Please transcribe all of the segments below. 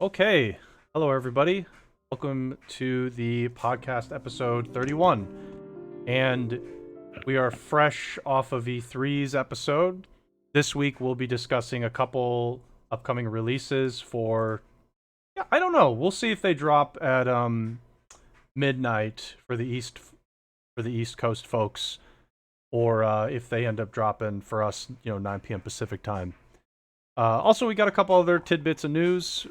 Okay. Hello, everybody. Welcome to the podcast episode 31. And we are fresh off of E3's episode. This week, we'll be discussing a couple upcoming releases for, yeah, I don't know. We'll see if they drop at midnight for the East Coast folks, or if they end up dropping for us, 9 p.m. Pacific time. Also, we got a couple other tidbits of news.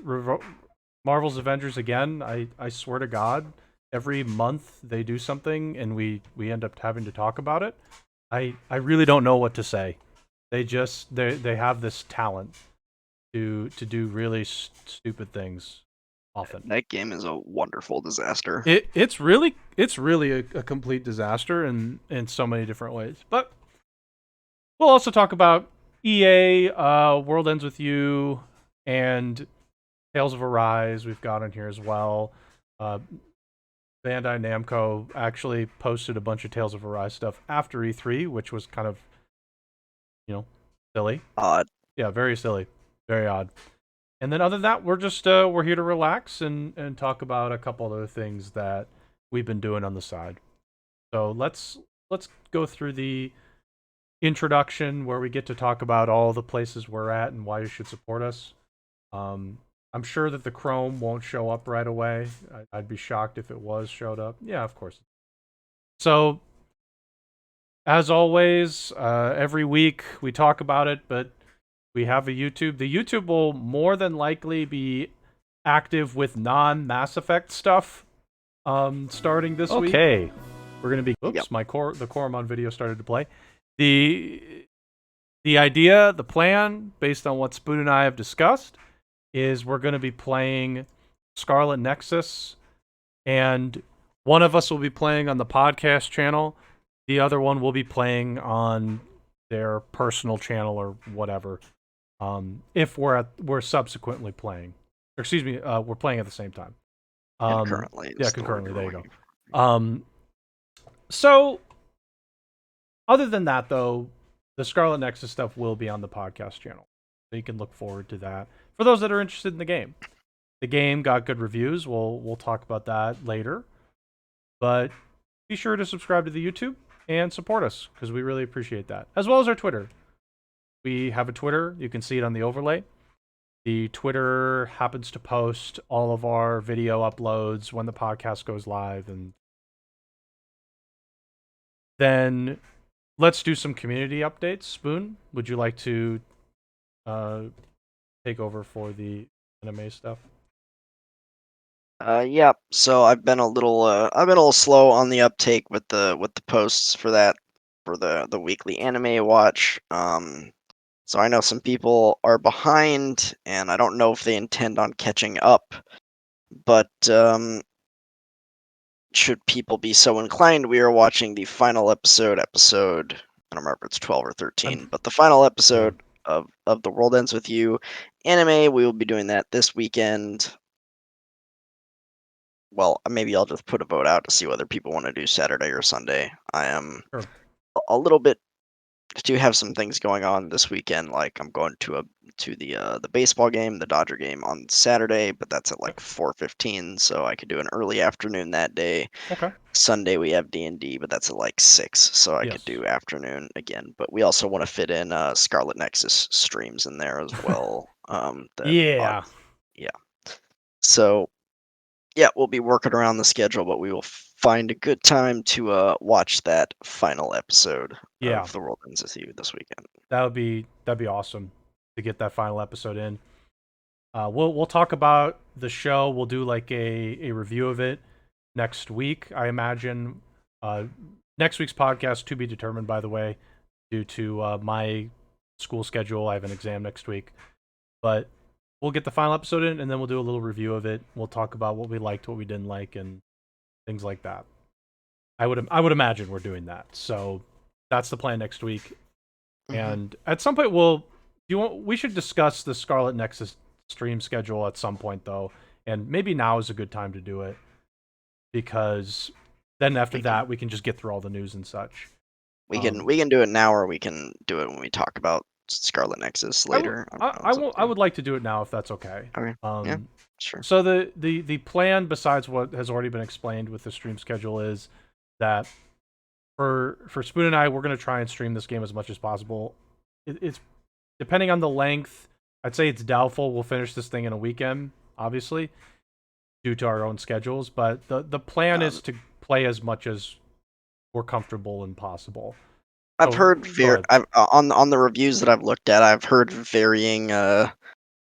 Marvel's Avengers again. I swear to God, every month they do something and we end up having to talk about it. I really don't know what to say. They have this talent to do really stupid things often. That game is a wonderful disaster. It's really a complete disaster in so many different ways. But we'll also talk about EA, World Ends with You, and Tales of Arise. We've got on here as well. Uh, Bandai Namco actually posted a bunch of Tales of Arise stuff after E3, which was kind of, silly. Odd. Yeah, very silly, very odd. And then other than that, we're here to relax and talk about a couple other things that we've been doing on the side. So let's go through the introduction where we get to talk about all the places we're at and why you should support us. I'm sure that the Chrome won't show up right away. I'd be shocked if it showed up. Yeah, of course. So, as always, every week we talk about it, but we have a YouTube. The YouTube will more than likely be active with non-Mass Effect stuff starting this week. Okay. We're going to be... Oops, Yep. the Coromon video started to play. The idea, the plan, based on what Spoon and I have discussed, is we're going to be playing Scarlet Nexus, and one of us will be playing on the podcast channel. The other one will be playing on their personal channel or whatever. If we're subsequently playing, or excuse me, we're playing at the same time. Concurrently. Yeah, concurrently. There you go. So, other than that, though, the Scarlet Nexus stuff will be on the podcast channel. So you can look forward to that. For those that are interested in the game got good reviews. We'll talk about that later. But be sure to subscribe to the YouTube and support us because we really appreciate that. As well as our Twitter. We have a Twitter. You can see it on the overlay. The Twitter happens to post all of our video uploads when the podcast goes live. And then let's do some community updates. Spoon, would you like to take over for the anime stuff? Yeah. So I've been a little slow on the uptake with the posts for that for the weekly anime watch. So I know some people are behind, and I don't know if they intend on catching up. But should people be so inclined, we are watching the final episode. I don't remember if it's 12 or 13, but the final episode of The World Ends With You anime. We will be doing that this weekend. Well, maybe I'll just put a vote out to see whether people want to do Saturday or Sunday. I am Sure. a little bit to have some things going on this weekend. Like I'm going to the baseball game, the Dodger game on Saturday, but that's at like 4:15, so I could do an early afternoon that day. Okay. Sunday we have D&D, but that's at like 6, so I could do afternoon again. But we also want to fit in Scarlet Nexus streams in there as well. Yeah. Yeah. So yeah, we'll be working around the schedule, but we will find a good time to watch that final episode of The World Ends With You this weekend. That'd be awesome to get that final episode in. We'll talk about the show. We'll do like a review of it next week, I imagine. Next week's podcast to be determined, by the way, due to my school schedule. I have an exam next week, but we'll get the final episode in, and then we'll do a little review of it. We'll talk about what we liked, what we didn't like, and things like that. I would imagine we're doing that. So that's the plan next week. Mm-hmm. And at some point, we should discuss the Scarlet Nexus stream schedule at some point, though, and maybe now is a good time to do it because then after that we can just get through all the news and such. We can do it now, or we can do it when we talk about Scarlet Nexus I, w- later. I don't know. I It's up will. to I you. would like to do it now if that's okay. Okay. Yeah. Um, Sure. so the plan, besides what has already been explained with the stream schedule, is that for Spoon and I, we're gonna try and stream this game as much as possible. It's depending on the length. I'd say it's doubtful we'll finish this thing in a weekend, obviously, due to our own schedules. But the plan is to play as much as we're comfortable and possible. I've So heard go ahead. on the reviews that I've looked at, I've heard varying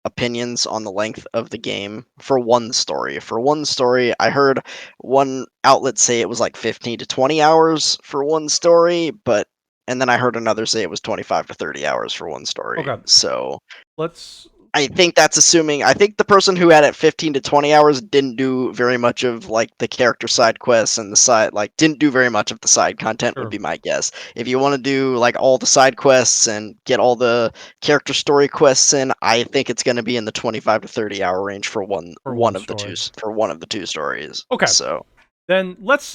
opinions on the length of the game for one story. For one story, I heard one outlet say it was like 15 to 20 hours for one story, but and then I heard another say it was 25 to 30 hours for one story. Okay, So let's. I think that's assuming. I think the person who had it 15 to 20 hours didn't do very much of like the character side quests and the side like didn't do very much of the side content would Sure. be my guess. If you want to do like all the side quests and get all the character story quests in, I think it's going to be in the 25 to 30 hour range for For one story. one of the two stories. Okay, So, then let's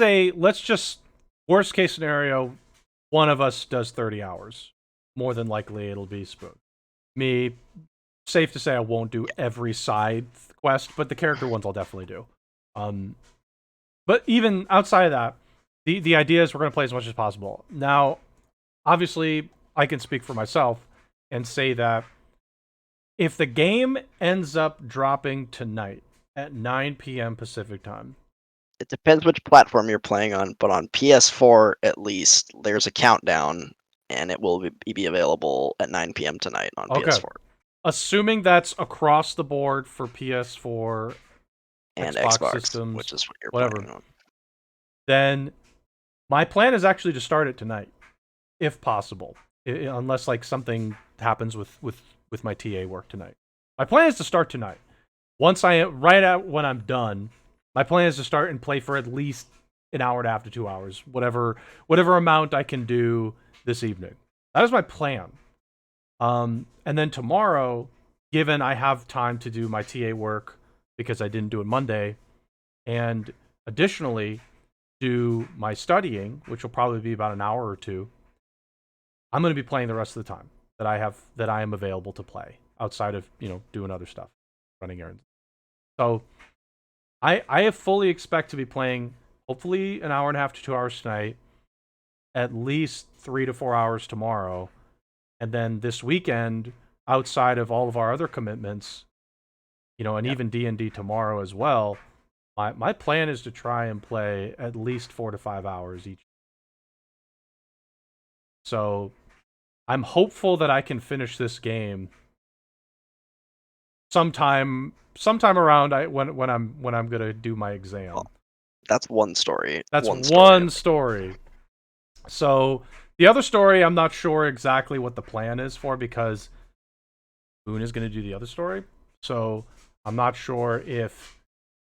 just worst case scenario, one of us does 30 hours. More than likely, it'll be Spoon. Me, safe to say, I won't do every side quest, but the character ones I'll definitely do. Um, but even outside of that, the idea is we're going to play as much as possible. Now, obviously, I can speak for myself and say that if the game ends up dropping tonight at 9 p.m. Pacific time, it depends which platform you're playing on, but on PS4 at least, there's a countdown and it will be available at 9 p.m. tonight on okay, PS4 assuming that's across the board for PS4, and Xbox Xbox, systems, which is what you're whatever, playing on. then my plan is actually to start it tonight, if possible, unless like something happens with my TA work tonight. My plan is to start tonight. Once right at when I'm done, my plan is to start and play for at least an hour and a half to 2 hours, whatever amount I can do this evening. That is my plan. And then tomorrow, given I have time to do my TA work because I didn't do it Monday, and additionally do my studying, which will probably be about an hour or two, I'm going to be playing the rest of the time that I am available to play outside of doing other stuff, running errands. So I fully expect to be playing hopefully an hour and a half to 2 hours tonight, at least 3 to 4 hours tomorrow, and then this weekend, outside of all of our other commitments, and even D&D tomorrow as well. My plan is to try and play at least 4 to 5 hours each. So I'm hopeful that I can finish this game sometime around when I'm gonna do my exam. Well, that's one story. That's One story. one story. So the other story, I'm not sure exactly what the plan is for because Boone is going to do the other story. So I'm not sure if,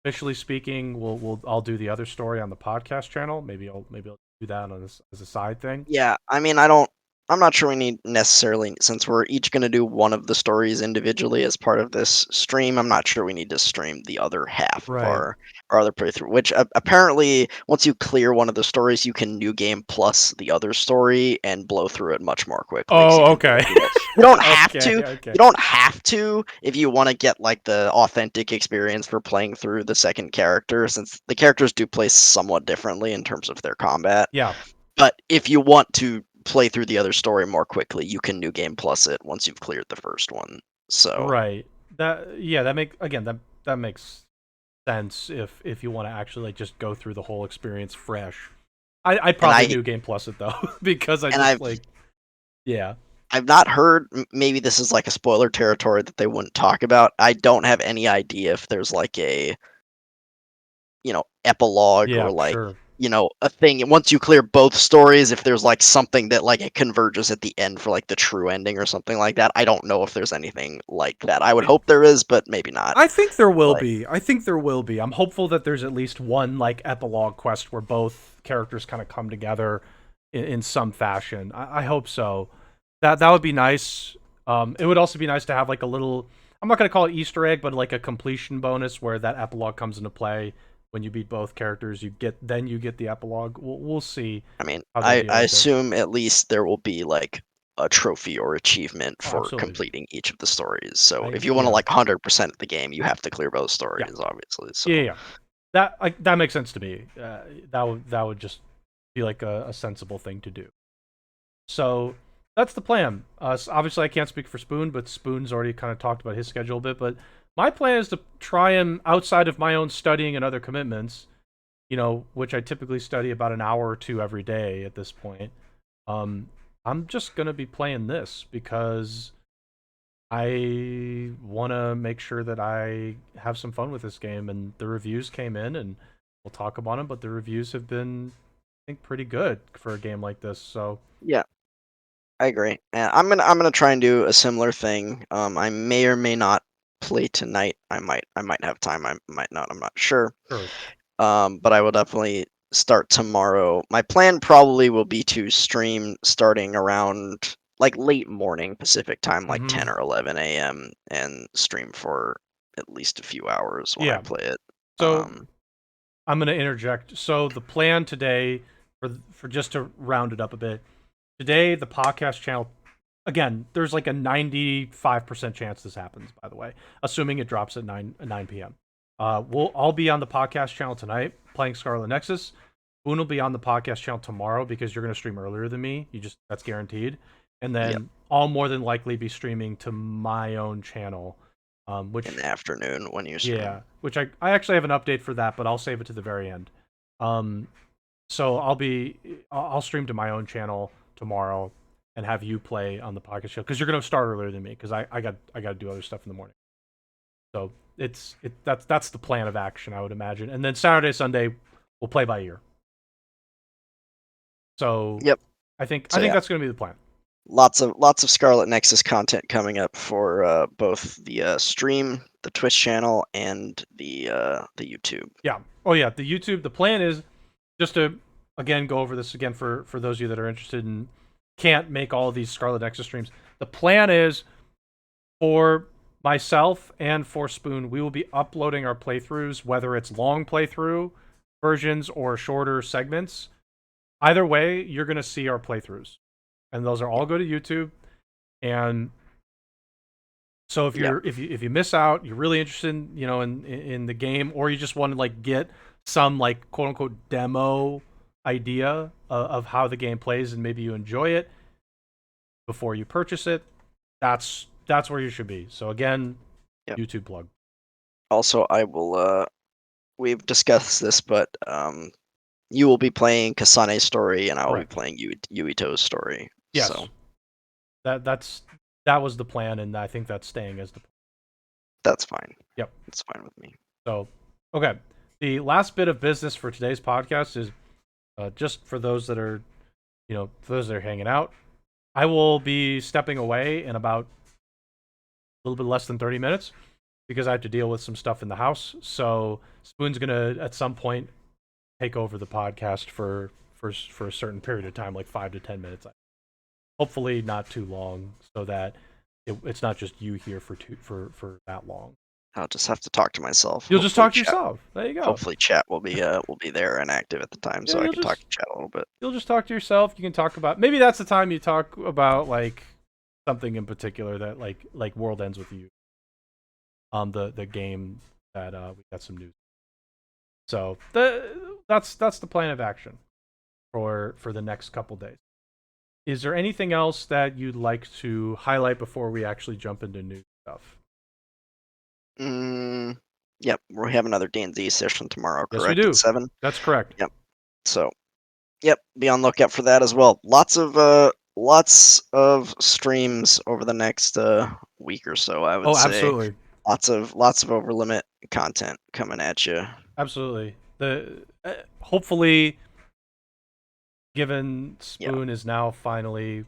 officially speaking, I'll do the other story on the podcast channel. Maybe I'll do that on this as a side thing. Yeah, I mean, I'm not sure we need necessarily, since we're each going to do one of the stories individually as part of this stream. I'm not sure we need to stream the other half of Right. our other playthrough. Which apparently, once you clear one of the stories, you can new game plus the other story and blow through it much more quickly. So Oh, you okay. you don't have Okay, to. okay. You don't have to if you want to get like the authentic experience for playing through the second character, since the characters do play somewhat differently in terms of their combat. Yeah. But if you want to play through the other story more quickly, you can new game plus it once you've cleared the first one. So Right. That makes sense if you want to actually like just go through the whole experience fresh. I'd probably new game plus it though because I just like yeah. I've not heard. Maybe this is like a spoiler territory that they wouldn't talk about. I don't have any idea if there's like a epilogue Yeah, or like sure. a thing once you clear both stories, if there's like something that like it converges at the end for like the true ending or something like that. I don't know if there's anything like that. I would hope there is, but maybe not. I think there will Like, be. I think there will be. I'm hopeful that there's at least one like epilogue quest where both characters kind of come together in some fashion. I hope so. That would be nice. It would also be nice to have like a little. I'm not gonna call it Easter egg, but like a completion bonus where that epilogue comes into play when you beat both characters. You get the epilogue. We'll see I mean, how they I deal with it. assume at least there will be like a trophy or achievement Oh, for absolutely. completing each of the stories. So I if you want to yeah. like 100% the game, you have to clear both Yeah. stories, obviously. So Yeah. That makes sense to me. That would just be like a sensible thing to do. So that's the plan. Obviously, I can't speak for Spoon, but Spoon's already kind of talked about his schedule a bit. But my plan is to try and, outside of my own studying and other commitments, which I typically study about an hour or two every day at this point. Um, I'm just gonna be playing this because I want to make sure that I have some fun with this game. And the reviews came in, and we'll talk about them. But the reviews have been, I think, pretty good for a game like this. So yeah, I agree. And I'm gonna try and do a similar thing. I may or may not play tonight. I might have time. I might not. I'm not sure. sure. But I will definitely start tomorrow. My plan probably will be to stream starting around like late morning Pacific time, like Hmm. 10 or 11 a.m., and stream for at least a few hours while I Yeah. play it. So Um, I'm going to interject. So the plan today, for just to round it up a bit, today the podcast channel. Again, there's like a 95% chance this happens. By the way, assuming it drops at 9 p.m. I'll be on the podcast channel tonight playing Scarlet Nexus. Boone will be on the podcast channel tomorrow because you're going to stream earlier than me. That's guaranteed. And yep, then I'll more than likely be streaming to my own channel, in which the afternoon when you stream. yeah, which I actually have an update for that, but I'll save it to the very end. Um, so I'll stream to my own channel tomorrow and have you play on the podcast show because you're gonna start earlier than me because I got to do other stuff in the morning. So that's the plan of action, I would imagine. And then Saturday, Sunday, we'll play by ear. So Yep. I think So that's gonna be the plan. lots of Scarlet Nexus content coming up for both the stream, the Twitch channel, and the YouTube. Yeah. Oh yeah. The YouTube. The plan is just to again go over this again for those of you that are interested and can't make all of these Scarlet Nexus streams. The plan is for myself and for Spoon, we will be uploading our playthroughs, whether it's long playthrough versions or shorter segments. Either way, you're gonna see our playthroughs, and those are all go to YouTube. And so Yeah. if you miss out, you're really interested in the game, or you just want to like get some like quote unquote demo idea of how the game plays, and maybe you enjoy it before you purchase it. That's where you should be. So again, Yep. YouTube plug. Also, I will. We've discussed this, but you will be playing Kasane's story, and I will be Correct. playing Yuito's story. So Yes, that's that was the plan, and I think that's staying as the plan. that's fine. Yep. It's fine with me. So okay, the last bit of business for today's podcast is just for those that are for those that are hanging out. I will be stepping away in about a little bit less than 30 minutes because I have to deal with some stuff in the house. So Spoon's gonna at some point take over the podcast for a certain period of time, like 5 to 10 minutes. Hopefully not too long, so that it's not just you here for that long. I'll just have to talk to myself. You'll just talk to yourself. There you go. Hopefully, chat will be there and active at the time, Yeah, so I can talk to chat a little bit. you'll just talk to yourself. You can talk about maybe that's the time you talk about like something in particular that like World Ends with You. The game that we got some news. So that's the plan of action for the next couple days. Is there anything else that you'd like to highlight before we actually jump into new stuff? Yep, we have another D&D session tomorrow, Yes, we correct? At do. 7? That's correct. Yep. So, yep, be on lookout for that as well. Lots of streams over the next week or so, I would Oh, say. absolutely. Lots of OverLimit content coming at you. Absolutely. The hopefully, given Yeah, Spoon is now finally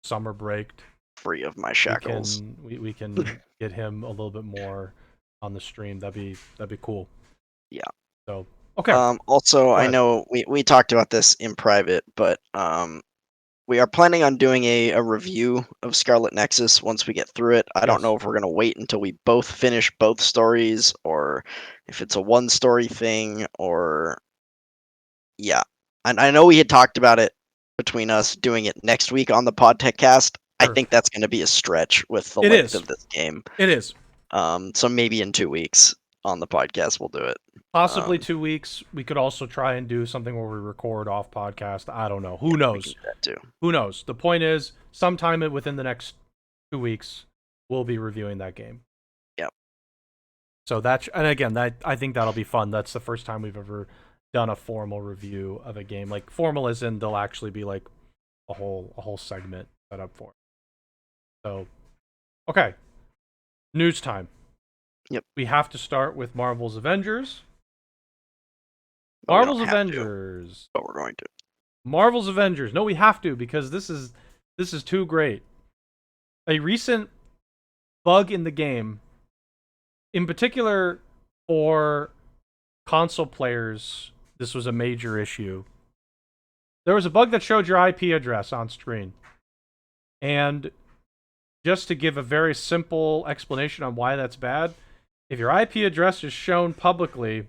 summer braked, free of my we shackles. can get him a little bit more on the stream. That'd be cool. Yeah. So okay, Also, go I ahead. know we talked about this in private, but we are planning on doing a review of Scarlet Nexus once we get through it. I don't Yes. know if we're gonna wait until we both finish both stories, or if it's a one story thing, or yeah. And I know we had talked about it between us doing it next week on the podcast. I Sure. think that's going to be a stretch with the It length is. of this game. It is. So maybe in 2 weeks on the podcast we'll do it. Possibly Um, 2 weeks. We could also try and do something where we record off podcast. I don't know. Who yeah, we can knows? do that too. Who knows? The point is, sometime within the next 2 weeks, we'll be reviewing that game. Yeah. So that's, and again, that I think that'll be fun. That's the first time we've ever done a formal review of a game. Like formal as in there'll actually be like a whole segment set up for it. So okay. News time. Yep. We have to start with Marvel's Avengers. But we don't Marvel's have to, Avengers. but we're going to. Marvel's Avengers. No, we have to because this is too great. A recent bug in the game, in particular for console players, this was a major issue. There was a bug that showed your IP address on screen. And just to give a very simple explanation on why that's bad, if your IP address is shown publicly,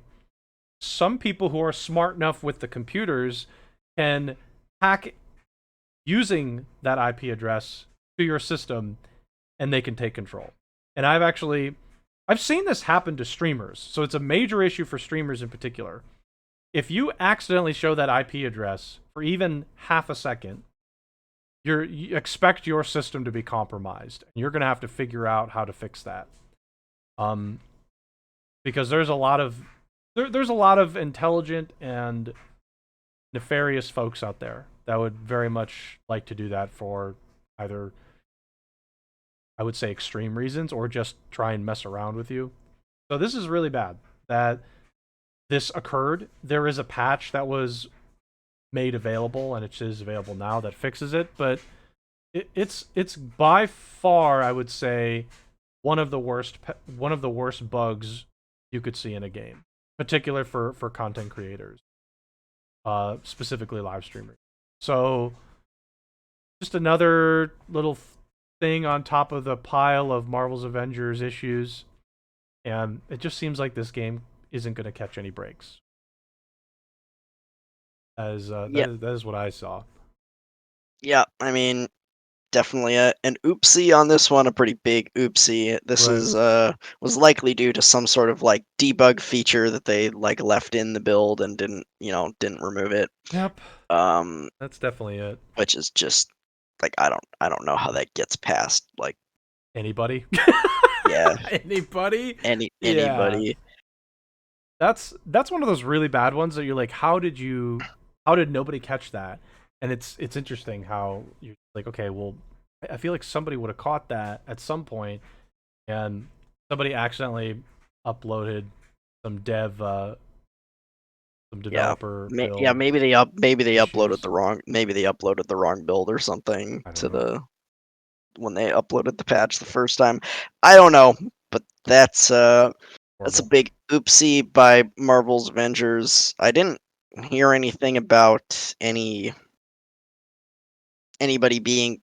some people who are smart enough with the computers can hack using that IP address to your system and they can take control. And I've seen this happen to streamers. So it's a major issue for streamers in particular. If you accidentally show that IP address for even half a second, you expect your system to be compromised. And you're going to have to figure out how to fix that. Because there's a lot of intelligent and nefarious folks out there that would very much like to do that for either, I would say, extreme reasons or just try and mess around with you. So this is really bad that this occurred. There is a patch that was made available, and it is available now, that fixes it, but it's by far, I would say, one of the worst bugs you could see in a game, particular for content creators, specifically live streamers. So just another little thing on top of the pile of Marvel's Avengers issues, and it just seems like this game isn't going to catch any breaks. As Yeah, that is what I saw. yeah. I mean, definitely an oopsie on this one, a pretty big oopsie. This Right. is was likely due to some sort of like debug feature that they like left in the build and didn't remove it. Yep. Um, That's definitely it. which is just like I don't know how that gets past like Anybody? yeah, Anybody? Yeah. anybody. That's one of those really bad ones that you're like, how did nobody catch that? And it's interesting how you're like, okay, well, I feel like somebody would have caught that at some point, and somebody accidentally uploaded some some Yeah. developer Yeah, build maybe they uploaded issues. the wrong build or something I don't to know. the when they uploaded the patch the first time. I don't know, but that's a Horrible. big oopsie by Marvel's Avengers. I didn't hear anything about anybody being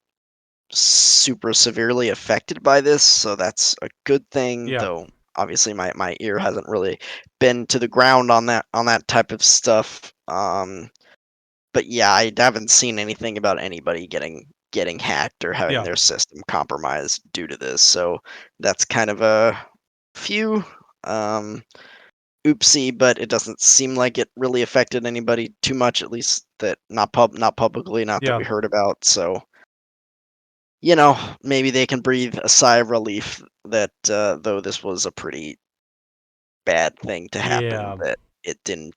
super severely affected by this, so that's a good thing, Yeah. though obviously my ear hasn't really been to the ground on that type of stuff. But yeah, I haven't seen anything about anybody getting hacked or having Yeah. their system compromised due to this. So that's kind of a few um, oopsie, but it doesn't seem like it really affected anybody too much, at least that not publicly, not that Yeah. we heard about. So maybe they can breathe a sigh of relief that though this was a pretty bad thing to happen, Yeah. that it didn't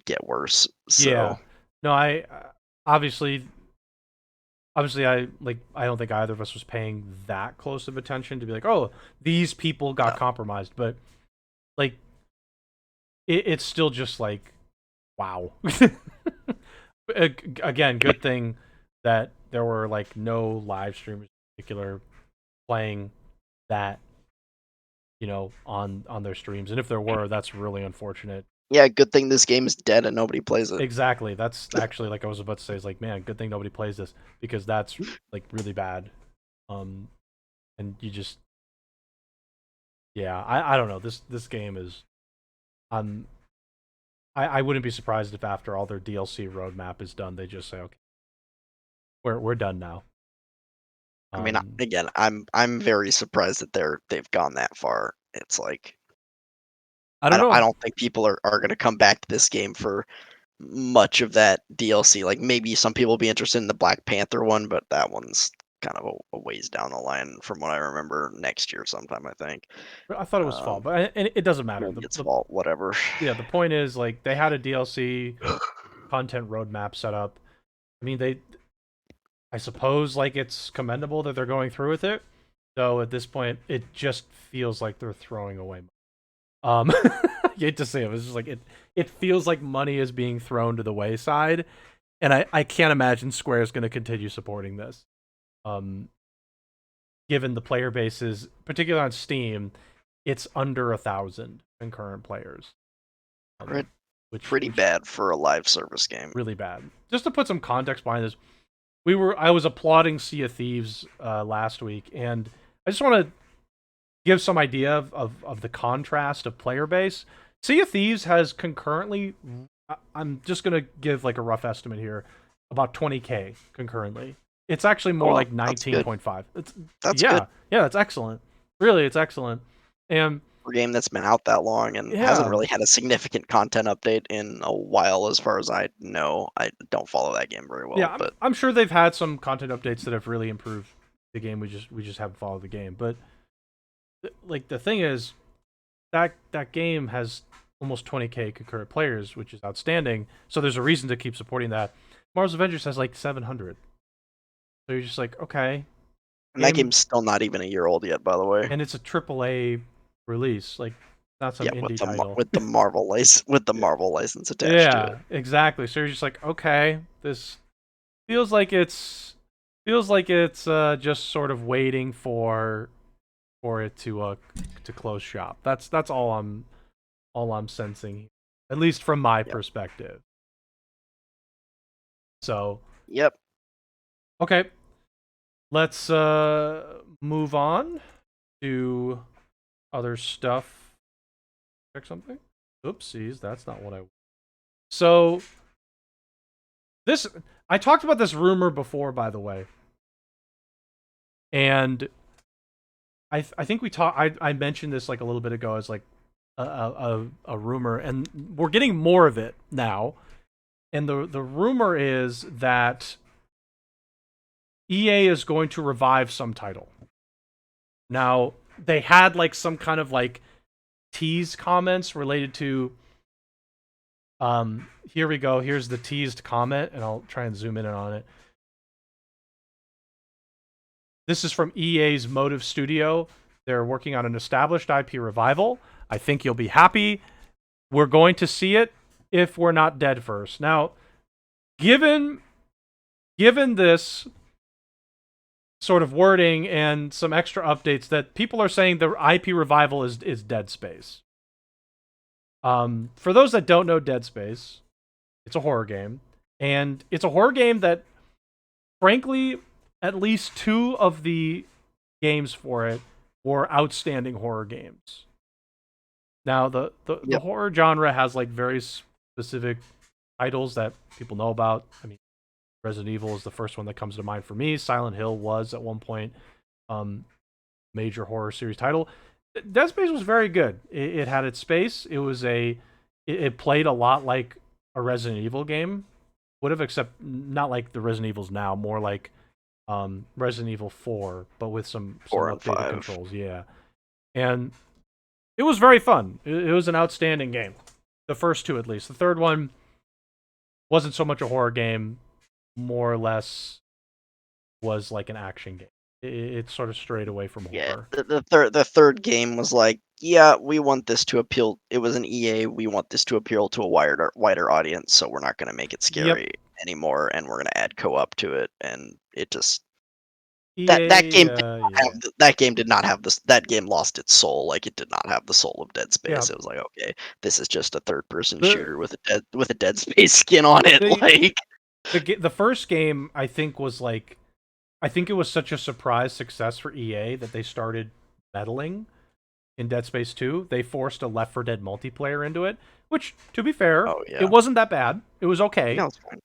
get worse. So Yeah. No, I obviously obviously I don't think either of us was paying that close of attention to be like, oh, these people got no, compromised, but like it's still just like, wow. Again, good thing that there were like no live streamers in particular playing that, on their streams, and if there were, that's really unfortunate. yeah, good thing this game is dead and nobody plays it. Exactly. That's actually, like I was about to say, is like, man, good thing nobody plays this because that's like really bad. Um, and you just, yeah, I don't know. This game is, um, I wouldn't be surprised if after all their DLC roadmap is done, they just say, okay, we're done now. I mean, Um, again, I'm very surprised that they've gone that far. It's like I don't I know. don't think people are gonna come back to this game for much of that DLC. Like maybe some people will be interested in the Black Panther one, but that one's kind of a ways down the line from what I remember. Next year sometime, I think. I thought it was fall, Um, but and it doesn't matter. maybe it's fall, whatever. Yeah, the point is like they had a DLC content roadmap set up. I mean, I suppose like it's commendable that they're going through with it. Though at this point, it just feels like they're throwing away money. I hate to say it, it's just like it feels like money is being thrown to the wayside, and I can't imagine Square is going to continue supporting this. Um, Given the player bases, particularly on Steam, it's under 1,000 concurrent players, Pretty, um, pretty which bad for a live service game. really bad. Just to put some context behind this, I was applauding Sea of Thieves last week, and I just want to give some idea of the contrast of player base. Sea of Thieves has concurrently, I'm just gonna give like a rough estimate here, about 20K concurrently. It's actually Oh more well, like that's good. 19.5. It's That's good yeah, yeah, that's excellent. Really, it's excellent. And for a game that's been out that long and hasn't yeah, really had a significant content update in a while, as far as I know. I don't follow that game very yeah, well, I'm, but I'm sure they've had some content updates that have really improved the game. We just haven't followed the game. But like the thing is, that game has almost 20K concurrent players, which is outstanding. So there's a reason to keep supporting that. Mars Avengers has like 700. So you're just like, okay, and that game, game's still not even a year old yet, by the way. and it's a AAA release, like not some Yeah, indie title. With the Marvel license attached to it. Yeah, exactly. So you're just like, okay, this feels like it's just sort of waiting for it to close shop. That's all I'm sensing, at least from my Yep. perspective. So Yep. okay, let's move on to other stuff. Check something. Oopsies, that's not what I. So this I talked about this rumor before, by the way, and I think we talked. I mentioned this like a little bit ago as like a rumor, and we're getting more of it now. And the rumor is that EA is going to revive some title. Now, they had like some kind of like tease comments related to here we go. Here's the teased comment, and I'll try and zoom in on it. This is from EA's Motive Studio. They're working on an established IP revival. I think you'll be happy. We're going to see it if we're not dead first. Now, given this sort of wording and some extra updates, that people are saying the IP revival is Dead Space. For those that don't know Dead Space, it's a horror game, and it's a horror game that, frankly, at least two of the games for it were outstanding horror games. Now, the Yep. horror genre has like very specific titles that people know about. I mean, Resident Evil is the first one that comes to mind for me. Silent Hill was at one point major horror series title. Dead Space was very good. It had its space. It played a lot like a Resident Evil game would have, except not like the Resident Evils now, more like Resident Evil 4, but with some 4 and updated 5. controls. Yeah, and it was very fun. It was an outstanding game. The first two, at least. The third one wasn't so much a horror game, more or less was like an action game. It sort of strayed away from Yeah, horror. the third game was like, yeah, we want this to appeal. It was an EA. We want this to appeal to a wider audience, so we're not going to make it Yep. scary anymore, and we're going to add co-op to it. And it just that EA, game did not yeah. that game did not have this. That game lost its soul. Like it did not have the soul of Dead Yeah. Space. It was like, okay, this is just a third-person The shooter with a Dead Space skin on it. the Like, the first game I think was like, I think it was such a surprise success for EA that they started meddling in Dead Space 2. They forced a Left 4 Dead multiplayer into it, which, to be fair, oh yeah, it wasn't that bad. It was okay. no, it's fine.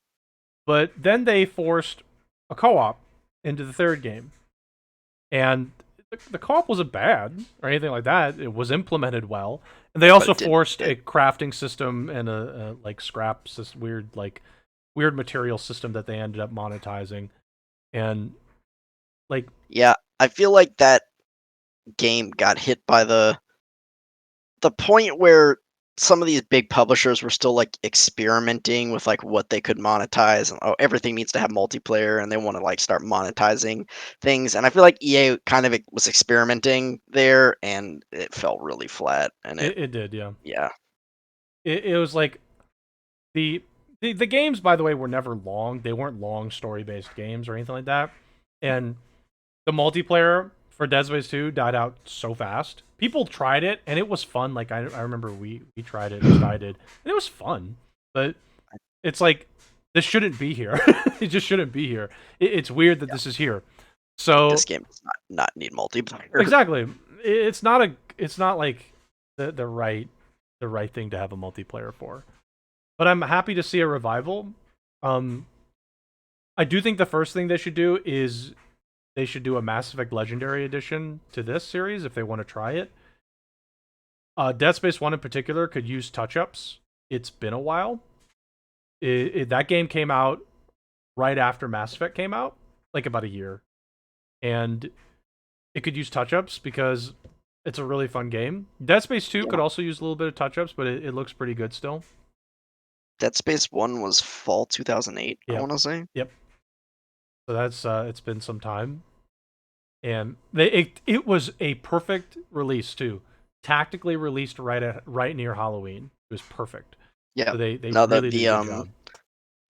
But then they forced a co-op into the third game. and the co-op wasn't bad or anything like that. It was implemented well, and they but also it didn't. forced a crafting system and a like scraps this weird material system that they ended up monetizing, and like Yeah, I feel like that game got hit by the point where some of these big publishers were still like experimenting with like what they could monetize, and oh, everything needs to have multiplayer, and they want to like start monetizing things. And I feel like EA kind of was experimenting there, and it fell really flat. And it did, yeah. yeah, It was like the, the games, by the way, were never long. They weren't long story based games or anything like that, and the multiplayer for Dead Space 2 died out so fast. People tried it and it was fun. Like I remember we tried it, as I did, and it was fun. But it's like this shouldn't be here. It just shouldn't be here. It's weird that yeah, this is here. like So this game does not need multiplayer. exactly, it's not like the right thing to have a multiplayer for. But I'm happy to see a revival. Um, I do think the first thing they should do is they should do a Mass Effect Legendary Edition to this series if they want to try it. Dead Space 1 in particular could use touch ups. It's been a while. That game came out right after Mass Effect came out, like about a year. And it could use touch ups because it's a really fun game. Dead Space 2 Yeah, could also use a little bit of touch ups, but it looks pretty good still. Dead Space 1 was fall 2008, I Yep. want to say. Yep. So that's it's been some time. And it was a perfect release too. Tactically released right near Halloween. It was perfect. Yeah. So they No, really did a good job.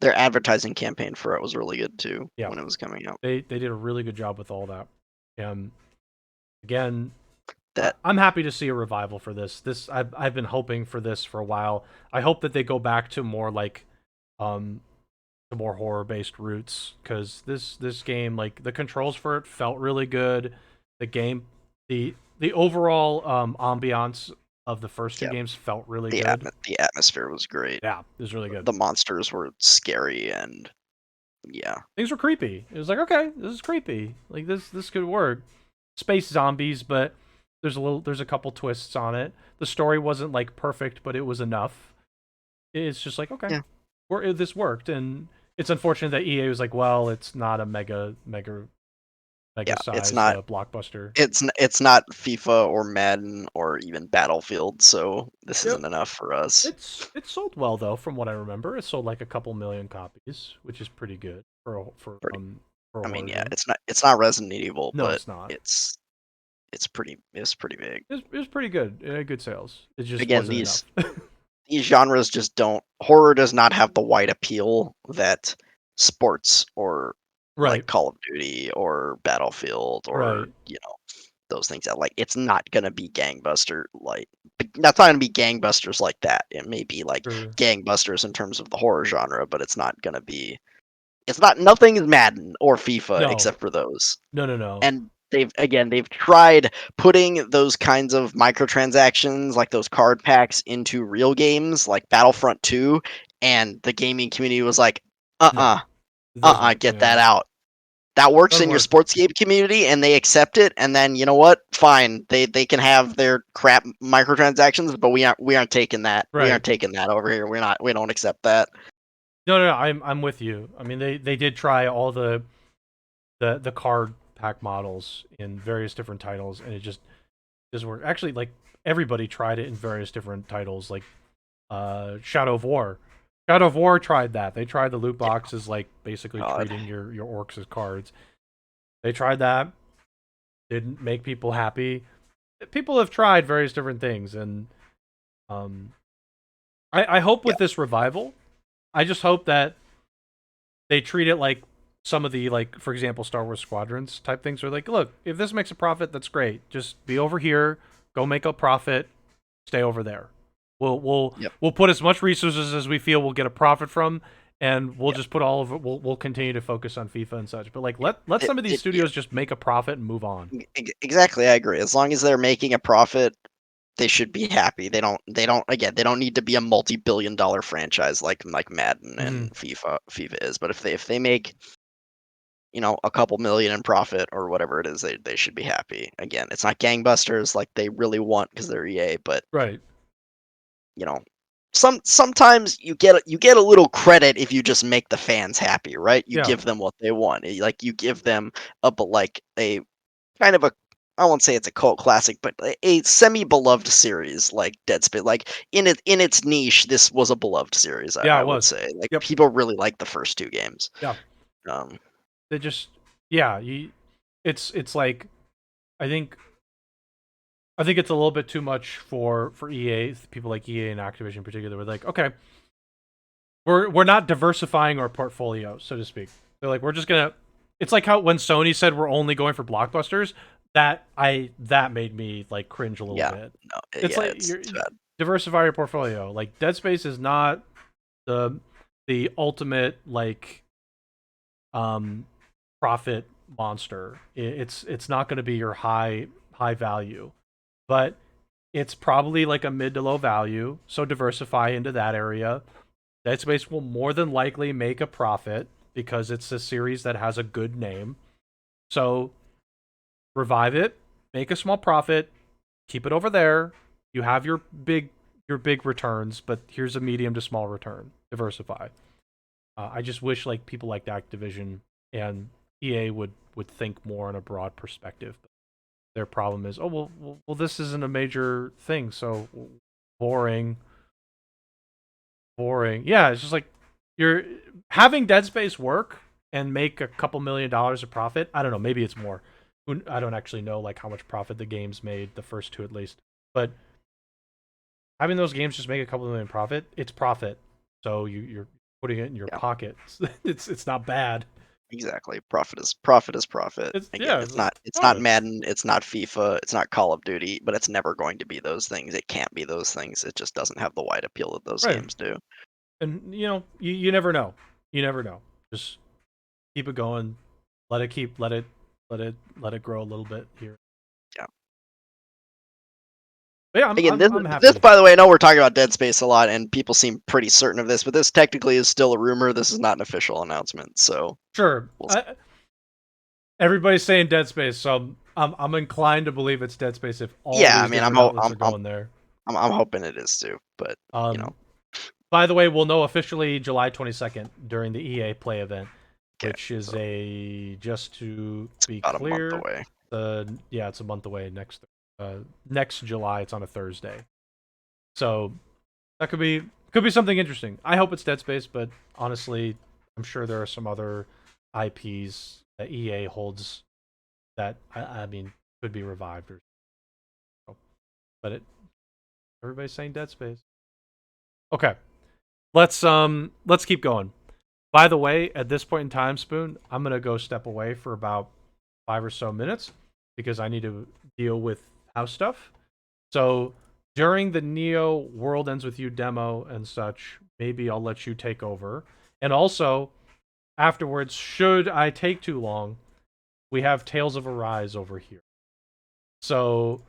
their advertising campaign for it was really good too Yeah, when it was coming out. they did a really good job with all that. And again, That I'm happy to see a revival for this. I've been hoping for this for a while. I hope that they go back to more like um to more horror based roots because this game, like the controls for it felt really good. The game, the overall ambiance of the first two yeah, games felt really good. the atmosphere was great. Yeah, it was really good. The monsters were scary and yeah. Things were creepy. It was like, okay, this is creepy. Like this could work. Space zombies, but there's a couple twists on it. The story wasn't like perfect, but it was enough. It's just like, okay, Yeah. this worked, and it's unfortunate that EA was like, well, it's not a mega Yeah, it's sized not blockbuster. it's not FIFA or Madden or even Battlefield, so this Yep. isn't enough for us. It's sold well though, from what I remember. It sold like a couple million copies, which is pretty good Pretty for a I mean, horror yeah, game. it's not Resident Evil, No, but it's not. it's pretty big. It was pretty good. It had good sales. It just Again, wasn't enough. these genres just don't horror does not have the wide appeal that sports or like Right, Call of Duty or Battlefield or right, those things that like it's not gonna be gangbuster like that's not gonna be gangbusters like that. It may be like sure. gangbusters in terms of the horror genre, but it's not gonna be it's not nothing is Madden or FIFA No, except for those. no. And they've tried putting those kinds of microtransactions like those card packs into real games like Battlefront 2, and the gaming community was like, No, uh-uh, it doesn't. get Yeah, that out. That works doesn't in your work. sports game community and they accept it, and then you know what? Fine. They can have their crap microtransactions, but we aren't taking that. We Right. aren't taking that over here. We don't accept that. No. I'm with you. I mean, they did try all the card pack models in various different titles, and it just doesn't work. Actually, like everybody tried it in various different titles, like Shadow of War. Shadow of War tried that. They tried the loot boxes, like basically God. treating your orcs as cards. They tried that. Didn't make people happy. People have tried various different things, and um, I hope Yeah. with this revival, I just hope that they treat it like some of the, like, for example, Star Wars Squadrons type things are like, look, if this makes a profit, that's great. Just be over here, go make a profit, stay over there. Yep. We'll put as much resources as we feel we'll get a profit from, and we'll Yep. just put all of it. We'll continue to focus on FIFA and such. But like, let It, some of these yeah, studios just make a profit and move on. exactly. I agree. As long as they're making a profit, they should be happy. They don't need to be a multi-billion-dollar franchise like Madden Hmm. and FIFA is. But if they make a couple million in profit or whatever it is, they should be happy. Again, it's not gangbusters like they really want because they're EA, but Right. you know, sometimes you get a little credit if you just make the fans happy, right? You Yeah. give them what they want. Like you give them like a kind of a, I won't say it's a cult classic, but a semi-beloved series like Dead Space. Like in its niche, this was a beloved series. Yeah, I it would was. say like Yep. people really like the first two games. Yeah. Um, They just yeah, it's like I think I think it's a little bit too much for EA, people like EA and Activision in particular. We're like, okay, we're not diversifying our portfolio, so to speak. They're like, we're just gonna. It's like how when Sony said we're only going for blockbusters. That made me like cringe a little yeah, bit. no, It's yeah, like it's bad. diversify your portfolio. Like Dead Space is not the the ultimate like um profit monster. It's not going to be your high value, but it's probably like a mid to low value. So diversify into that area. Dead Space will more than likely make a profit because it's a series that has a good name. So revive it, make a small profit, keep it over there. You have your big returns, but here's a medium to small return. Diversify. I just wish like people like Activision and EA would think more on a broad perspective. Their problem is, oh well, this isn't a major thing, so boring, boring. Yeah, it's just like you're having Dead Space work and make a couple $1 million of profit. I don't know, maybe it's more. I don't actually know like how much profit the games made, the first two at least. But having those games just make a couple million profit, it's profit. So you're putting it in your Yeah, pocket. It's not bad. exactly. Profit is profit. It's Again, yeah, it's like it's not profit. Madden, it's not FIFA, it's not Call of Duty, but it's never going to be those things. It can't be those things. It just doesn't have the wide appeal that those Right. games do. And you never know. You never know. Just keep it going. Let it grow a little bit here. Yeah. But yeah, Again, I'm this, happy. by the way, I know we're talking about Dead Space a lot, and people seem pretty certain of this, but this technically is still a rumor. This is not an official announcement, so Sure. we'll see. Everybody's saying Dead Space, so I'm inclined to believe it's Dead Space if all Yeah, I these mean, different outlets are going there. I'm hoping it is too, but you know, Um, by the way, we'll know officially July 22nd during the EA Play event, okay, which is so a just to it's be about a month clear, away. yeah, it's a month away next July. It's on a Thursday, so that could be something interesting. I hope it's Dead Space, but honestly, I'm sure there are some other IPs that EA holds that I mean could be revived or so. But everybody's saying Dead Space. Okay, let's keep going. By the way, at this point in time, Spoon, I'm gonna go step away for about 5 or so minutes because I need to deal with house stuff. So during the Neo World Ends With You demo and such, maybe I'll let you take over. And also, afterwards, should I take too long, we have Tales of Arise over here. So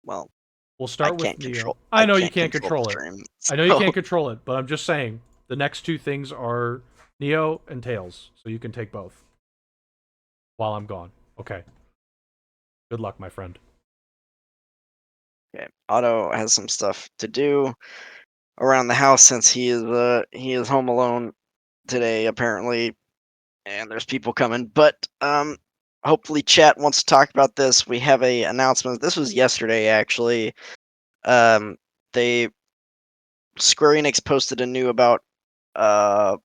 Well, we'll start with Neo. I I know you can't can't control the control it. stream, I know you so can't control it, but I'm just saying the next two things are Neo and Tails, so you can take both while I'm gone. Okay. Good luck, my friend. okay. Otto has some stuff to do around the house since he is home alone today apparently, and there's people coming. But hopefully chat wants to talk about this. We have a announcement. This was yesterday actually. Um, they Square Enix posted a new about uh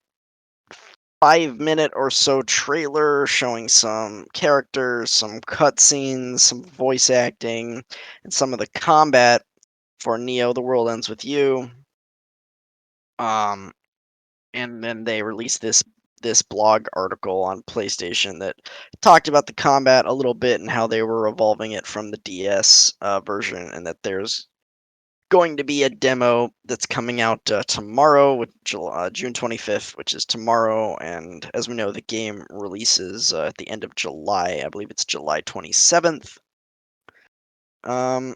5 minute or so trailer showing some characters, some cutscenes, some voice acting, and some of the combat for Neo: The World Ends With You. Um, and then they released this blog article on PlayStation that talked about the combat a little bit and how they were evolving it from the DS version, and that there's going to be a demo that's coming out tomorrow, with June 25th, which is tomorrow. And as we know, the game releases at the end of July. I believe it's July 27th. Um,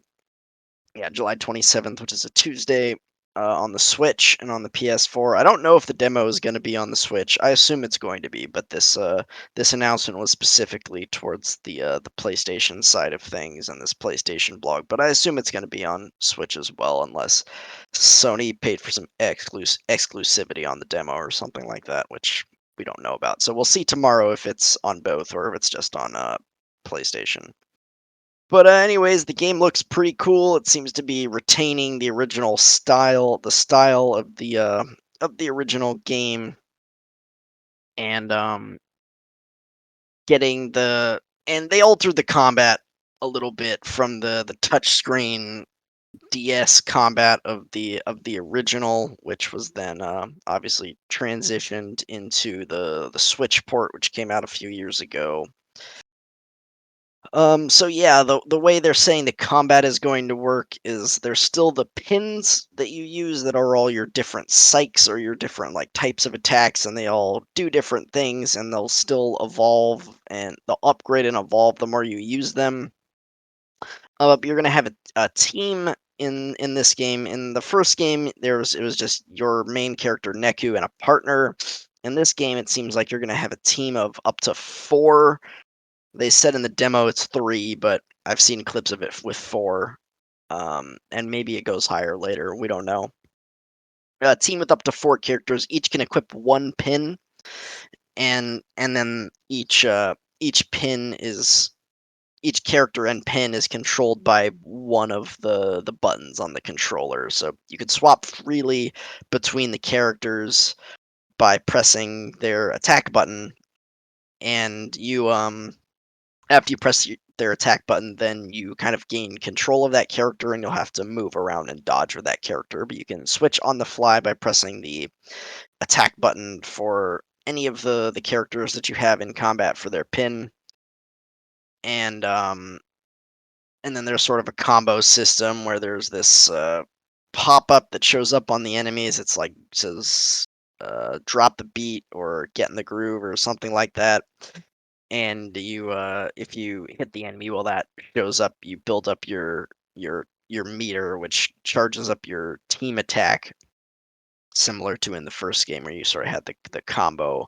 yeah, July 27th, which is a Tuesday. on the Switch and on the PS4. I don't know if the demo is going to be on the Switch. I assume it's going to be, but this announcement was specifically towards the PlayStation side of things and this PlayStation blog. But I assume it's going to be on Switch as well, unless Sony paid for some exclusivity on the demo or something like that, which we don't know about. So we'll see tomorrow if it's on both or if it's just on PlayStation. But anyways, the game looks pretty cool. It seems to be retaining the original style, the style of the original game, and getting the and they altered the combat a little bit from the touchscreen DS combat of the original, which was then obviously transitioned into the Switch port, which came out a few years ago. So yeah, the way they're saying the combat is going to work is there's still the pins that you use that are all your different psychs or your different like types of attacks, and they all do different things, and they'll still evolve and they'll upgrade and evolve the more you use them. But you're gonna have a team in this game. In the first game, it was just your main character Neku and a partner. In this game, it seems like you're gonna have a team of up to four. They said in the demo it's 3, but I've seen clips of it with 4, and maybe it goes higher later, we don't know. A team with up to 4 characters, each can equip 1 pin, and then each pin is each character and pin is controlled by one of the buttons on the controller, so you can swap freely between the characters by pressing their attack button, and after you press their attack button, then you kind of gain control of that character, and you'll have to move around and dodge with that character. But you can switch on the fly by pressing the attack button for any of the characters that you have in combat for their pin, and and then there's sort of a combo system where there's this pop up that shows up on the enemies. It's like says drop the beat or get in the groove or something like that, and you if you hit the enemy, well, that shows up. You build up your meter, which charges up your team attack, similar to in the first game where you sort of had the combo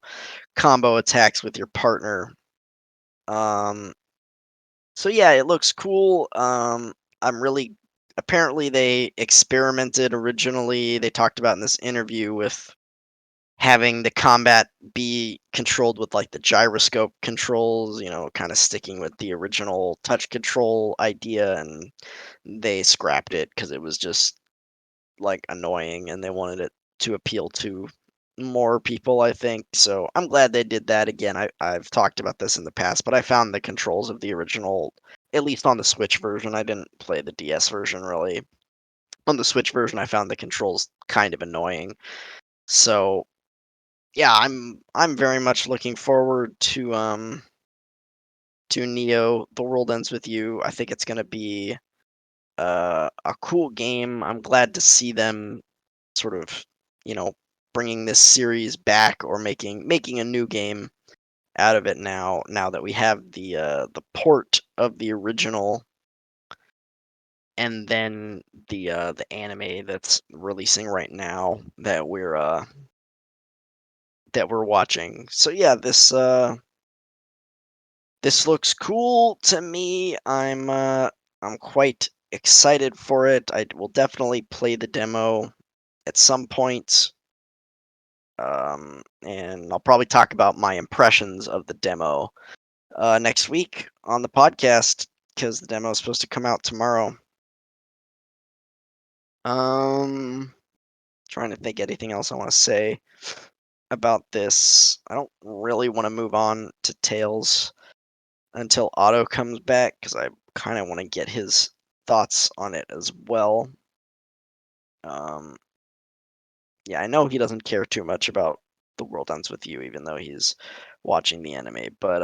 attacks with your partner. um so yeah, it looks cool. I'm really Apparently they experimented originally. They talked about in this interview with having the combat be controlled with like the gyroscope controls, kind of sticking with the original touch control idea, and they scrapped it because it was just like annoying and they wanted it to appeal to more people, I think. So I'm glad they did that again. I've talked about this in the past, but I found the controls of the original, at least on the Switch version. I didn't play the DS version really. On the Switch version, I found the controls kind of annoying. So yeah, I'm very much looking forward to Neo. The World Ends with You. I think it's gonna be a cool game. I'm glad to see them sort of, you know, bringing this series back or making a new game out of it now. Now that we have the port of the original, and then the anime that's releasing right now that we're watching. So yeah, this looks cool to me. I'm quite excited for it. I will definitely play the demo at some point. And I'll probably talk about my impressions of the demo next week on the podcast because the demo is supposed to come out tomorrow. Um, Trying to think anything else I want to say about this. I don't really want to move on to Tails until Otto comes back because I kind of want to get his thoughts on it as well. Um, yeah, I know he doesn't care too much about The World Ends with You, even though he's watching the anime. But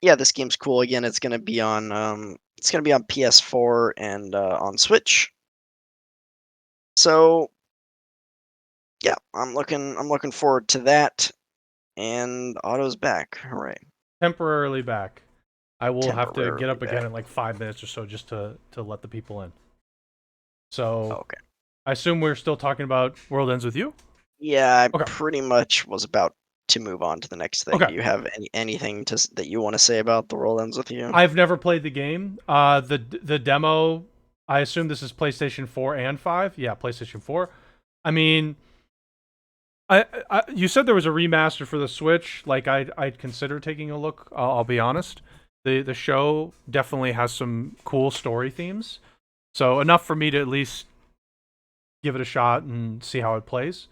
yeah, this game's cool. Again, it's gonna be on PS4 and on Switch. So yeah, I'm looking forward to that. And Otto's back. Hooray! Temporarily back. I will have to get Temporarily up again back. in like 5 minutes or so just to let the people in. So Okay. I assume we're still talking about World Ends with You. Yeah, I Okay. pretty much was about to move on to the next thing. Okay. Do you have anything that you want to say about The World Ends with You? I've never played the game. The demo. I assume this is PlayStation 4 and 5. Yeah, PlayStation 4. I mean, you said there was a remaster for the Switch. Like I'd consider taking a look. I'll be honest. The show definitely has some cool story themes. So enough for me to at least give it a shot and see how it plays.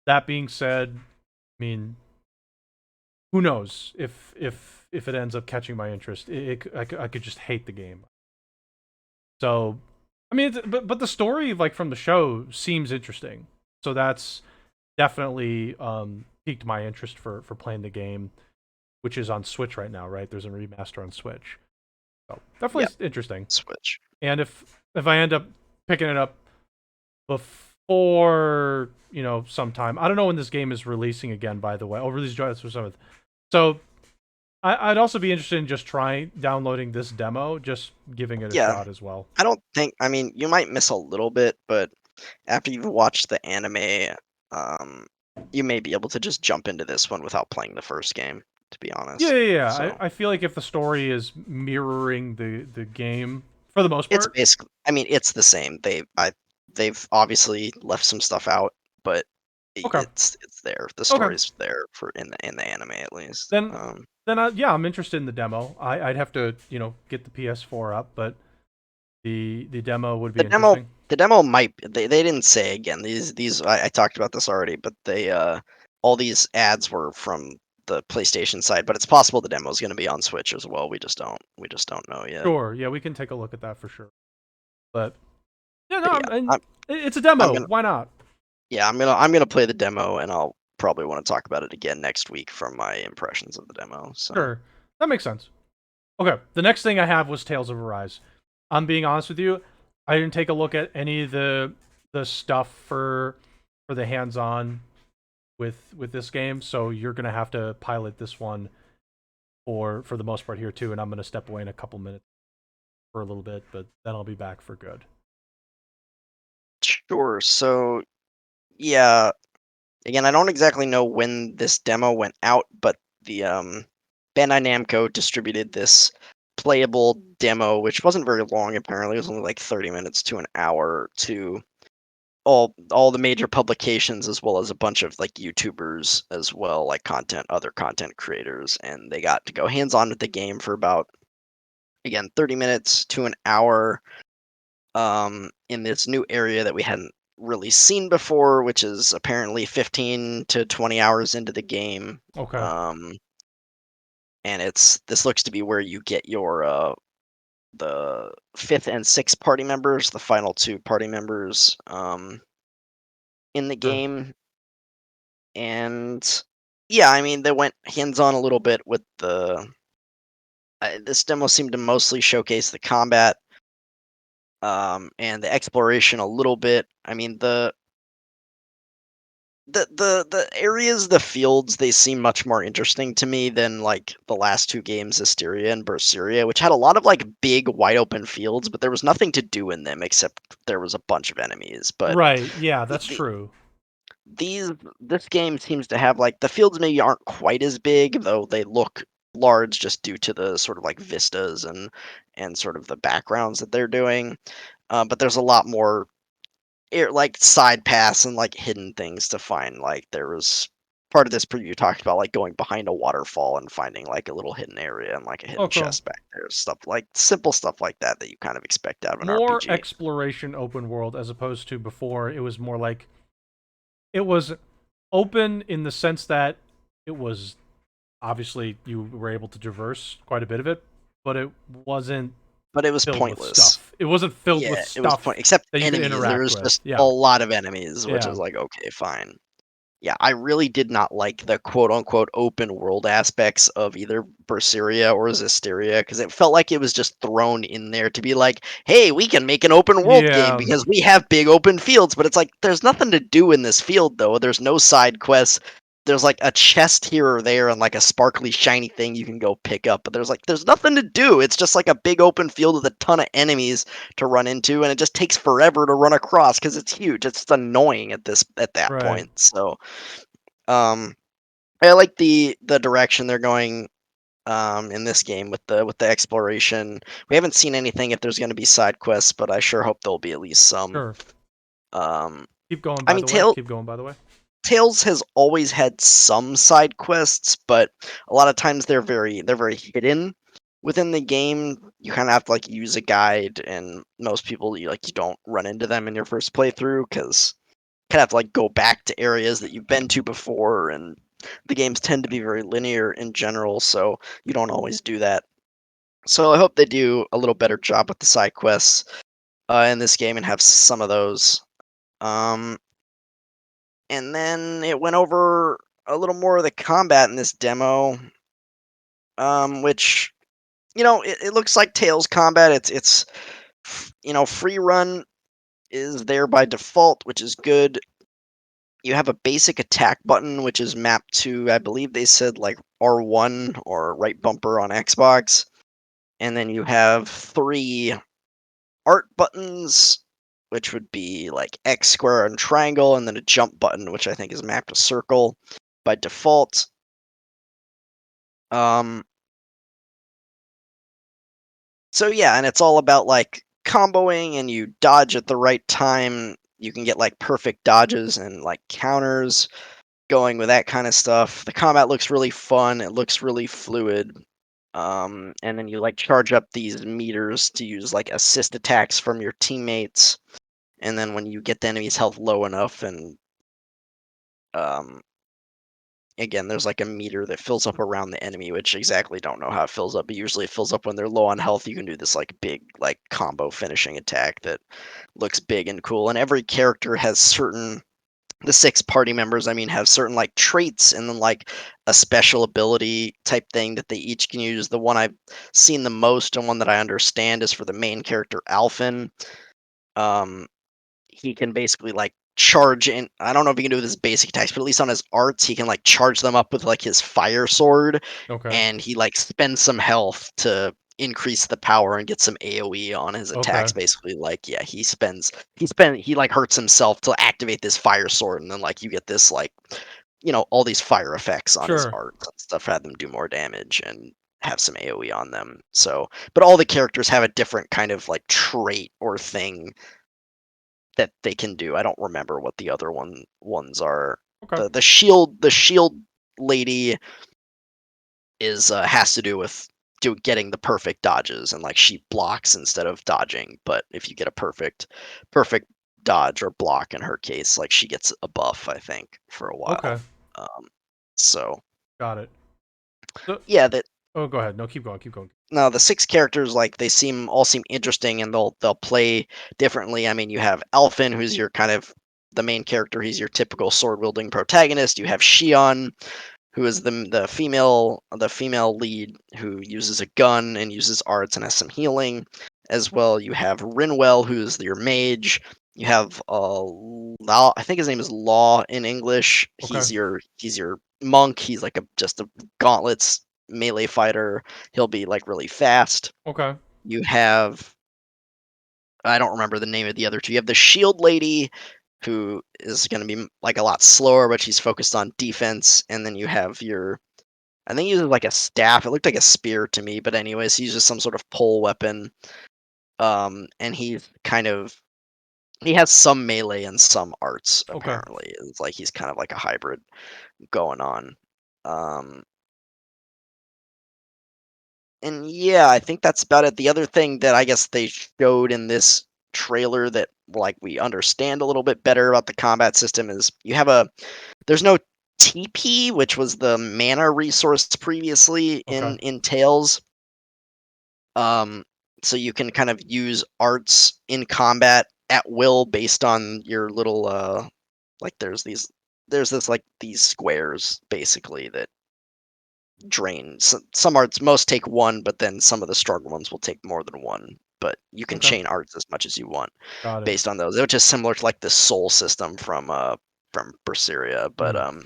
That being said, I mean, who knows if it ends up catching my interest? I could just hate the game. So, I mean, but the story like from the show seems interesting. So that's definitely piqued my interest for playing the game, which is on Switch right now. Right, there's a remaster on Switch. So Yeah, definitely interesting. Switch. And if I end up picking it up before sometime, I don't know when this game is releasing again. By the way, release July 7th. So I'd also be interested in just trying downloading this demo, just giving it a Yeah, shot as well. I don't think. I mean, you might miss a little bit, but after you've watched the anime, um, you may be able to just jump into this one without playing the first game. To be Yeah, honest, yeah, yeah. so I feel like if the story is mirroring the game for the most it's part. basically. I mean, it's the same. They've obviously left some stuff out, but Okay, it's there. The okay. story's there for in the anime at least. Then yeah, I'm interested in the demo. I'd have to get the PS4 up, but the demo would The be demo interesting. the demo might they didn't say again. These I talked about this already, but they all these ads were from the PlayStation side, but it's possible the demo is going to be on Switch as well. We just don't know yet. Sure, yeah, we can take a look at that for sure. But yeah, no, But yeah, it's a I'm demo. gonna Why not? I'm gonna play the demo, and I'll probably want to talk about it again next week from my impressions of the demo. So Sure, that makes sense. Okay, the next thing I have was Tales of Arise. I'm being honest with you. I didn't take a look at any of the stuff for the hands-on with this game, so you're gonna have to pilot this one for the most part here too, and I'm gonna step away in a couple minutes for a little bit, but then I'll be back for good. sure. So yeah, again, I don't exactly know when this demo went out, but the Bandai Namco distributed this playable demo, which wasn't very long. Apparently, it was only like 30 minutes to an hour to all the major publications as well as a bunch of like YouTubers as well, like other content creators, and they got to go hands on with the game for about again 30 minutes to an hour in this new area that we hadn't really seen before, which is apparently 15 to 20 hours into the game. Okay, Um, and this looks to be where you get your the fifth and sixth party members, the final two party members in the sure. game. And yeah, I mean they went hands on a little bit with the. This demo seemed to mostly showcase the combat and the exploration a little bit. I mean the areas, the fields, they seem much more interesting to me than like the last two games, Asteria and Berseria, which had a lot of like big wide open fields, but there was nothing to do in them except there was a bunch of enemies. But Right, yeah, the, that's the, true. this game seems to have like the fields maybe aren't quite as big, though they look large just due to the sort of like vistas and sort of the backgrounds that they're doing. But there's a lot more like side paths and like hidden things to find. Like there was part of this preview talked about like going behind a waterfall and finding like a little hidden area and like a Oh, hidden cool. chest back there. Stuff like simple stuff like that that you kind of expect out of an More RPG. exploration open world as opposed to before it was more like it was open in the sense that it was obviously you were able to traverse quite a bit of it, but it wasn't But it was filled with pointless. stuff. It wasn't filled with Yeah, it was stuff except that you could enemies. There interact was with. just a Yeah. lot of enemies, which Yeah. is like okay, fine. Yeah, I really did not like the quote unquote open world aspects of either Berseria or Zestiria because it felt like it was just thrown in there to be like, hey, we can make an open world game Yeah. because we have big open fields. But it's like, there's nothing to do in this field, though. There's no side quests. there's like a chest here or there and like a sparkly shiny thing you can go pick up, but there's nothing to do. It's just like a big open field with a ton of enemies to run into, and it just takes forever to run across because it's huge. It's just annoying at that Right. point. So um I like the direction they're going in this game with the exploration. We haven't seen anything if there's going to be side quests, but I sure hope there'll be at least some. Sure. Um, Keep going, I by mean, the way. Keep going, by the way. Tales has always had some side quests, but a lot of times they're very hidden within the game. You kind of have to like use a guide, and most people you don't run into them in your first playthrough because kind of have to like go back to areas that you've been to before, and the games tend to be very linear in general, so you don't always do that. So I hope they do a little better job with the side quests in this game and have some of those. Um, and then it went over a little more of the combat in this demo, which it looks like Tails combat. It's free run is there by default, which is good. You have a basic attack button, which is mapped to, I believe they said like R1 or right bumper on Xbox, and then you have three art buttons, which would be like X, square, and triangle, and then a jump button, which I think is mapped to circle by default. Um, so yeah, and it's all about like comboing, and you dodge at the right time. You can get like perfect dodges and like counters going with that kind of stuff. The combat looks really fun. It looks really fluid. And then you like charge up these meters to use like assist attacks from your teammates. And then when you get the enemy's health low enough, and um, again, there's like a meter that fills up around the enemy, which exactly don't know how it fills up, but usually it fills up when they're low on health. You can do this like big like combo finishing attack that looks big and cool. And every character has certain the six party members, I mean, have certain like traits and then like a special ability type thing that they each can use. The one I've seen the most and one that I understand is for the main character Alphen. Um, he can basically like charge in. I don't know if he can do with his basic attacks, but at least on his arts, he can like charge them up with like his fire sword, Okay. and he like spends some health to increase the power and get some AoE on his attacks. Okay. Basically, like yeah, he like hurts himself to activate this fire sword, and then like you get this like all these fire effects on his Sure. art and stuff, have them do more damage and have some AoE on them. So, but all the characters have a different kind of like trait or thing that they can do. I don't remember what the other ones are. Okay. The shield lady is has to do with getting the perfect dodges, and like she blocks instead of dodging. But if you get a perfect dodge or block in her case, like she gets a buff, I think, for a Okay. while. Um, so Got it. So, yeah, that oh, go ahead. No, keep going. Keep going. no, the six characters like they seem interesting, and they'll play differently. I mean, you have Alphen, who's your kind of the main character. He's your typical sword wielding protagonist. You have Shion, who is the female lead who uses a gun and uses arts and has some healing as well. You have Rinwell, who's your mage. You have Law, I think his name is Law in English. Okay. He's your monk. He's like just a gauntlets melee fighter. He'll be like really fast. Okay. You have I don't remember the name of the other two. You have the shield lady, who is going to be like a lot slower, but she's focused on defense. And then you have I think he uses like a staff. It looked like a spear to me, but anyways, he uses some sort of pole weapon. And he has some melee and some arts. Okay. Apparently, it's like he's kind of like a hybrid going on. Um, and yeah, I think that's about it. The other thing that I guess they showed in this trailer that like we understand a little bit better about the combat system is there's no TP, which was the mana resource previously Okay. in Tales. Um, so you can kind of use arts in combat at will based on your little like there's this like these squares basically that drain some arts. Most take one, but then some of the stronger ones will take more than one. But you can Okay. chain arts as much as you want Got it. based on those, which is similar to like the soul system from Berseria. But Hmm.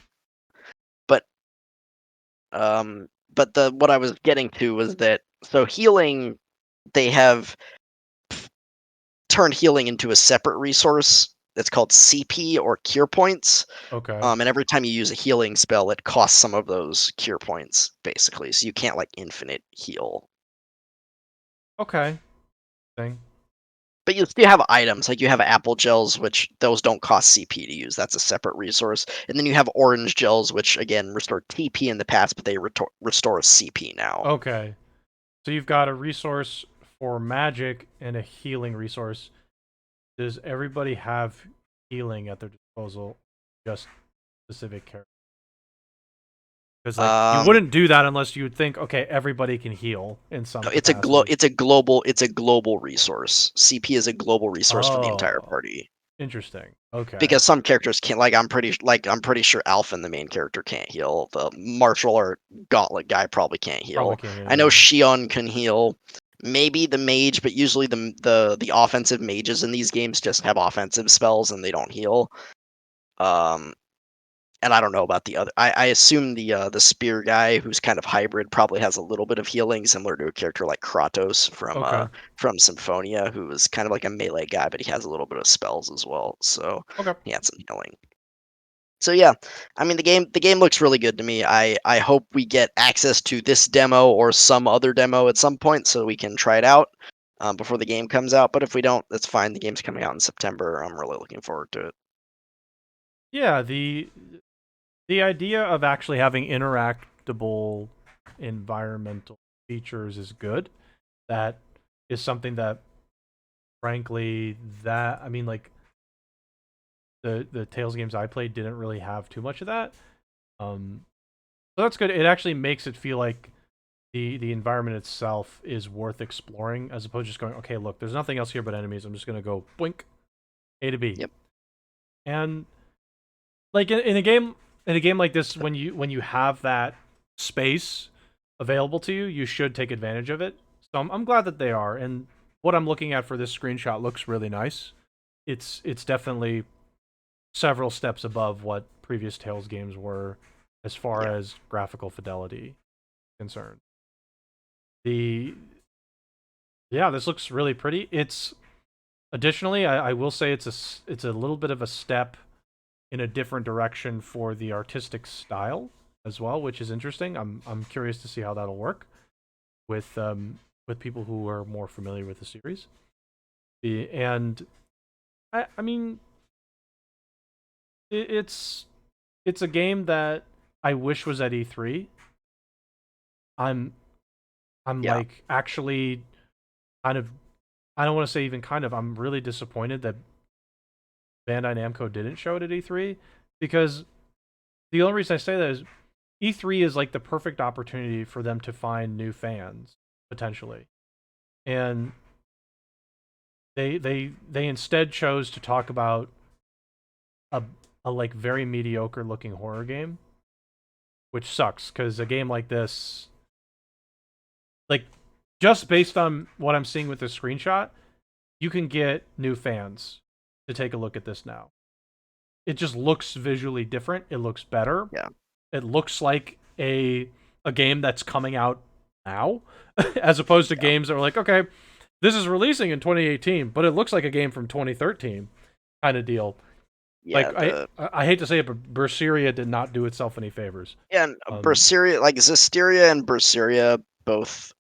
But the what I was getting to was that so healing, they have turned healing into a separate resource that's called CP or cure points. Okay. And every time you use a healing spell, it costs some of those cure points, basically. So you can't like infinite heal. Okay. Thing. But you still have items, like you have apple gels, which those don't cost CP to use. That's a separate resource. And then you have orange gels, which again restore TP in the past, but they restore CP now. Okay. So you've got a resource for magic and a healing resource. Does everybody have healing at their disposal? Just specific characters? Because like you Um, wouldn't do that unless you would think, okay, everybody can heal in some no, capacity. it's a global resource. CP is a global resource for the entire Oh, party. interesting. Okay. Because some characters can't, like I'm pretty sure Alphen, the main character, can't heal. The martial art gauntlet guy probably can't Probably heal. can't heal I know either. Shion can heal. Maybe the mage, but usually the offensive mages in these games just have offensive spells and they don't heal. Um, and I don't know about the other. I assume the spear guy, who's kind of hybrid, probably has a little bit of healing, similar to a character like Kratos Okay. from Symphonia, who is kind of like a melee guy, but he has a little bit of spells as well. So Okay. he had some healing. So yeah, I mean the game looks really good to me. I hope we get access to this demo or some other demo at some point so we can try it out before the game comes out. But if we don't, that's fine. The game's coming out in September. I'm really looking forward to it. Yeah, the idea of actually having interactable environmental features is good. That is something that frankly that I mean like the Tales games I played didn't really have too much of that. So that's good. It actually makes it feel like the environment itself is worth exploring as opposed to just going, okay, look, there's nothing else here but enemies. I'm just gonna go blink A to B. Yep. And like in a game like this, when you have that space available to you, you should take advantage of it. So I'm glad that they are. And what I'm looking at for this screenshot looks really nice. It's definitely several steps above what previous Tales games were as far Yeah. as graphical fidelity concerned. The Yeah, this looks really pretty. It's additionally, I will say it's a little bit of a step in a different direction for the artistic style as well, which is interesting. I'm curious to see how that'll work with people who are more familiar with the series. And I mean, it's it's a game that I wish was at E3. I'm I'm Yeah. like actually kind of I don't want to say even kind of I'm really disappointed that Bandai Namco didn't show it at E3 because the only reason I say that is E3 is like the perfect opportunity for them to find new fans potentially. And they instead chose to talk about a a like very mediocre looking horror game, which sucks cuz a game like this like just based on what I'm seeing with the screenshot, you can get new fans to take a look at this now. It just looks visually different. It looks better. Yeah. It looks like a game that's coming out now, as opposed to Yeah. games that are like, okay, this is releasing in 2018, but it looks like a game from 2013 kind of deal. Yeah. Like I hate to say it, but Berseria did not do itself any favors. And Um, Berseria, like Zisteria and Berseria, both,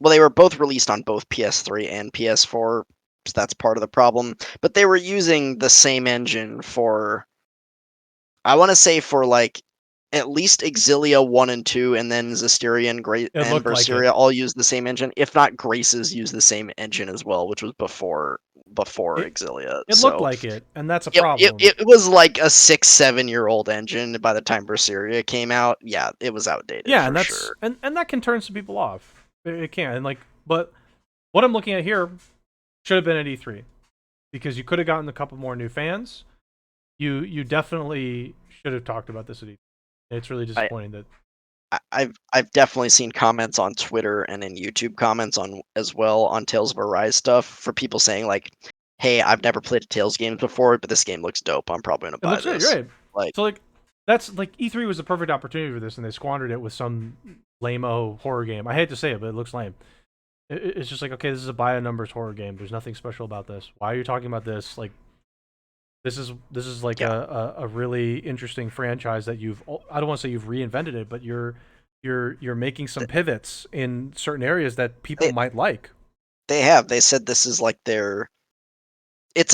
well, they were both released on both PS3 and PS4. So that's part of the problem. But they were using the same engine for, I want to say, for like at least Exilia 1 and 2, and then Zisteria and it and looked like it. Berseria all use the same engine. If not, Graces use the same engine as well, which was before It Exilia. it looked So like it, and that's a it, it, problem. it was like a 6 7 year old engine by the time Berseria came out. Yeah, it was outdated Yeah, and for that's sure. and that can turn some people off. It can, and like, but what I'm looking at here should have been at E3 because you could have gotten a couple more new fans. You definitely should have talked about this at E3. It's really I, disappointing that I've definitely seen comments on Twitter and in YouTube comments on as well on Tales of Arise stuff for people saying like, "Hey, I've never played a Tales game before, but this game looks dope. I'm probably gonna it buy looks great. this." Right. Like, So like That's like E3 was the perfect opportunity for this, and they squandered it with some lame-o horror game. I hate to say it, but it looks lame. It's just like, okay, this is a by a numbers horror game. There's nothing special about this. Why are you talking about this? Like, this is like Yeah, a really interesting franchise that you've, I don't want to say you've reinvented it, but you're making some th- pivots in certain areas that people they might like. they have. They said this is like their it's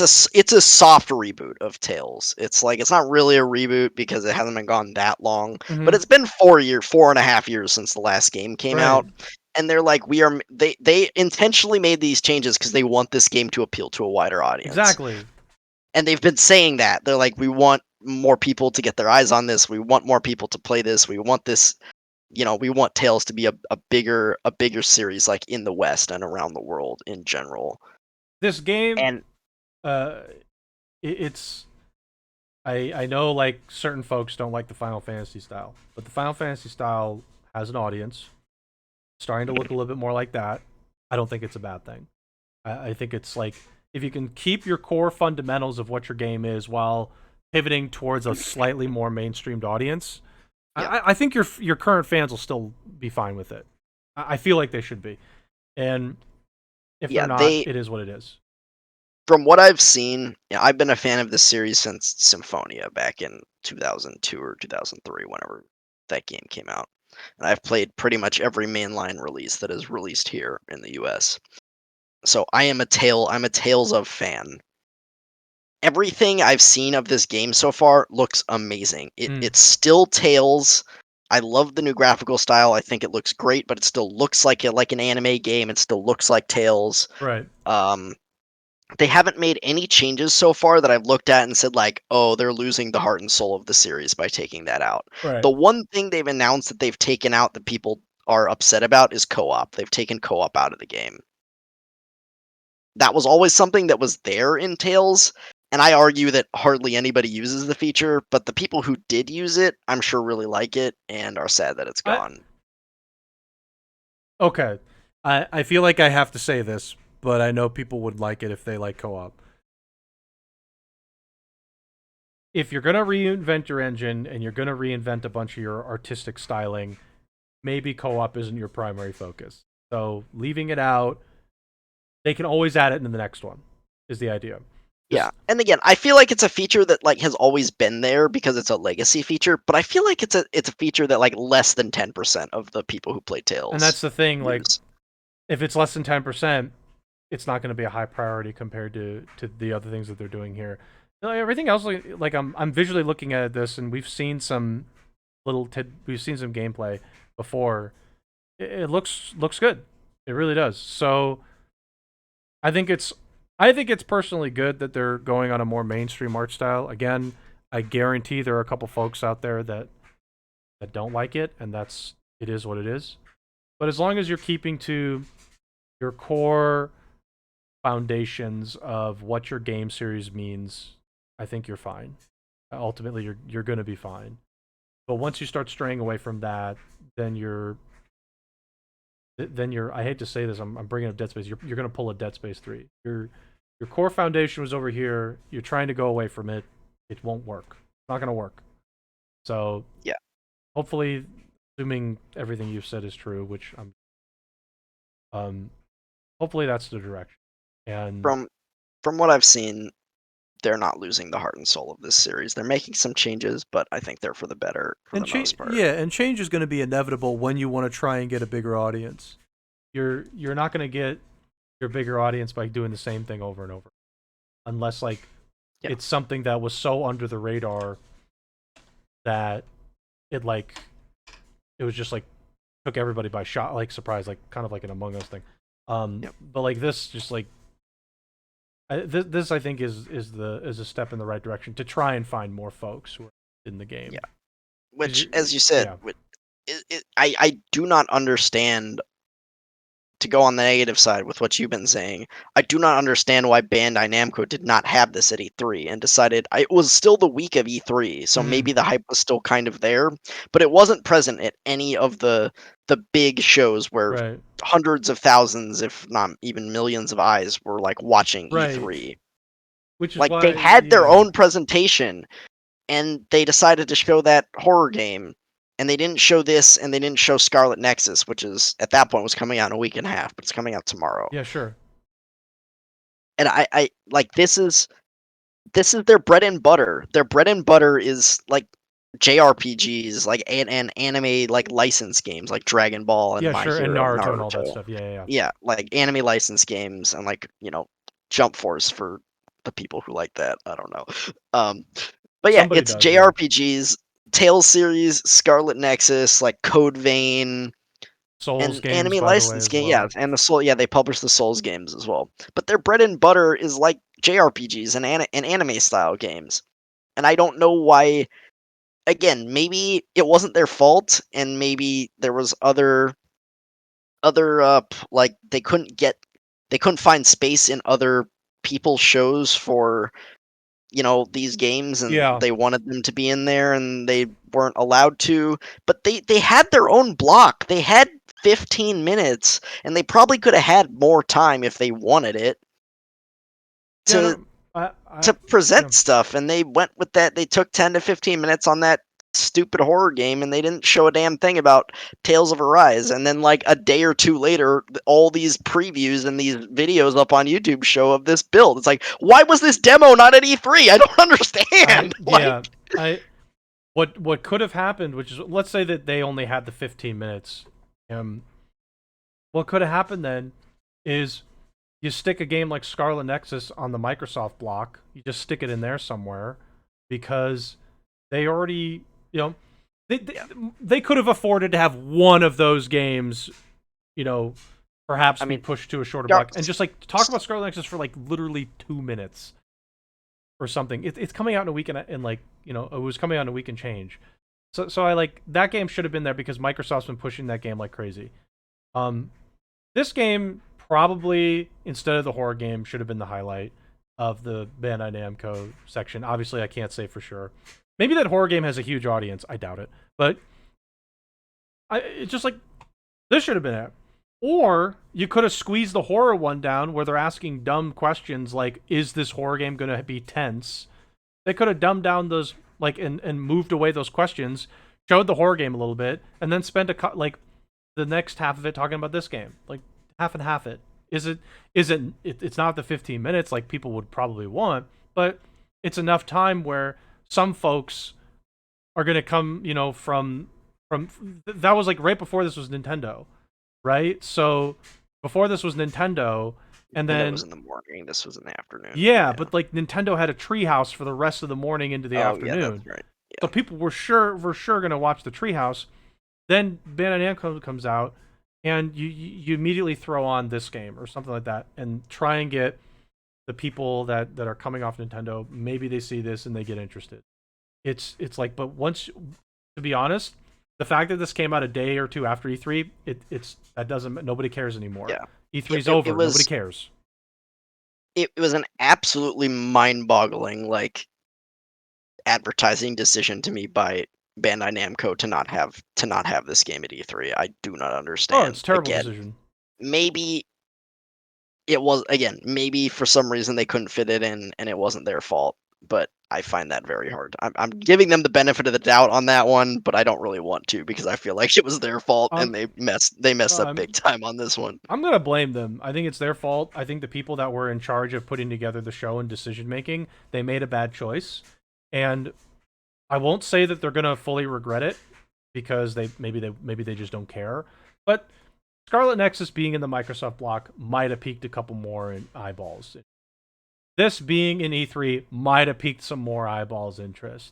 a soft reboot of Tales. It's like it's not really a reboot because it hasn't been gone that long, but Hmm. it's been 4.5 years since the last game came Right. out, and they're like, they intentionally made these changes because they want this game to appeal to a wider audience, Exactly. and they've been saying that they're like, we want more people to get their eyes on this, we want more people to play this, we want this, we want Tales to be a bigger series like in the West and around the world in general, This game, and uh, it's I know like certain folks don't like the Final Fantasy style, but the Final Fantasy style has an audience. Starting to look a little bit more like that. I don't think it's a bad thing. I think it's like if you can keep your core fundamentals of what your game is while pivoting towards a slightly more mainstreamed audience, yeah, I think your current fans will still be fine with it. I feel like they should be, and if they're yeah, not, they it is what it is. from what I've seen, yeah, I've been a fan of this series since Symphonia back in 2002 or 2003, whenever that game came out. And I've played pretty much every mainline release that is released here in the US. So I'm a Tales of fan. Everything I've seen of this game so far looks amazing. Mm, It's still Tales. I love the new graphical style. I think it looks great, but it still looks like an anime game. It still looks like Tales. right, Um, they haven't made any changes so far that I've looked at and said like, "Oh, they're losing the heart and soul of the series by taking that out." right. The one thing they've announced that they've taken out that people are upset about is co-op. They've taken co-op out of the game. That was always something that was there in Tales, and I argue that hardly anybody uses the feature, but the people who did use it, I'm sure really like it and are sad that it's I gone. Okay. I feel like I have to say this, but I know people would like it if they like co-op. If you're gonna reinvent your engine and you're gonna reinvent a bunch of your artistic styling, maybe co-op isn't your primary focus. So leaving it out, they can always add it in the next one. Is the idea? Yeah, Just and again, I feel like it's a feature that like has always been there because it's a legacy feature, but I feel like it's a feature that like less than 10% of the people who play and Tales that's the thing. Like use. if it's less than 10%, it's not going to be a high priority compared to the other things that they're doing here. Everything else, like I'm visually looking at this, and we've seen some gameplay before. It looks good. It really does. So I think it's I think it's personally good that they're going on a more mainstream art style. Again, I guarantee there are a couple folks out there that don't like it, and it is what it is. But as long as you're keeping to your core foundations of what your game series means, I think you're fine. Ultimately, you're going to be fine. But once you start straying away from that, then you're I hate to say this, I'm bringing up Dead Space. You're going to pull a Dead Space 3. Your core foundation was over here. You're trying to go away from it. It won't work. It's not going to work. So Yeah, hopefully, assuming everything you've said is true, which I'm um hopefully that's the direction. And from from what I've seen, they're not losing the heart and soul of this series. They're making some changes, but I think they're for the better for the most part. yeah, and change is going to be inevitable when you want to try and get a bigger audience. You're not going to get your bigger audience by doing the same thing over and over, unless like Yeah. it's something that was so under the radar that it like it was just like took everybody by shot, like surprise, like kind of like an Among Us thing. Yep. But like this, just like this, I think is a step in the right direction to try and find more folks who are in the Yeah. game. 'Cause Which, as you said, yeah, I do not understand, to go on the negative side with what you've been saying, I do not understand why Bandai Namco did not have this at E3 and decided it was still the week of E3, so hmm maybe the hype was still kind of there, but it wasn't present at any of the big shows where right, hundreds of thousands, if not even millions of eyes were like watching right. E3. Which is Like they why, had their yeah, own presentation and they decided to show that horror game, and they didn't show this, and they didn't show Scarlet Nexus, which is at that point was coming out in a week and a half, but it's coming out tomorrow. Yeah, sure. And I like this is their bread and butter. Their bread and butter is like JRPGs, like and anime like license games like Dragon Ball and Yeah, My sure. And Hero, Naruto and all that Naruto. stuff. Yeah, yeah, yeah. Yeah, like anime license games and like, Jump Force for the people who like that. I don't know. Um, but yeah, Somebody it's does, yeah. JRPGs, Tales series, Scarlet Nexus, like Code Vein, Souls and games, anime by the way, license as game. Yeah, well. and the Soul. Yeah, they publish the Souls games as well. But their bread and butter is like JRPGs and anime style games. And I don't know why. Again, maybe it wasn't their fault, and maybe there was other like they couldn't find space in other people's shows for these games, and Yeah. they wanted them to be in there and they weren't allowed to, but they had their own block. They had 15 minutes, and they probably could have had more time if they wanted it Yeah, to no, to yeah. present stuff, and they went with that. They took 10 to 15 minutes on that stupid horror game, and they didn't show a damn thing about Tales of Arise. And then like a day or two later, all these previews and these videos up on YouTube show of this build. It's like, why was this demo not at E3? I don't understand. Like, Yeah. I what could have happened, which is, let's say that they only had the 15 minutes. Um, what could have happened then is you stick a game like Scarlet Nexus on the Microsoft block. You just stick it in there somewhere because they already, you know, they could have afforded to have one of those games, you know, perhaps I be mean, pushed to a shorter Scar- block and just like talk about Scarlet Nexus for like literally 2 minutes or something. It's coming out in a week and like, you know, it was coming out in a week and change. So I like that game should have been there because Microsoft's been pushing that game like crazy. Um, this game probably, instead of the horror game, should have been the highlight of the Bandai Namco section. Obviously, I can't say for sure. Maybe that horror game has a huge audience. I doubt it, but it's just like this should have been it. Or you could have squeezed the horror one down where they're asking dumb questions like, "Is this horror game going to be tense?" They could have dumbed down those like and moved away those questions, showed the horror game a little bit, and then spent like the next half of it talking about this game, like half and half it. It's not the 15 minutes like people would probably want, but it's enough time where some folks are going to come, you know, from that was like right before this was Nintendo, right? So before this was Nintendo, and and it then was in the morning. This was in the afternoon. yeah, Yeah. but like Nintendo had a treehouse for the rest of the morning into the Oh yeah, that's afternoon. right. So Yeah. people were sure gonna watch the treehouse. Then Bandai Namco comes out, and you immediately throw on this game or something like that, and try and get the people that are coming off Nintendo. Maybe they see this and they get interested. It's like, but once, to be honest, the fact that this came out a day or two after E3, it's that doesn't nobody cares anymore. Yeah. E3's It over. Nobody was cares. it was an absolutely mind-boggling like advertising decision to me by Bandai Namco to not have this game at E3. I do not Oh, it's understand. a terrible Again, decision. maybe it was again, maybe for some reason they couldn't fit it in and it wasn't their fault, but I find that very hard. I'm giving them the benefit of the doubt on that one, but I don't really want to because I feel like it was their fault Um, and they messed up big I'm time on this one. I'm gonna blame them. I think it's their fault. I think the people that were in charge of putting together the show and decision making, they made a bad choice. And I won't say that they're gonna fully regret it because maybe they just don't care. But Scarlet Nexus being in the Microsoft block might have piqued a couple more in eyeballs. This being in E3 might have piqued some more eyeballs interest.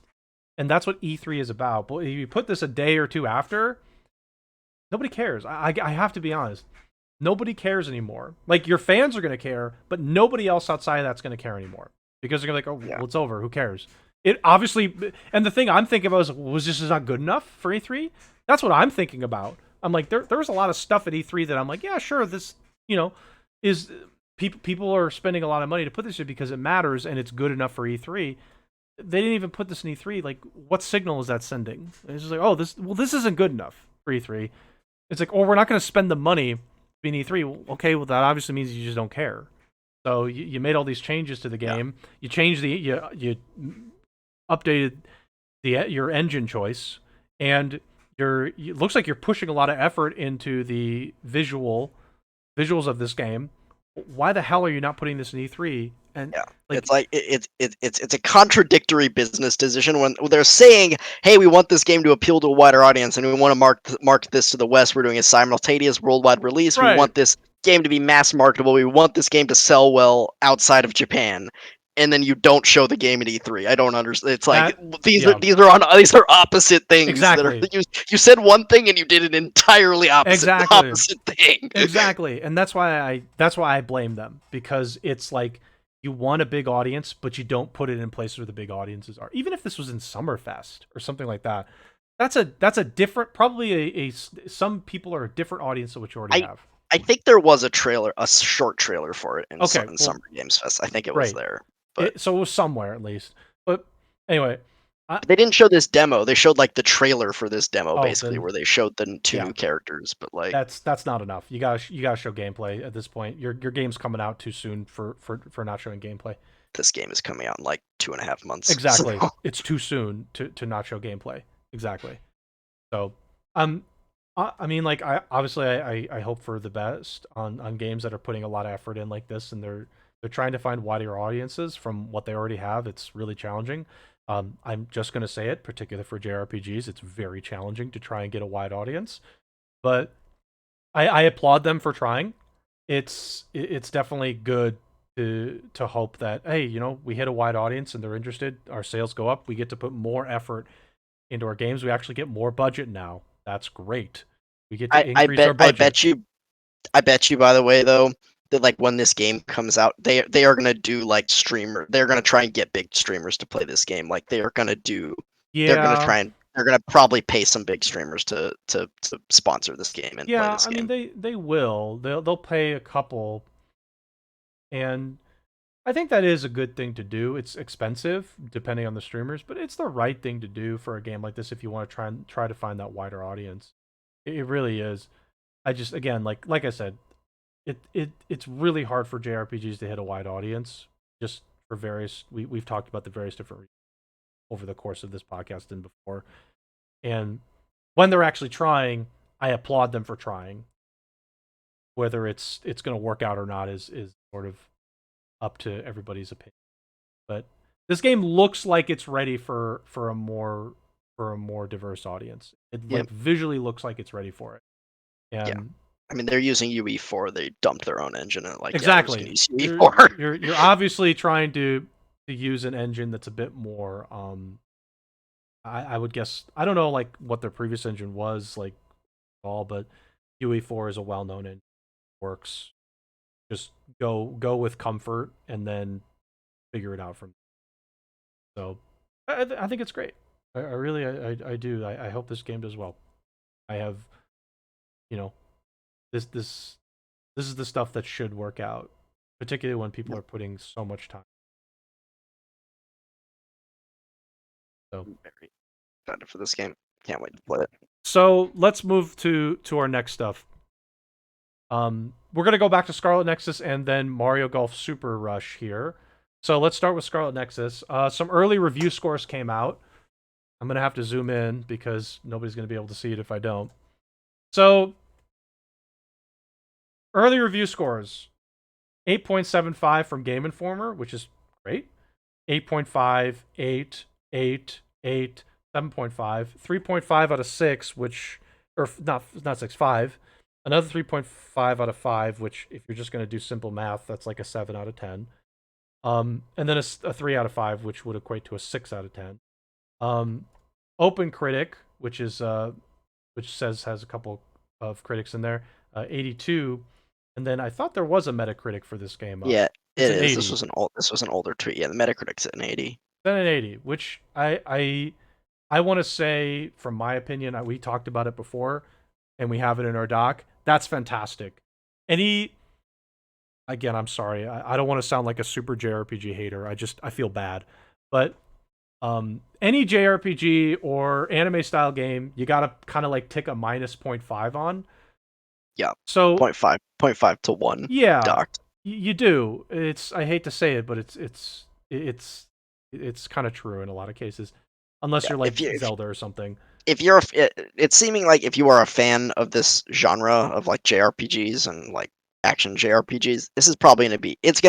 And that's what E3 is about. But if you put this a day or two after, nobody cares. I have to be honest. Nobody cares anymore. Like, your fans are going to care, but nobody else outside of that's going to care anymore because they're going to be like, oh, Yeah. well, it's over. Who cares? It obviously, and the thing I'm thinking about is, was this not good enough for E3? That's what I'm thinking about. I'm like, there was a lot of stuff at E3 that I'm like, yeah, sure, this, you know, is people are spending a lot of money to put this in because it matters and it's good enough for E3. They didn't even put this in E3. Like, what signal is that sending? It's just like, oh, this isn't good enough for E3. It's like, oh, we're not going to spend the money in E3. Well, okay, well, that obviously means you just don't care. So you made all these changes to the Yeah. game. You changed you updated your engine choice, and it looks like you're pushing a lot of effort into the visuals of this game. Why the hell are you not putting this in E3? And Yeah, it's like, like it's a contradictory business decision when they're saying, "Hey, we want this game to appeal to a wider audience, and we want to mark this to the West. We're doing a simultaneous worldwide release. We right? want this game to be mass marketable. We want this game to sell well outside of Japan." And then you don't show the game at E3. I don't understand. It's like That yeah, these are opposite things that are exactly, you said one thing and you did an entirely exactly, opposite thing. exactly, and that's why I blame them, because it's like you want a big audience, but you don't put it in places where the big audiences are. Even if this was in Summerfest or something like that, that's a different, probably some people are a different audience than what you already I have. I think there was a short trailer for it Okay, in well, Summer Games Fest. I think it was great. there, but So it was somewhere at least. But anyway, I, they didn't show this demo. They showed like the trailer for this demo, oh basically, then where they showed the two yeah, new characters. But like, that's not enough. You gotta show gameplay at this point. Your game's coming out too soon for not showing gameplay. this game is coming out in like 2.5 months. So Exactly, it's too soon to not show gameplay. Exactly. So um, I mean, like, I hope for the best on games that are putting a lot of effort in like this, and they're trying to find wider audiences from what they already have. It's really challenging. I'm just gonna say it, particularly for JRPGs, it's very challenging to try and get a wide audience. But I applaud them for trying. It's definitely good to hope that, hey, we hit a wide audience and they're interested. Our sales go up. We get to put more effort into our games. We actually get more budget now. That's great. We get to I increase our bet budget. I bet you, by the way, though, that like when this game comes out, they are gonna do like streamer. They're gonna try and get big streamers to play this game. Like they are gonna do. Yeah, They're gonna probably pay some big streamers to sponsor this game and play yeah. this I mean, game. they will. They'll pay a couple, and I think that is a good thing to do. It's expensive depending on the streamers, but it's the right thing to do for a game like this if you want to try to find that wider audience. It really is. I just, again, like I said, it's really hard for JRPGs to hit a wide audience, just for various, we've talked about the various different reasons over the course of this podcast and before. And when they're actually trying, I applaud them for trying. Whether it's going to work out or not is sort of up to everybody's opinion. But this game looks like it's ready for a more diverse audience. It, Yeah, like, visually looks like it's ready for it. yeah. And I mean, they're using UE4. They dumped their own engine and like, yeah, we're just gonna exactly, use UE4. you're obviously trying to use an engine that's a bit more. I would guess, I don't know like what their previous engine was like all, but UE4 is a well known engine. Works. Just go with comfort and then figure it out from there. So I think it's great. I really I do. I hope this game does well. I have, you know this this this is the stuff that should work out, particularly when people are putting so much time. So I'm very excited for this game. Can't wait to play it. let's move to our next stuff. We're gonna go back to Scarlet Nexus and then Mario Golf Super Rush here. So let's start with Scarlet Nexus. Some early review scores came out. I'm gonna have to zoom in because nobody's gonna be able to see it if I don't. So early review scores: 8.75 from Game Informer, which is great. 8.5, 8, 8, 8, 7.5, 3.5 out of 6, which, or not 6, 5. Another 3.5 out of 5, which, if you're just going to do simple math, that's like a 7 out of 10. And then a 3 out of 5, which would equate to a 6 out of 10. Open Critic, which says has a couple of critics in there, 82. And then I thought there was a Metacritic for this game. Yeah, It's it an is. 80. This was an older tweet. Yeah, the Metacritic's at an 80. Then an 80, which I want to say, from my opinion, we talked about it before, and we have it in our doc. That's fantastic. Any Again, I'm sorry, I don't want to sound like a super JRPG hater. I feel bad, but any JRPG or anime style game, you gotta kind of like tick a minus point 0.5 on. Yeah, So point five to 1 yeah, docked. you do. I hate to say it, but it's kind of true in a lot of cases. unless Yeah, you're like Zelda or something. if you're it's seeming like if you are a fan of this genre of like JRPGs and like action JRPGs, this is probably gonna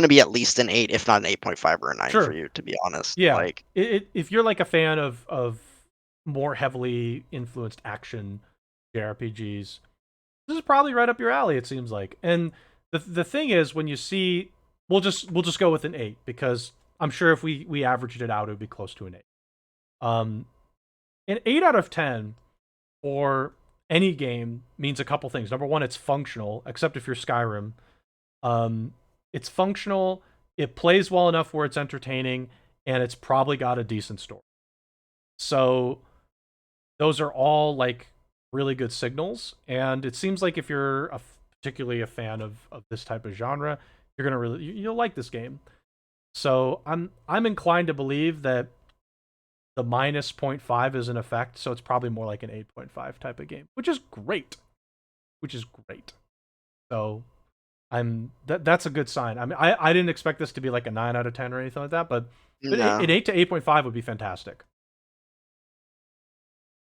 be at least an 8, if not an 8.5 or a 9 for Sure. you, to be honest. Yeah. Like, If you're like a fan of more heavily influenced action JRPGs, this is probably right up your alley. It seems like. And the thing is, when you see, we'll just go with an 8 because I'm sure if we averaged it out, it would be close to an 8. Um, an 8 out of 10 for any game means a couple things. Number one, it's functional, except if you're Skyrim. Um, it's functional. It plays well enough where it's entertaining, and it's probably got a decent story. So those are all like really good signals. And it seems like if you're particularly a fan of this type of genre, you're gonna you'll like this game. So I'm inclined to believe that the minus zero point 0.5 is in effect, so it's probably more like an 8.5 type of game, which is great. Which is great. So that's a good sign. I mean, I didn't expect this to be like a 9 out of 10 or anything like that, but no, an 8 to 8.5 would be fantastic.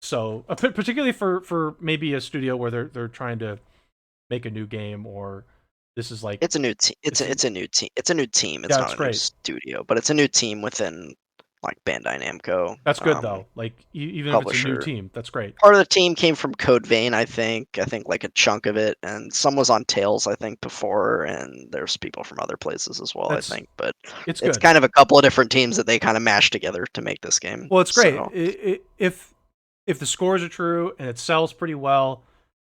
So particularly for maybe a studio where they're trying to make a new game, or this is like it's a new team. it's It's a new team. It's a new team. It's yeah, it's not a new great. studio, but it's a new team within like Bandai Namco, That's good though. Like even if it's a new publisher. team, that's great. Part of the team came from Code Vein, I think. I think like a chunk of it, and some was on Tails, I think, before, and there's people from other places as well, I That's think. But it's it's good. kind of a couple of different teams that they kind of mashed together to make this game. Well, it's great. So, If the scores are true and it sells pretty well,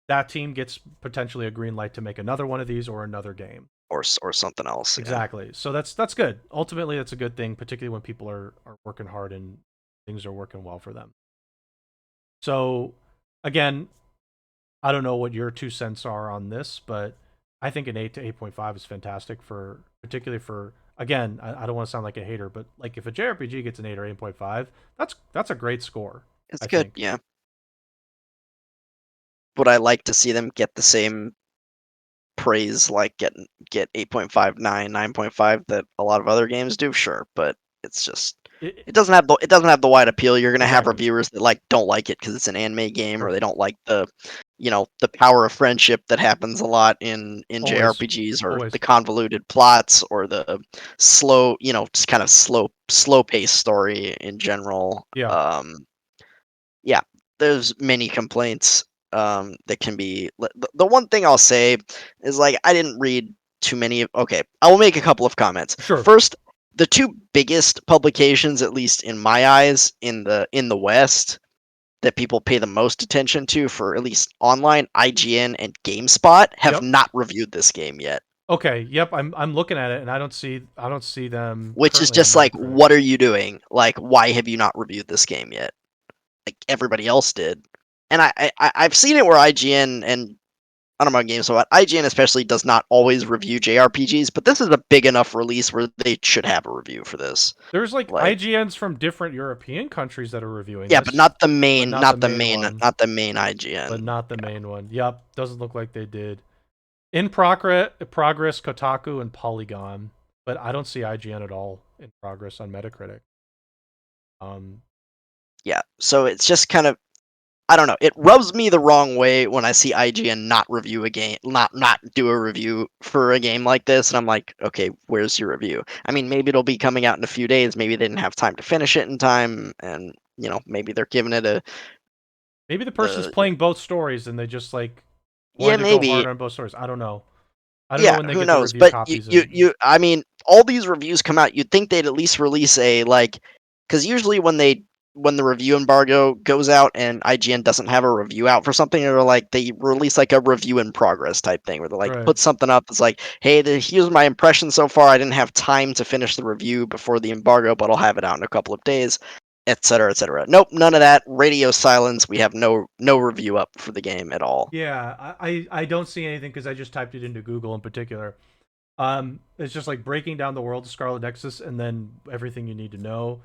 that team gets potentially a green light to make another one of these or another game. or something else, yeah. Exactly. So that's good. Ultimately, that's a good thing, particularly when people are working hard and things are working well for them. So again, I don't know what your 2 cents are on this, but I think an 8 to 8.5 is fantastic for particularly for again, I don't want to sound like a hater, but like if a JRPG gets an 8 or 8.5, that's a great score, It's I good, think. yeah. Would I like to see them get the same praise, like get 8.5, 9.5 that a lot of other games do? Sure, but it's just It, it doesn't have the wide appeal. You're gonna have exactly. reviewers that like don't like it because it's an anime game, or Sure. they don't like the power of friendship that happens a lot in Always. JRPGs, or the Always. convoluted plots, or the slow, just kind of slow paced story in general. Yeah. Yeah, there's many complaints that can be. The one thing I'll say is, like, I didn't read too many. Okay, I will make a couple of comments. Sure. First, the two biggest publications, at least in my eyes, in the West, that people pay the most attention to for at least online, IGN and GameSpot, have Yep. not reviewed this game yet. Okay. Yep. I'm looking at it and I don't see them Which is currently on just like, Metacritic. what are you doing? Like, why have you not reviewed this game yet? Like everybody else did. And I've seen it where IGN and I don't know about games, but IGN especially does not always review JRPGs. But this is a big enough release where they should have a review for this. There's like Like, IGNs from different European countries that are reviewing yeah, but this, but not the main one. not the main But IGN. not the main one. Yep, doesn't look like they did. In progress, Kotaku and Polygon, but I don't see IGN at all in progress on Metacritic. Um, Yeah, so it's just kind of, I don't know. It rubs me the wrong way when I see IGN not review a game, not do a review for a game like this, and I'm like, okay, where's your review? I mean, maybe it'll be coming out in a few days. Maybe they didn't have time to finish it in time, and maybe they're giving it maybe the person's a playing both stories and they just like yeah, wanted to go maybe. hard on both stories. I don't know. I don't know Yeah, when they who get the knows? review But copies in. I mean, all these reviews come out. You'd think they'd at least release a, like, because usually when the review embargo goes out and IGN doesn't have a review out for something, or like they release like a review in progress type thing, where they like Right. put something up that's like, hey, here's my impression so far. I didn't have time to finish the review before the embargo, but I'll have it out in a couple of days, etc., etc. Nope, none of that. Radio silence. We have no review up for the game at all. Yeah, I don't see anything because I just typed it into Google in particular. It's just like breaking down the world of Scarlet Nexus and then everything you need to know.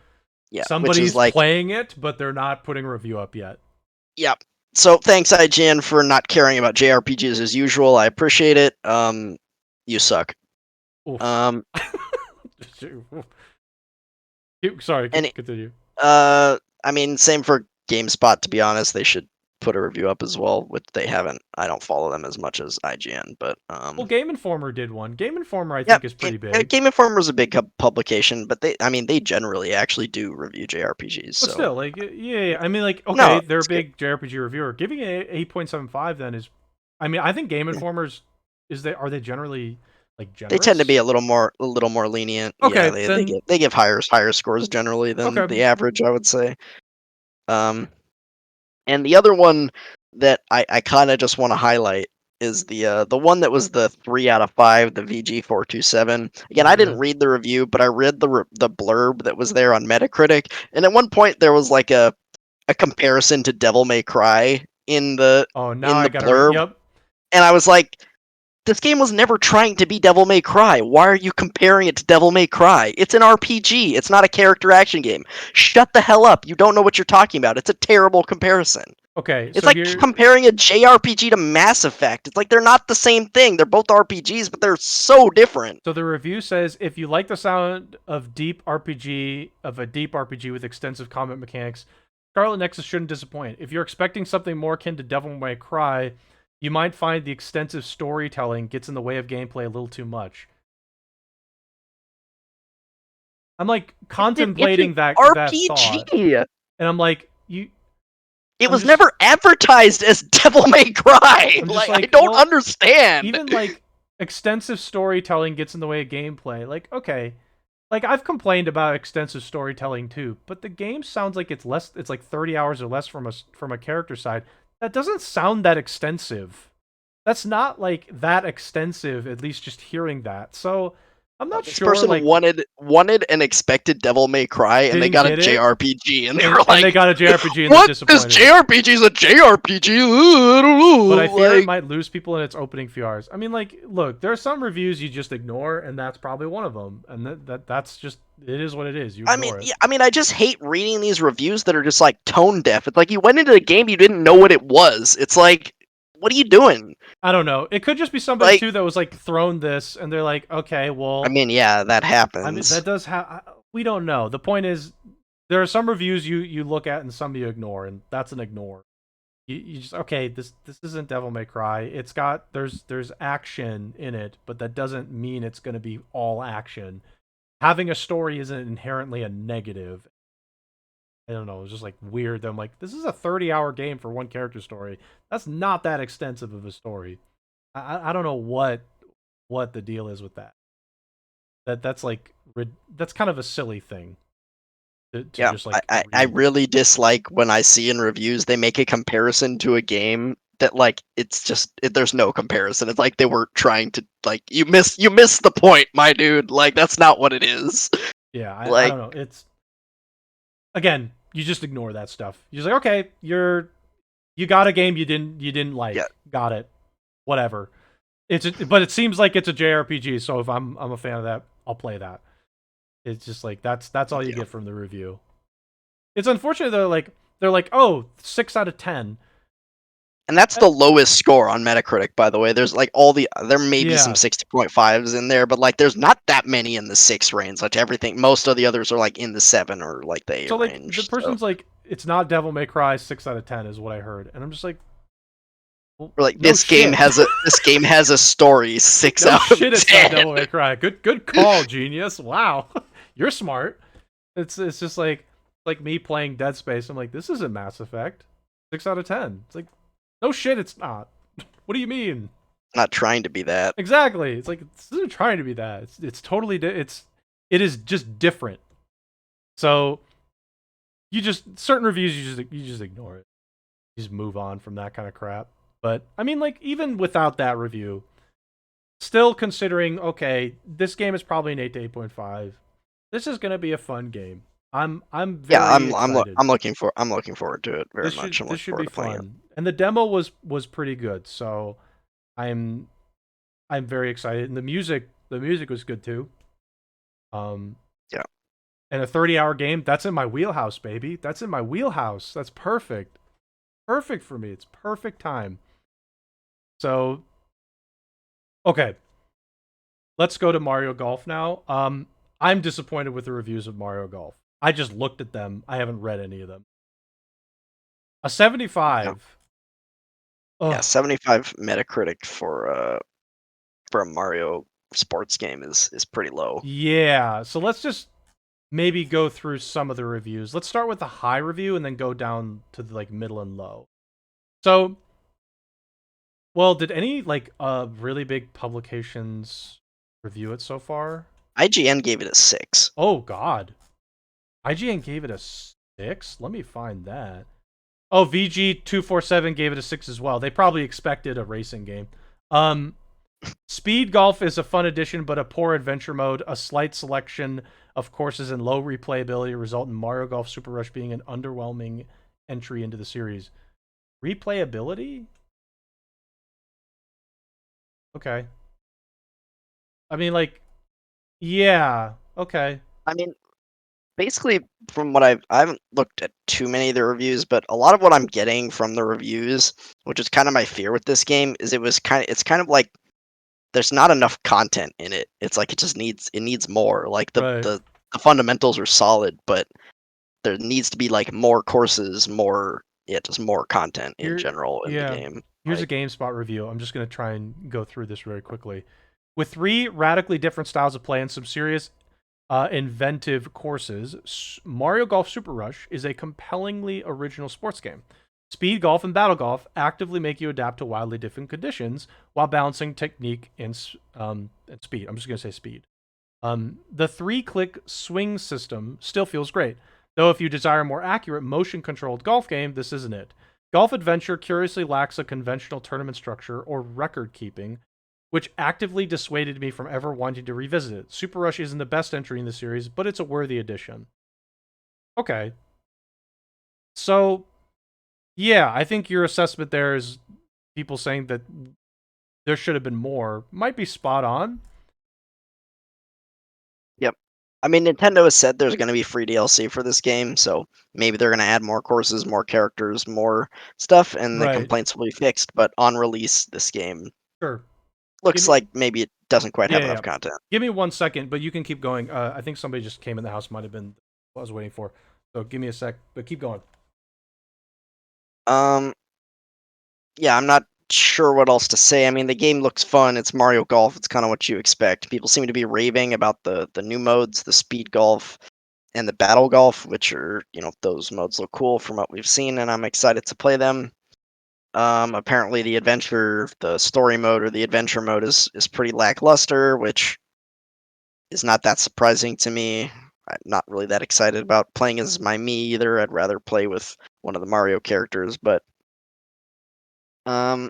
Yeah, which is Somebody's like, playing it, but they're not putting a review up yet. yep. So thanks, IGN, for not caring about JRPGs as usual. I appreciate it. You suck. Oof. Um, Sorry, and continue. uh, I mean, same for GameSpot. To be honest, they should put a review up as well, which they haven't. I don't follow them as much as IGN, but Well, Game Informer did one. Game Informer, I yeah, think, is pretty big. Game Informer is a big publication, but I mean, they generally actually do review JRPGs. But So still, like, yeah, I mean, like, no, okay, they're a it's good. big JRPG reviewer. Giving it 8.75 then is, I mean, I think Game Yeah. Informers are they generally like They tend to be generous? a little more lenient. Yeah, Okay, they then give higher scores generally than okay. the average, I would say. Um, And the other one that I kind of just want to highlight is the one that was the 3 out of 5, the VG427. Again, I didn't Yeah. read the review, but I read the blurb that was there on Metacritic, and at one point there was like a comparison to Devil May Cry Oh, now in I the gotta read. blurb, Yep. and I was like, this game was never trying to be Devil May Cry. Why are you comparing it to Devil May Cry? It's an RPG. It's not a character action game. Shut the hell up. You don't know what you're talking about. It's a terrible comparison. Okay, It's so like here, comparing a JRPG to Mass Effect. It's like they're not the same thing. They're both RPGs, but they're so different. so the review says if you like the sound of a deep RPG with extensive combat mechanics, Scarlet Nexus shouldn't disappoint. If you're expecting something more akin to Devil May Cry, you might find the extensive storytelling gets in the way of gameplay a little too much. I'm like It's an contemplating that thought, RPG. and I'm like, you. It I'm was just never advertised as Devil May Cry. I'm just Like, I like, don't well, understand. even like extensive storytelling gets in the way of gameplay. Like, okay, like I've complained about extensive storytelling too, but the game sounds like it's less. It's like 30 hours or less from a character side. That doesn't sound that extensive. That's not like that extensive. At least just hearing that. So I'm not This sure. person Like, wanted and expected Devil May Cry, and they didn't got a get it, JRPG, and they were and they like, got a JRPG and they're "What? This disappointed. JRPG is a JRPG? I don't But I know." fear it Like, might lose people in its opening few hours. I mean, like, look, there are some reviews you just ignore, and that's probably one of them. And that's just it is what it is. You I mean, ignore it. yeah, I mean, I just hate reading these reviews that are just like tone deaf. It's like you went into the game, you didn't know what it was. It's like, what are you doing? I don't know. It could just be somebody Like, too that was like thrown this, and they're like, okay, I well, mean, yeah, that I mean, happens. that does have. We don't know. The point is, there are some reviews you look at and some you ignore, and that's an ignore. You just okay. This isn't Devil May Cry. It's got there's action in it, but that doesn't mean it's going to be all action. Having a story isn't inherently a negative. I don't know. It's just like weird. I'm like, this is a 30-hour game for one character story. That's not that extensive of a story. I don't know what the deal is with that. That's like that's kind of a silly thing to Yeah, just I, like I, I read. really dislike when I see in reviews they make a comparison to a game that like it's just there's no comparison. It's like they were trying to like you miss the point, my dude. Like that's not what it is. Yeah, I Like don't know. It's again, you just ignore that stuff. You're just like, okay, you got a game you didn't yeah, like. Got it. Whatever. But it seems like it's a JRPG, so if I'm a fan of that, I'll play that. It's just like that's all you yeah. get from the review. It's unfortunate they're like, oh, 6 out of 10. And that's the lowest score on Metacritic, by the way. There's like there may be some Yeah. 60.5s in there, but like there's not that many in the 6 range. Like everything, most of the others are like in the 7 or like the 8 So like the range. So person's like, it's not Devil May Cry 6 out of 10 is what I heard, and I'm just like, well, we're like no shit. this game has a story 6 No out of shit, it's not 10. Devil May Cry. Good call, genius. Wow, you're smart. It's just like me playing Dead Space. I'm like, this isn't Mass Effect. 6 out of 10. It's like, no shit, it's not. What do you mean? Not trying to be that. Exactly. It's like it's not trying to be that. It's totally it is just different. So you just certain reviews you just ignore it. You just move on from that kind of crap. But I mean, like even without that review, still considering okay, this game is probably an 8 to 8.5. This is gonna be a fun game. I'm Yeah, very excited. I'm looking forward to it very much. I'm This looking should forward be to playing it. fun. And the demo was pretty good. So I'm I'm very excited. And the music was good too. Um Yeah. and a 30-hour game, that's in my wheelhouse, baby. That's in my wheelhouse. That's perfect. Perfect for me. It's perfect time. So, okay. Let's go to Mario Golf now. I'm disappointed with the reviews of Mario Golf. I just looked at them. I haven't read any of them. A Yeah, 75. yeah, Oh, 75 Metacritic for a Mario sports game is pretty low. yeah. So let's just maybe go through some of the reviews. Let's start with the high review and then go down to the like middle and low. So, well, did any like really big publications review it so far? IGN gave it a 6. Oh God, IGN gave it a 6. Let me find that. Oh, VG247 gave it a 6 as well. They probably expected a racing game. Um, Speed Golf is a fun addition, but a poor adventure mode. A slight selection of courses and low replayability result in Mario Golf Super Rush being an underwhelming entry into the series. Replayability? Okay. I mean, like, yeah. Okay. I mean, basically, from what I haven't looked at too many of the reviews, but a lot of what I'm getting from the reviews, which is kind of my fear with this game, is it's kind of like there's not enough content in it. It's like it needs more. Like Right. the fundamentals are solid, but there needs to be like more courses, more yeah, just more content in Here, general in the yeah. game. Here's a Like, GameSpot review. I'm just gonna try and go through this very quickly. With three radically different styles of play and some serious inventive courses, Mario Golf Super Rush is a compellingly original sports game. Speed golf and battle golf actively make you adapt to wildly different conditions while balancing technique and speed. I'm just going to say speed. The three-click swing system still feels great, though if you desire a more accurate motion-controlled golf game, this isn't it. Golf Adventure curiously lacks a conventional tournament structure or record keeping, which actively dissuaded me from ever wanting to revisit it. Super Rush isn't the best entry in the series, but it's a worthy addition. Okay. So, yeah, I think your assessment there is people saying that there should have been more might be spot on. yep. I mean, Nintendo has said there's going to be free DLC for this game, so maybe they're going to add more courses, more characters, more stuff, and the Right. complaints will be fixed. But on release, this game Sure. Give looks me like maybe it doesn't quite Yeah, have yeah, yeah. enough content. Give me 1 second, but you can keep going. I think somebody just came in the house. Might have been what I was waiting for. So give me a sec, but keep going. Um, yeah, I'm not sure what else to say. I mean, the game looks fun. It's Mario Golf. It's kind of what you expect. People seem to be raving about the new modes, the speed golf and the battle golf, which are, those modes look cool from what we've seen, and I'm excited to play them. Apparently the story mode or the adventure mode is pretty lackluster, which is not that surprising to me. I'm not really that excited about playing as my me either. I'd rather play with one of the Mario characters, but um,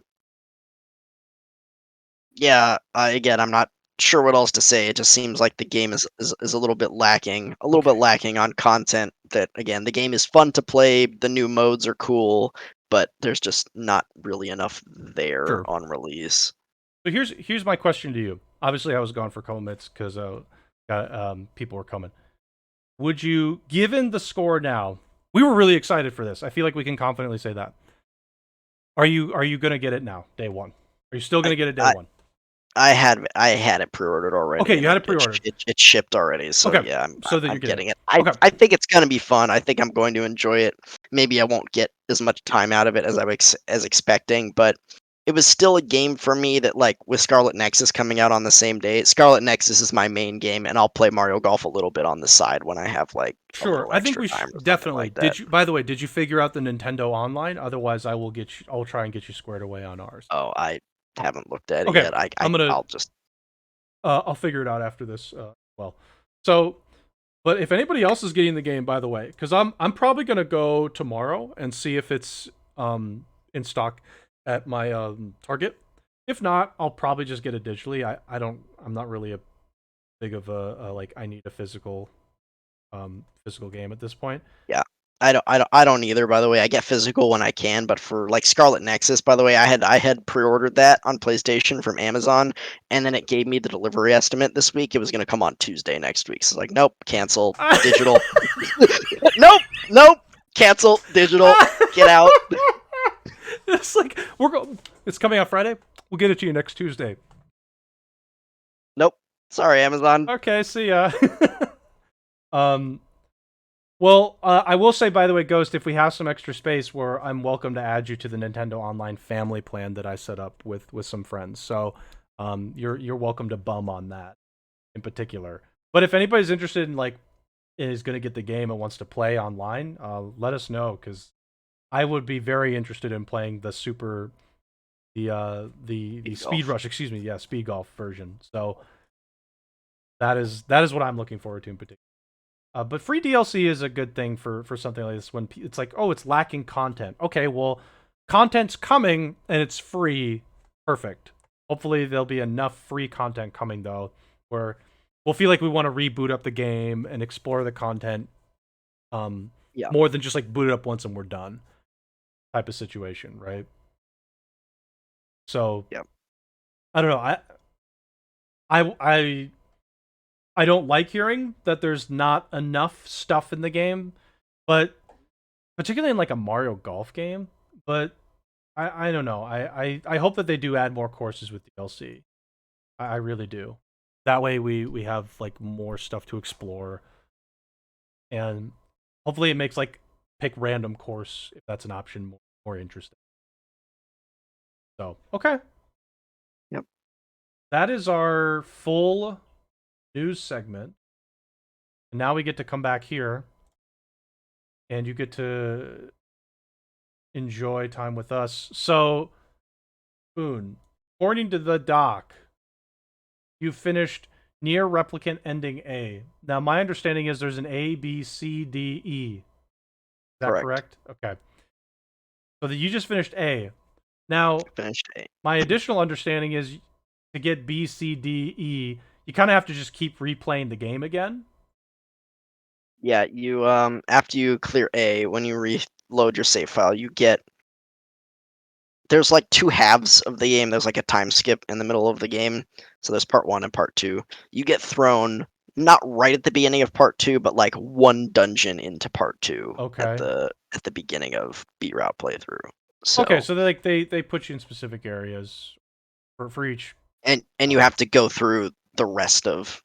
yeah, again, I'm not sure what else to say. It just seems like the game is a little bit Okay. lacking on content. That again, the game is fun to play. The new modes are cool, but there's just not really enough there Sure. on release. So here's my question to you. Obviously, I was gone for a couple minutes because people were coming. Would you, given the score now, we were really excited for this. I feel like we can confidently say that. Are you gonna get it now, day one? Are you still I, gonna get it day I one? I had it pre-ordered already, Okay, you and had it pre-ordered. it shipped already. So Okay, yeah, so then I'm you're getting it. getting it. Okay, I think it's gonna be fun. I think I'm going to enjoy it. Maybe I won't get as much time out of it as as expecting, but it was still a game for me that like with Scarlet Nexus coming out on the same day. Scarlet Nexus is my main game, and I'll play Mario Golf a little bit on the side when I have like a sure. little I think extra we time or something definitely. like that. Did you? By the way, did you figure out the Nintendo Online? Otherwise, I will get you. I'll try and get you squared away on ours. Oh, I haven't looked at it Okay, yet. I'm gonna. I'll just I'll figure it out after this. Well, so, but if anybody else is getting the game, by the way, because I'm probably gonna go tomorrow and see if it's in stock at my Target. If not, I'll probably just get it digitally. I'm not really a big of a like I need a physical game at this point. yeah. I don't either, by the way. I get physical when I can, but for like Scarlet Nexus, by the way, I had pre-ordered that on PlayStation from Amazon, and then it gave me the delivery estimate this week. It was going to come on Tuesday next week. So it's like, nope, cancel, digital. Nope, nope, cancel, digital, get out. It's like it's coming out Friday. We'll get it to you next Tuesday. Nope. Sorry, Amazon. Okay, see ya. um Well, I will say, by the way, Ghost, if we have some extra space, where I'm welcome to add you to the Nintendo Online family plan that I set up with some friends. So, you're welcome to bum on that in particular. But if anybody's interested in like is going to get the game and wants to play online, let us know because I would be very interested in playing the the Speed Speed golf. Rush, excuse me, yeah, Speed Golf version. So that is what I'm looking forward to in particular. But free DLC is a good thing for something like this when it's like, oh, it's lacking content. Okay, well, content's coming and it's free. Perfect. Hopefully, there'll be enough free content coming though, where we'll feel like we want to reboot up the game and explore the content, um, Yeah. more than just like boot it up once and we're done type of situation, right? So Yeah. I don't know. I I I don't like hearing that there's not enough stuff in the game, but particularly in like a Mario Golf game. But I don't know. I hope that they do add more courses with DLC. I really do. That way we have like more stuff to explore, and hopefully it makes like pick random course if that's an option more interesting. So okay, Yep. that is our full news segment, and now we get to come back here, and you get to enjoy time with us. So Boone, according to the doc, you finished Near Replicant Ending A. Now, my understanding is there's an A, B, C, D, E. Is that Correct. correct? Okay. So that you just finished A. Now, Finished A. my additional understanding is to get B, C, D, E, you kind of have to just keep replaying the game again. Yeah, you after you clear A, when you reload your save file, you get there's like two halves of the game. There's like a time skip in the middle of the game. So there's part one and part two. You get thrown not right at the beginning of part two, but like one dungeon into part two Okay. at the beginning of B route playthrough. Okay, So so they put you in specific areas for each. and you have to go through the rest of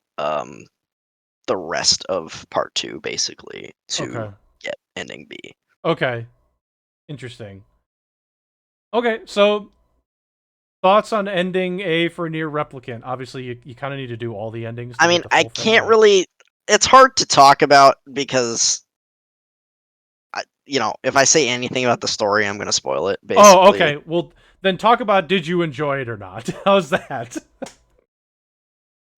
part two basically to Okay. get ending B. Okay. Interesting. Okay, so thoughts on ending A for Near Replicant? Obviously, you kind of need to do all the endings I to mean, get the I full thing, can't but really. It's hard to talk about because if I say anything about the story, I'm gonna spoil it. oh, Basically, okay. Well, then talk about did you enjoy it or not? How's that?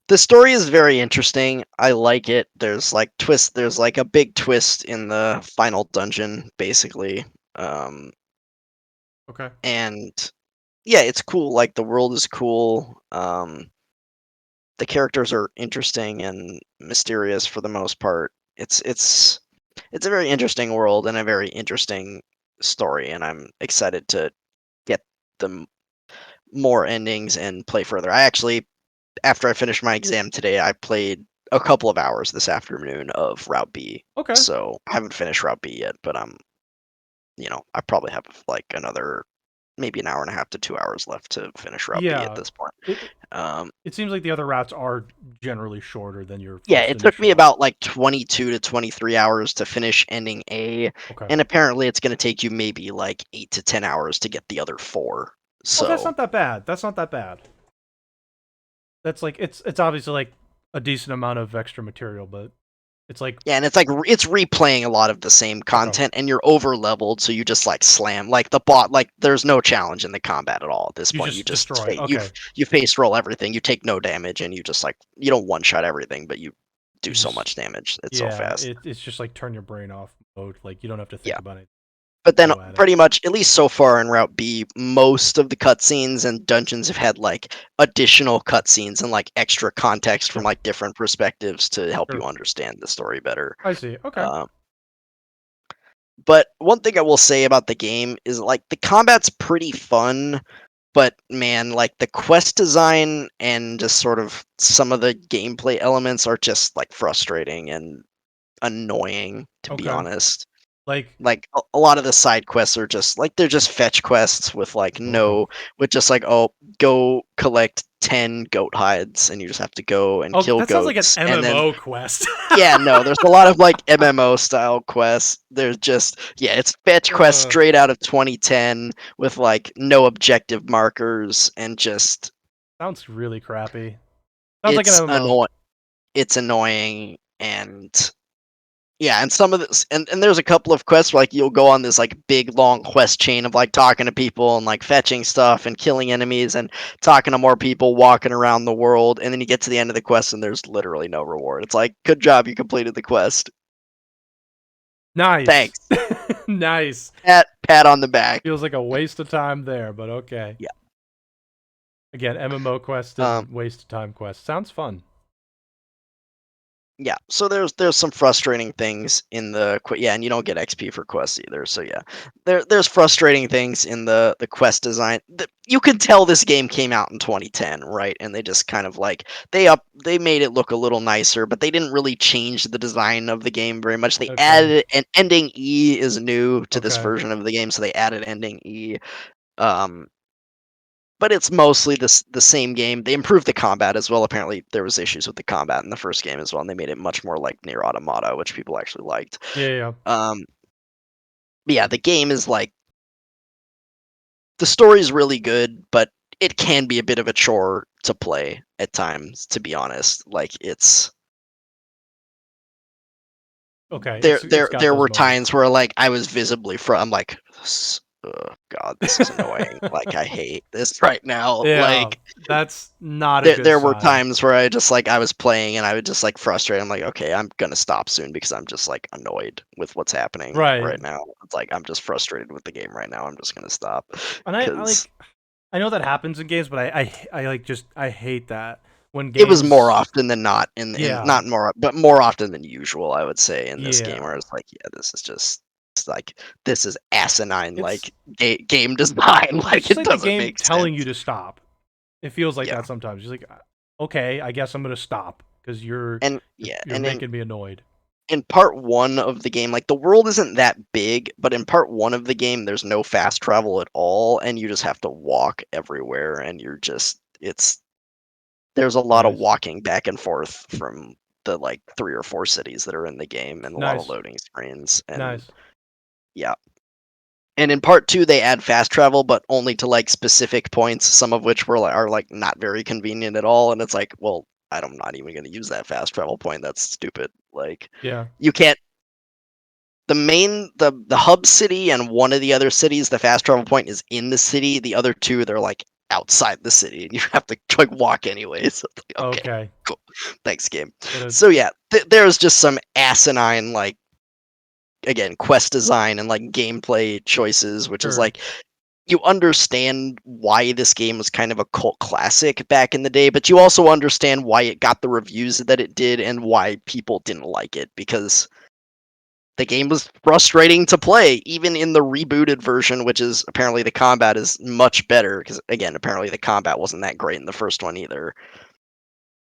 the story is very interesting. I like it. There's like twist. There's like a big twist in the final dungeon, basically. Um, Okay. and yeah, it's cool. Like the world is cool. The characters are interesting and mysterious for the most part. It's a very interesting world and a very interesting story, and I'm excited to get the more endings and play further. I actually, after I finished my exam today, I played a couple of hours this afternoon of Route B. Okay. So I haven't finished Route B yet, but I probably have like another maybe an hour and a half to 2 hours left to finish Route B at Yeah. this point. It Um, it seems like the other routes are generally shorter than your yeah, first it took me initial. about like 22 to 23 hours to finish ending A, Okay. and apparently it's going to take you maybe like 8 to 10 hours to get the other four. Oh, that's So, not that bad. That's not that bad. That's like it's obviously like a decent amount of extra material, but it's like yeah, and it's like it's replaying a lot of the same okay. content, and you're over leveled, so you just like slam like the bot. Like there's no challenge in the combat at all at this You point. You just just destroy. Okay. you face roll everything. You take no damage, and you just like you don't one shot everything, but you do You so just much damage. It's so yeah, fast. it's just like turn your brain off mode. Like you don't have to think Yeah. about it. But then Go at it. pretty much, at least so far in Route B, most of the cutscenes and dungeons have had like additional cutscenes and like extra context from Yeah. like different perspectives to help you Sure. understand the story better. I see. Okay. Um, but one thing I will say about the game is like the combat's pretty fun, but man, like the quest design and just sort of some of the gameplay elements are just like frustrating and annoying, to be Okay. honest. Like Like a lot of the side quests are just like they're just fetch quests with like okay. no with just like, oh, go collect 10 goat hides, and you just have to go and Oh, kill that sounds like an goats. And then, MMO quest. yeah, no, there's a lot of like MMO style quests. There's just, yeah, it's fetch quests Uh, straight out of 2010 with like no objective markers and just sounds really crappy. Sounds like an it's MMO. annoying. It's annoying and yeah, and some of this, and there's a couple of quests where like you'll go on this like big long quest chain of like talking to people and like fetching stuff and killing enemies and talking to more people, walking around the world, and then you get to the end of the quest and there's literally no reward. It's like, good job, you completed the quest. Nice. Thanks. Nice. Pat on the back. Feels like a waste of time there, but okay. Yeah. Again, MMO quest Um, and waste of time quest. Sounds fun. yeah, so there's some frustrating things in the yeah, and you don't get XP for quests either. So yeah, there's frustrating things in the quest design. You can tell this game came out in 2010, right? And they just kind of like they made it look a little nicer, but they didn't really change the design of the game very much. They Okay. added an ending E is new to this Okay. version of the game, so they added ending E. Um, but it's mostly the same game. They improved the combat as well. Apparently, there was issues with the combat in the first game as well, and they made it much more like Nier Automata, which people actually liked. Yeah, yeah. Um, but yeah, the game is like the story's really good, but it can be a bit of a chore to play at times. To be honest, like Okay. there It's there got there those were moments. times where like I was visibly I'm like, oh God, this is annoying. Like I hate this right now. Yeah, Like that's not a good there were sign. times where I was playing and I would just like frustrate. I'm like, okay, I'm gonna stop soon because I'm just like annoyed with what's happening Right. right now. It's like I'm just frustrated with the game right now. I'm just gonna stop And I because like I know that happens in games, but I like just I hate that when it was more games. often than not in Yeah. not more but more often than usual. I would say in this game where Yeah. it's like, yeah, this is just it's like this is asinine It's like game design. it's Like just it like the doesn't game make telling you sense. to stop. It feels like Yeah, that sometimes. You're like, okay, I guess I'm gonna stop because and you're, yeah, you're and making me annoyed. in part one of the game, like the world isn't that big, but in part one of the game, there's no fast travel at all, and you just have to walk everywhere, and you're just there's a lot of Nice, walking back and forth from the like 3 or 4 cities that are in the game, and a lot of nice, loading screens, and nice. yeah. And in part two, they add fast travel, but only to like specific points, some of which are like not very convenient at all. And it's like, well, I'm not even going to use that fast travel point. That's stupid. Like, Yeah. you can't the hub city and one of the other cities, the fast travel point is in the city. The other two, they're like outside the city, and you have to like walk anyways. So it's like, okay, Okay. cool, thanks, game. But So yeah, there's just some asinine like again quest design and like gameplay choices, which is sure. like you understand why this game was kind of a cult classic back in the day, but you also understand why it got the reviews that it did and why people didn't like it because the game was frustrating to play, even in the rebooted version, which is apparently the combat is much better. Because again, apparently the combat wasn't that great in the first one either.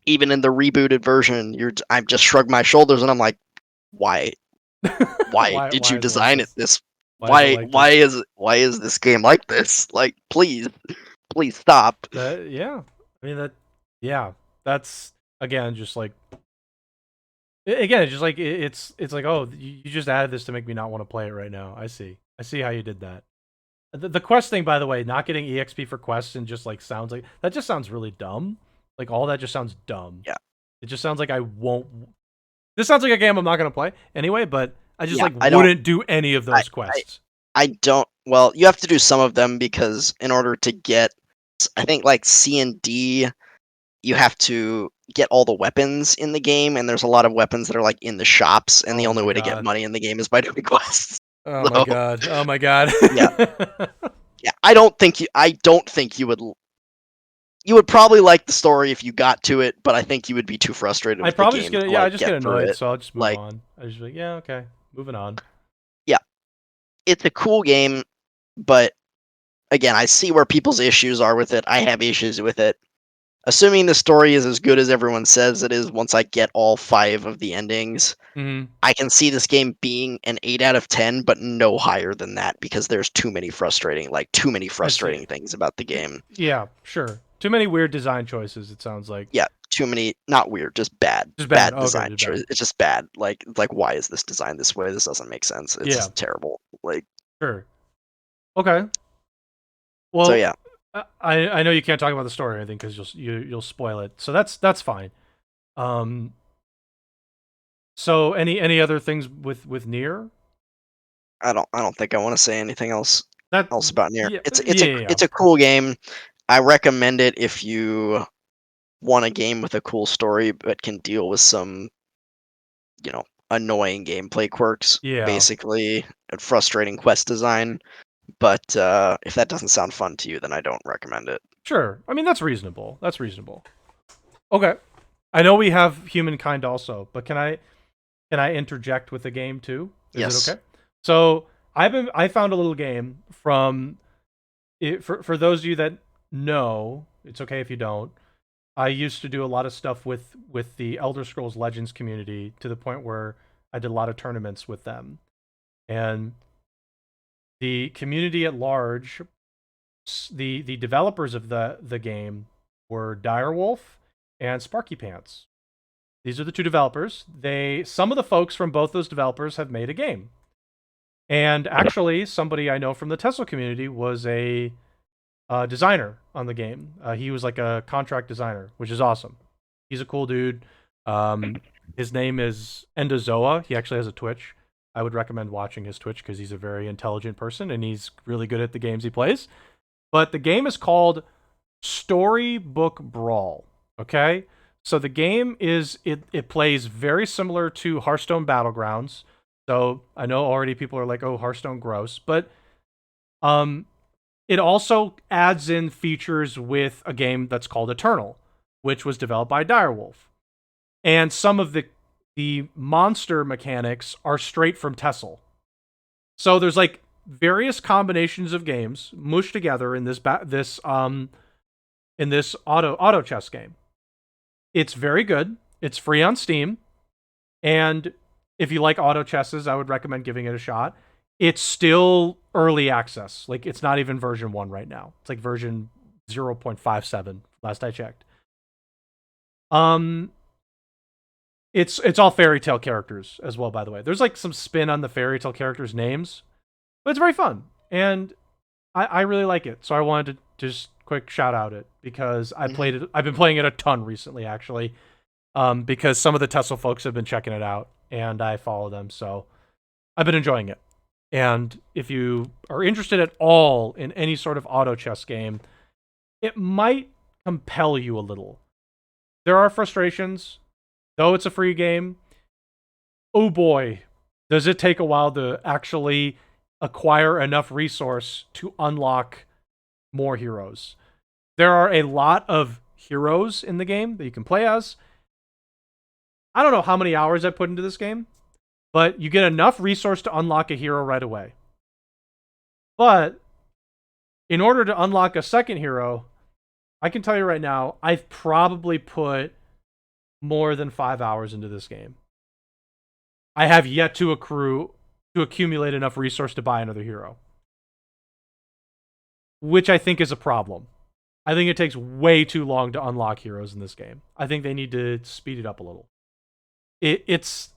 Even in the rebooted version, I've just shrugged my shoulders and I'm like, why? Why did Why you is it like design it this? this? Why is it like this? Why is this game like this? Like, please stop. That yeah. I mean that yeah. That's again just like again it's just like it's like oh you just added this to make me not want to play it right now. I see. I see how you did that. The quest thing, by the way, not getting EXP for quests and just like sounds like that just sounds really dumb. Like all that just sounds dumb. Yeah, It just sounds like I won't. This sounds like a game I'm not gonna play anyway. But I just yeah. like wouldn't do any of I, those I, quests. I don't. Well, you have to do some of them because in order to get, I think like C and D, you have to get all the weapons in the game, and there's a lot of weapons that are like in the shops, and the Oh only my way to get god. money in the game is by doing quests. Oh my So god. Oh my god. yeah, yeah. I don't think you would probably like the story if you got to it, but I think you would be too frustrated I with the probably just game get to yeah. I like just get get through annoyed, it. so I'll just move Like, on. I just be like yeah okay, moving on. yeah, it's a cool game, but again, I see where people's issues are with it. I have issues with it. Assuming the story is as good as everyone says it is, once I get all 5 of the endings, Hmm. I can see this game being an 8 out of 10, but no higher than that because there's too many I see. frustrating things about the game. Yeah, sure. Too many weird design choices. It sounds like. Yeah, too many, not weird, just bad, Just bad. bad Oh, okay, design just bad. choice. It's just bad. Like why is this designed this way? This doesn't make sense. It's Yeah. just terrible. Like, Sure. Okay. so Well, yeah, I know you can't talk about the story or anything because you'll spoil it. So that's fine. Um. So any other things with Nier? I don't think I want to say anything That else about Nier. yeah It's a cool game. I recommend it if you want a game with a cool story but can deal with some, you know, annoying gameplay quirks, yeah. basically, and frustrating quest design. But if that doesn't sound fun to you, then I don't recommend it. Sure. I mean that's reasonable. That's reasonable. Okay. I know we have humankind also, but can I interject with the game too? Is it Yes. okay? So I found a little game from for those of you that know. It's okay if you don't. I used to do a lot of stuff with the Elder Scrolls Legends community to the point where I did a lot of tournaments with them, and the community at large, the developers of the game were Direwolf and Sparky Pants. These are the two developers. Some of the folks from both those developers have made a game. And actually, somebody I know from the Tesla community was a designer on the game. He was like a contract designer, which is awesome. He's a cool dude. His name is Endozoa. He actually has a Twitch. I would recommend watching his Twitch because he's a very intelligent person and he's really good at the games he plays. But the game is called Storybook Brawl. Okay? So the game it plays very similar to Hearthstone Battlegrounds. So I know already people are like, "Oh, Hearthstone gross," but um it also adds in features with a game that's called Eternal, which was developed by Direwolf. And some of the monster mechanics are straight from Tessel. So there's like various combinations of games mushed together in this auto chess game. It's very good. It's free on Steam, and if you like auto chesses, I would recommend giving it a shot. It's still early access. Like it's not even version 1 right now. It's like version 0.57 last I checked. Um it's all fairy tale characters as well, by the way. There's like some spin on the fairy tale characters' names, but it's very fun. And I really like it. So I wanted to just quick shout out it because Hmm. I've been playing it a ton recently actually. Because some of the Tesla folks have been checking it out and I follow them, so I've been enjoying it. And if you are interested at all in any sort of auto chess game, it might compel you a little. There are frustrations, though it's a free game. Oh boy, does it take a while to actually acquire enough resource to unlock more heroes. There are a lot of heroes in the game that you can play as. I don't know how many hours I put into this game, but you get enough resource to unlock a hero right away. But in order to unlock a second hero, I can tell you right now, I've probably put more than 5 hours into this game. I have yet to accumulate enough resource to buy another hero, which I think is a problem. I think it takes way too long to unlock heroes in this game. I think they need to speed it up a little. It's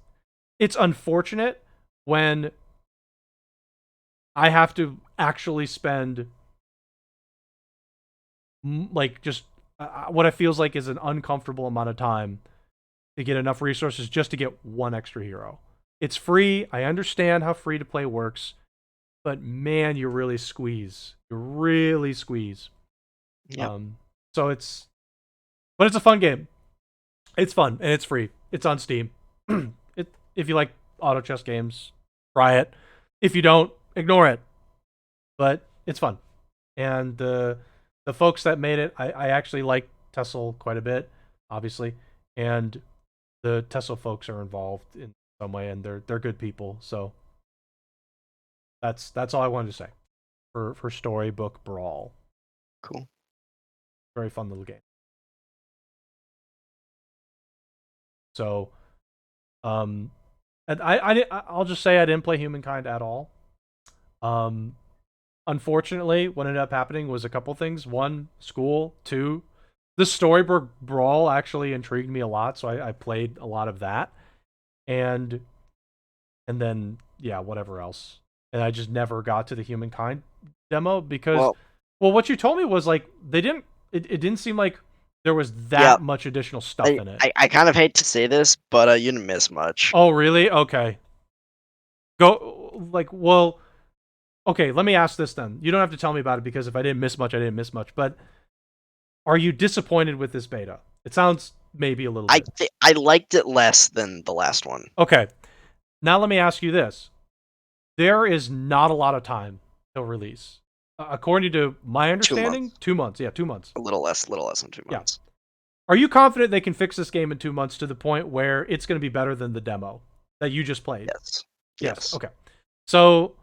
unfortunate when I have to actually spend like just what it feels like is an uncomfortable amount of time to get enough resources just to get one extra hero. It's free. I understand how free to play works, but man, you really squeeze. You really squeeze. Yep. Um, so but it's a fun game. It's fun and it's free. It's on Steam. If you like auto chess games, try it. If you don't, ignore it. But it's fun, and the folks that made it, I actually like Tessel quite a bit, obviously, and the Tessel folks are involved in some way, and they're good people. So that's all I wanted to say for Storybook Brawl. Cool. Very fun little game. So um, and I'll just say I didn't play Humankind at all. Um, Unfortunately, what ended up happening was a couple things. One, school. Two, the Storybook Brawl actually intrigued me a lot, so I played a lot of that, and then yeah, whatever else, and I just never got to the Humankind demo because, Well, well, what you told me was like they didn't. It didn't seem like there was yeah, that much additional stuff I, in it. I kind of hate to say this, but you didn't miss much. Oh, really? Okay. Go like well. Okay, let me ask this then. You don't have to tell me about it because if I didn't miss much, I didn't miss much. But are you disappointed with this beta? It sounds maybe a little bit. I liked it less than the last one. Okay. Now let me ask you this. There is not a lot of time till release. According to my 2 months, understanding, 2 months. Yeah, 2 months. a little less than two Yeah. months. Are you confident they can fix this game in 2 months to the point where it's going to be better than the demo that you just played? Yes, Yes. yes. Okay. So,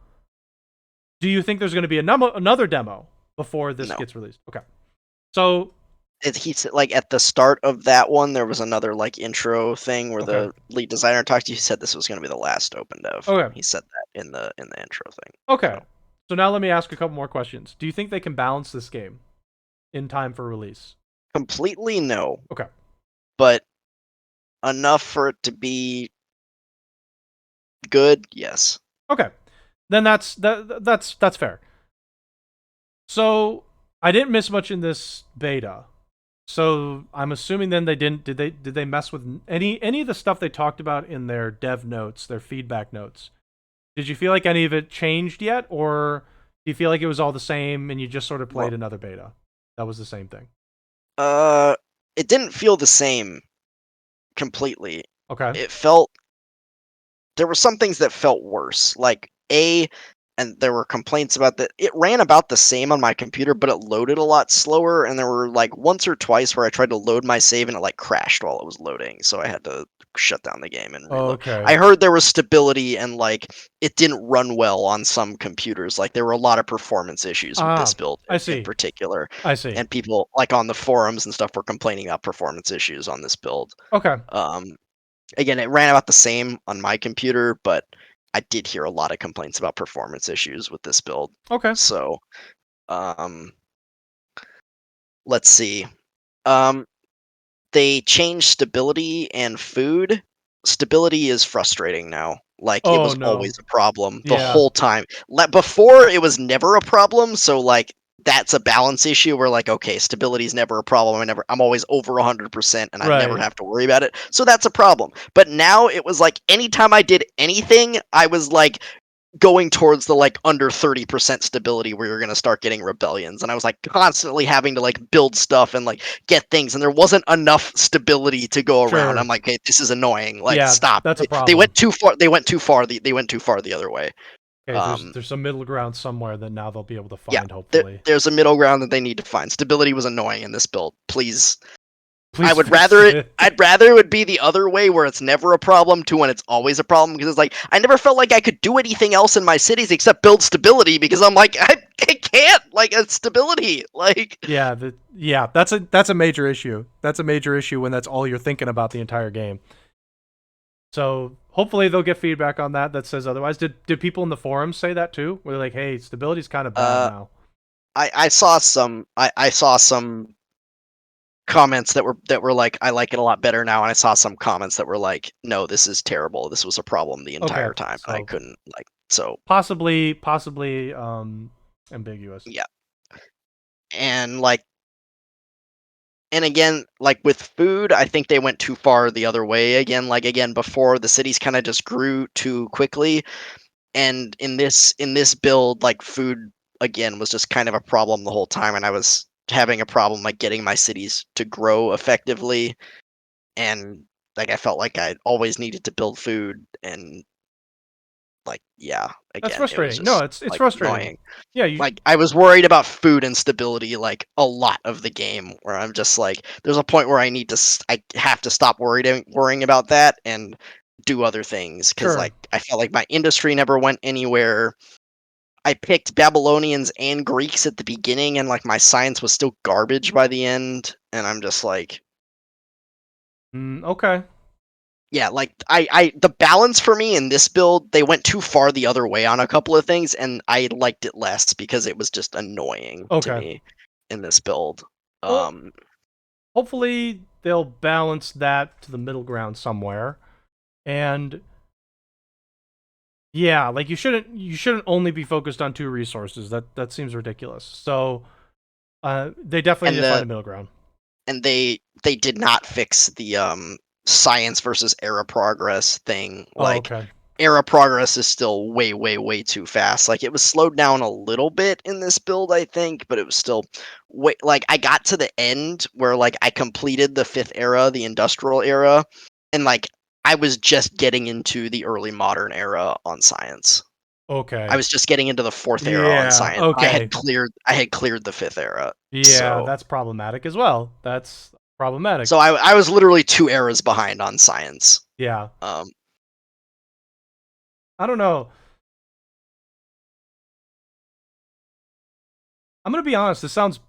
do you think there's going to be another demo before this No, gets released? Okay. So, he said like at the start of that one, there was another like intro thing where okay. the lead designer talked to you. He said this was going to be the last open dev. Okay. He said that in the intro thing. Okay. So So now let me ask a couple more questions. Do you think they can balance this game in time for release? completely no, Okay. but enough for it to be good. Yes. Okay. Then that's fair. So I didn't miss much in this beta. So I'm assuming then they didn't. Did they mess with any of the stuff they talked about in their dev notes, their feedback notes? Did you feel like any of it changed yet, or do you feel like it was all the same and you just sort of Well, played another beta? That was the same thing. uh, it didn't feel the same completely. Okay. It felt there were some things that felt worse. Like and there were complaints about that. It ran about the same on my computer, but it loaded a lot slower. And there were like once or twice where I tried to load my save and it like crashed while it was loading, so I had to shut down the game and reload. Okay. I heard there was stability and like it didn't run well on some computers. Like there were a lot of performance issues with this Ah, build I in see. particular, I see. and people like on the forums and stuff were complaining about performance issues on this build. Okay. Um, Again, it ran about the same on my computer, but I did hear a lot of complaints about performance issues with this build. Okay. So, um, let's see. Um, they changed stability and food. Stability is frustrating now. Like it Oh was no. always a problem the Yeah. whole time. Before it was never a problem, so like that's a balance issue where like okay, stability is never a problem. I'm always over 100% and I never Right. have to worry about it. So that's a problem. But now it was like anytime I did anything, I was like going towards the like under 30% stability where you're going to start getting rebellions, and I was like constantly having to like build stuff and like get things, and there wasn't enough stability to go around. I'm Sure. like, hey, this is annoying, like Yeah, stop. that's a They problem. went too far, they went too far the other way. Okay, um there's some middle ground somewhere that now they'll be able to yeah, find, hopefully. there's a middle ground that they need to find. Stability was annoying in this build. Please, I Please would fix rather it. it. I'd rather it would be the other way, where it's never a problem, to when it's always a problem. Because it's like I never felt like I could do anything else in my cities except build stability. Because I'm like I can't like it's stability. Like Yeah, that's a major issue. That's a major issue when that's all you're thinking about the entire game. So hopefully they'll get feedback on that that says otherwise. Did people in the forums say that too? Where they're like, hey, stability's kind of bad uh, now. I saw some I saw some comments that were like I like it a lot better now, and I saw some comments that were like no, this is terrible. This was a problem the Okay, entire time, and I so couldn't like so possibly ambiguous. yeah. And like and again, like with food, I think they went too far the other way again. Like again, before the cities kind of just grew too quickly, and in this build, like food again was just kind of a problem the whole time, and I was having a problem like getting my cities to grow effectively, and like I felt like I always needed to build food, and like yeah, That's again, it was frustrating. No, just it's like frustrating. annoying. Yeah, you Like I was worried about food instability like a lot of the game, where I'm just like there's a point where I have to stop worrying about that and do other things, cuz sure. like I felt like my industry never went anywhere. I picked Babylonians and Greeks at the beginning, and like my science was still garbage by the end, and I'm just like Okay. yeah, like the balance for me in this build, they went too far the other way on a couple of things, and I liked it less because it was just annoying to Okay. me in this build. Well, Um, hopefully they'll balance that to the middle ground somewhere. And yeah, like you shouldn't only be focused on two resources. That seems ridiculous. So they definitely need And to find a middle ground. they did not fix the science versus era progress thing. Oh, Like okay. era progress is still way, way, way too fast. Like it was slowed down a little bit in this build, I think, but it was still way like I got to the end where like I completed the fifth era, the industrial era, and like I was just getting into the early modern era on science. I Okay. was just getting into the fourth era on Yeah. science. Okay. I had cleared the fifth era. Yeah, So that's problematic as well. That's problematic. so I was literally 2 eras behind on science. Yeah. Um, I don't know. I'm gonna be honest. It sounds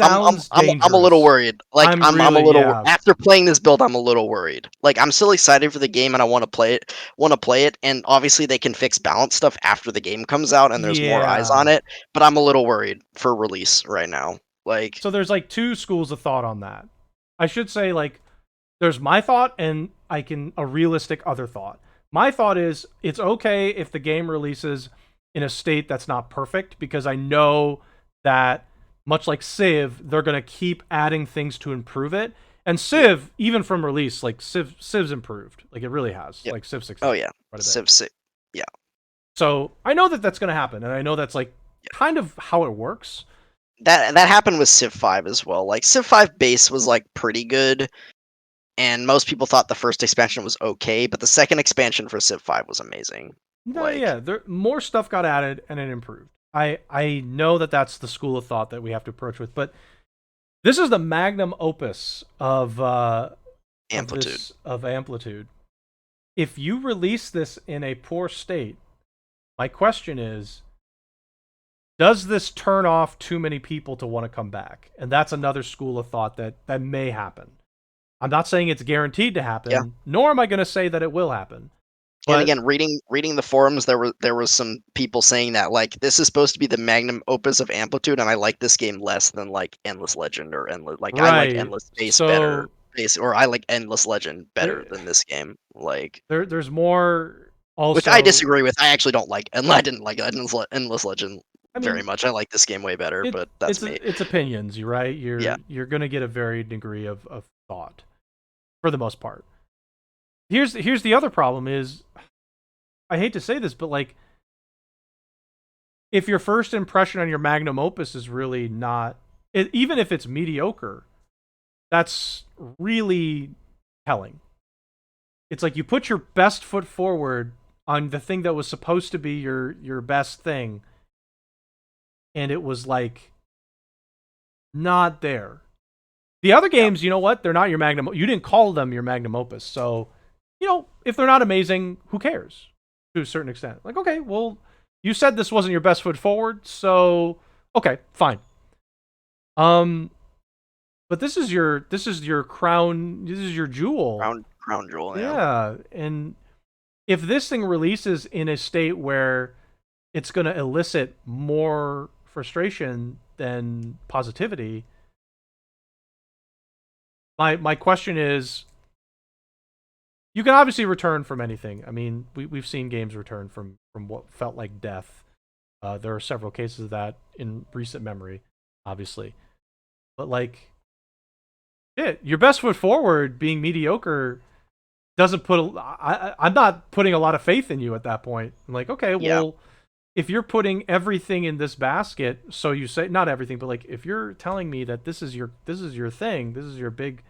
I'm a little dangerous. worried. Like I'm I'm a really, little yeah, after playing this build, I'm a little worried. Like I'm still excited for the game and I want to play it, and obviously they can fix balance stuff after the game comes out and there's more eyes yeah. on it, but I'm a little worried for release right now. Like So there's like two schools of thought on that. I should say like there's my thought and a realistic other thought. My thought is it's okay if the game releases in a state that's not perfect because I know that much like Civ, they're gonna keep adding things to improve it. And yeah, Civ, even from release, like Civ's improved. Like it really has. yeah. Like Civ 6 Oh has yeah. quite a bit. Civ 6. Yeah. So I know that that's gonna happen, and I know that's like kind of how it works. That happened with Civ 5 as well. Like Civ 5 base was like pretty good, and most people thought the first expansion was okay, but the second expansion for Civ 5 was amazing. No, Like yeah, there more stuff got added and it improved. I know that that's the school of thought that we have to approach with, but this is the magnum opus Amplitude. of Amplitude. If you release this in a poor state, my question is, does this turn off too many people to want to come back? And that's another school of thought that may happen. I'm not saying it's guaranteed to Yeah. happen, nor am I going to say that it will happen. And But again, reading the forums, there was some people saying that like this is supposed to be the magnum opus of Amplitude, and I like this game less than like Endless Legend or Endless. Like I like right, Endless Space better, so or I like Endless Legend better there than this game. Like, there's more which I also. disagree with. I actually don't like, and I didn't like Endless Legend I very mean, much. I like this game way better, it but that's me. it's opinions, you right? Yeah, You're gonna get a varied degree of thought for the most part. Here's the other problem is I hate to say this, but like if your first impression on your magnum opus is really not even if it's mediocre, that's really telling. It's like you put your best foot forward on the thing that was supposed to be your best thing, and it was like not there. The other yeah, games, you know what? They're not your magnum. You didn't call them your magnum opus, so if they're not amazing, who cares? To a certain extent, like okay, well, you said this wasn't your best foot forward, so okay, fine. Um, but this is your crown. This is your jewel. Crown Jewel. Yeah, Yeah, and if this thing releases in a state where it's going to elicit more frustration than positivity, my question is, you can obviously return from anything. I mean, we've seen games return from what felt like death. There are several cases of that in recent memory, obviously. But like, your best foot forward being mediocre doesn't put. I'm not putting a lot of faith in you at that point. I'm like, okay, yeah, well, if you're putting everything in this basket, so you say not everything, but like if you're telling me that this is your thing, this is your big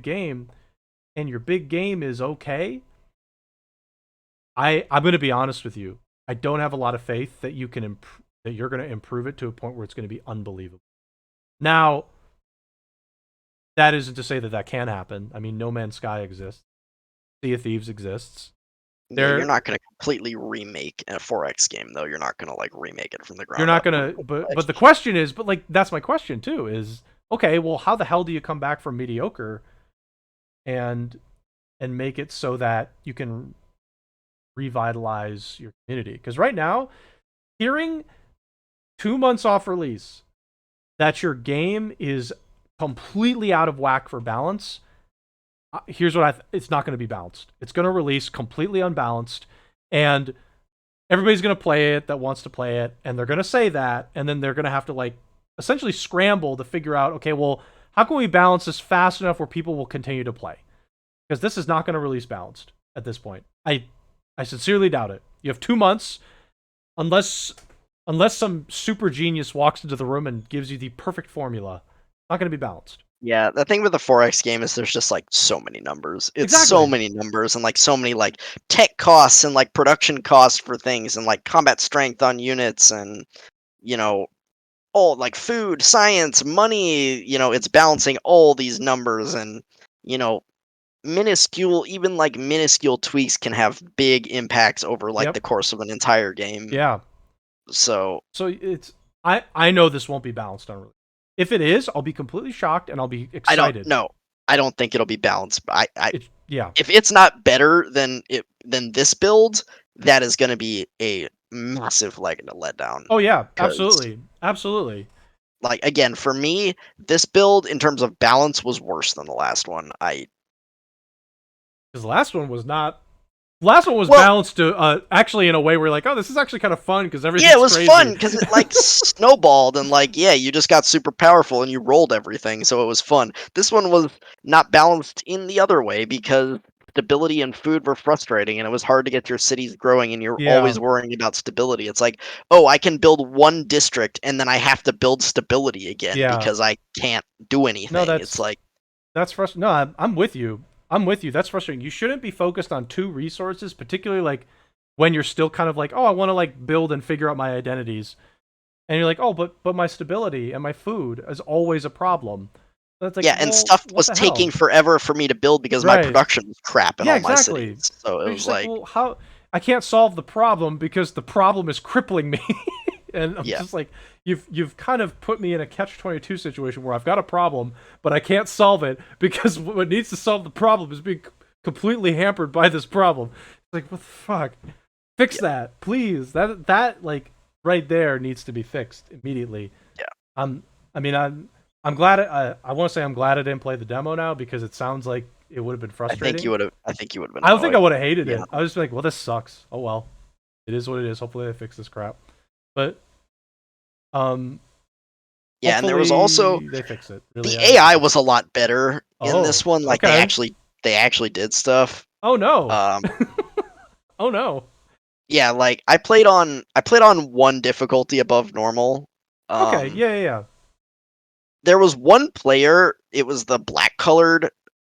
game, and your big game is okay, I'm going to be honest with you. I don't have a lot of faith that that you're going to improve it to a point where it's going to be unbelievable. Now, that isn't to say that that can happen. I mean, No Man's Sky exists. Sea of Thieves exists. yeah. You're There, not gonna completely remake a 4X game though. You're not gonna like remake it from the you're ground not up. gonna. Like, But the question is, but like that's my question too. Is okay. Well, how the hell do you come back from mediocre and make it so that you can revitalize your community? Because right now, hearing 2 months off release that your game is completely out of whack for balance, here's what it's not going to be balanced. It's going to release completely unbalanced, and everybody's going to play it that wants to play it, and they're going to say that, and then they're going to have to like essentially scramble to figure out, okay, well, how can we balance this fast enough where people will continue to play? Because this is not going to release balanced at this point. I sincerely doubt it. You have 2 months, unless some super genius walks into the room and gives you the perfect formula. It's not going to be balanced. Yeah, the thing with the 4X game is there's just like so many numbers. It's so Exactly. many numbers and like so many like tech costs and like production costs for things and like combat strength on units and you know all like food, science, money, it's balancing all these numbers and you know even like minuscule tweaks can have big impacts over like Yep. the course of an entire game. Yeah. So So it's I know this won't be balanced on release. If it is, I'll be completely shocked and I'll be I don't excited. know. I don't think it'll be balanced. I Yeah. if it's not better than this build, that is going to be a massive letdown. Oh yeah, Because absolutely. Absolutely. like again, for me, this build in terms of balance was worse than the last one. I Because the last one was not. The last one was well, balanced to actually in a way where you're like, oh, this is actually kind of fun because yeah, it everything's was fun crazy. because it like snowballed and like yeah, you just got super powerful and you rolled everything, so it was fun. This one was not balanced in the other way because stability and food were frustrating and it was hard to get your cities growing and you're Yeah. always worrying about stability. It's like, oh, I can build one district and then I have to build stability again Yeah. because I can't do No, anything. It's like that's frustrating. No, I'm with you. I'm with you. That's frustrating. You shouldn't be focused on two resources, particularly like when you're still kind of like, oh, I want to like build and figure out my identities, and you're like, oh, but my stability and my food is always a problem. That's like, yeah, and well, stuff what was the taking hell? forever for me to build because my Right. production was crap in Yeah, all my exactly. cities. So it But you're was just like, like, well, how? I can't solve the problem because the problem is crippling me, and I'm yeah. just like, you've kind of put me in a catch-22 situation where I've got a problem, but I can't solve it because what needs to solve the problem is being completely hampered by this problem. It's like, what the fuck? Fix that, please. That like right there needs to be fixed immediately. Yeah. I'm. I mean, I'm glad. I want to say I'm glad I didn't play the demo now because it sounds like it would have been frustrating. I think you would have been I don't think I annoyed. would have hated Yeah. it. I was just like, well, this sucks. Oh well, it is what it is. Hopefully they fix this crap. But um, Yeah, and there was also hopefully they fix it. Really, the I hope they AI fix was it. a lot better in this Oh, one. Like okay. they actually did stuff. Oh no. Um Oh no. yeah, like I played on one difficulty above normal. Okay. Um Yeah, yeah, yeah. there was one player, it was the black colored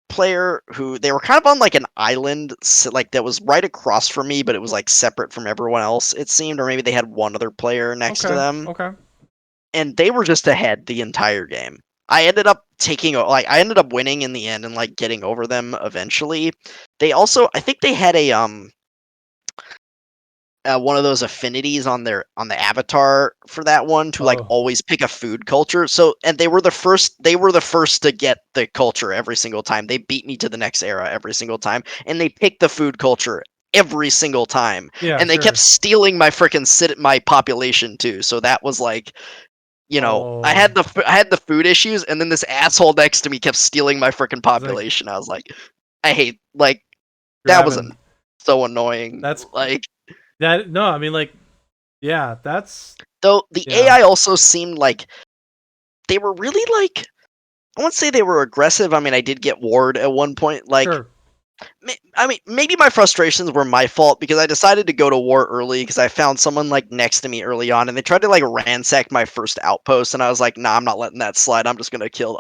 player who they were kind of on like an island like that was right across from me, but it was like separate from everyone else it seemed, or maybe they had one other player next to Okay. them. Okay. And they were just ahead the entire game. I ended up winning in the end and like getting over them eventually. They also I think they had a one of those affinities on the avatar for that one to like Oh. always pick a food culture. So and they were the first to get the culture every single time. They beat me to the next era every single time and they picked the food culture every single time. Yeah. And they kept Sure. stealing my population too. So that was like Oh. I had the food issues, and then this asshole next to me kept stealing my freaking It's like population. I was like, I hate like you're that was having. so annoying. That's Like that. No, I mean like, yeah. That's though the yeah. AI also seemed like they were really like I won't say they were aggressive. I mean, I did get ward at one point. Like Sure. I mean, maybe my frustrations were my fault because I decided to go to war early because I found someone like next to me early on, and they tried to like ransack my first outpost, and I was like, "Nah, I'm not letting that slide. I'm gonna kill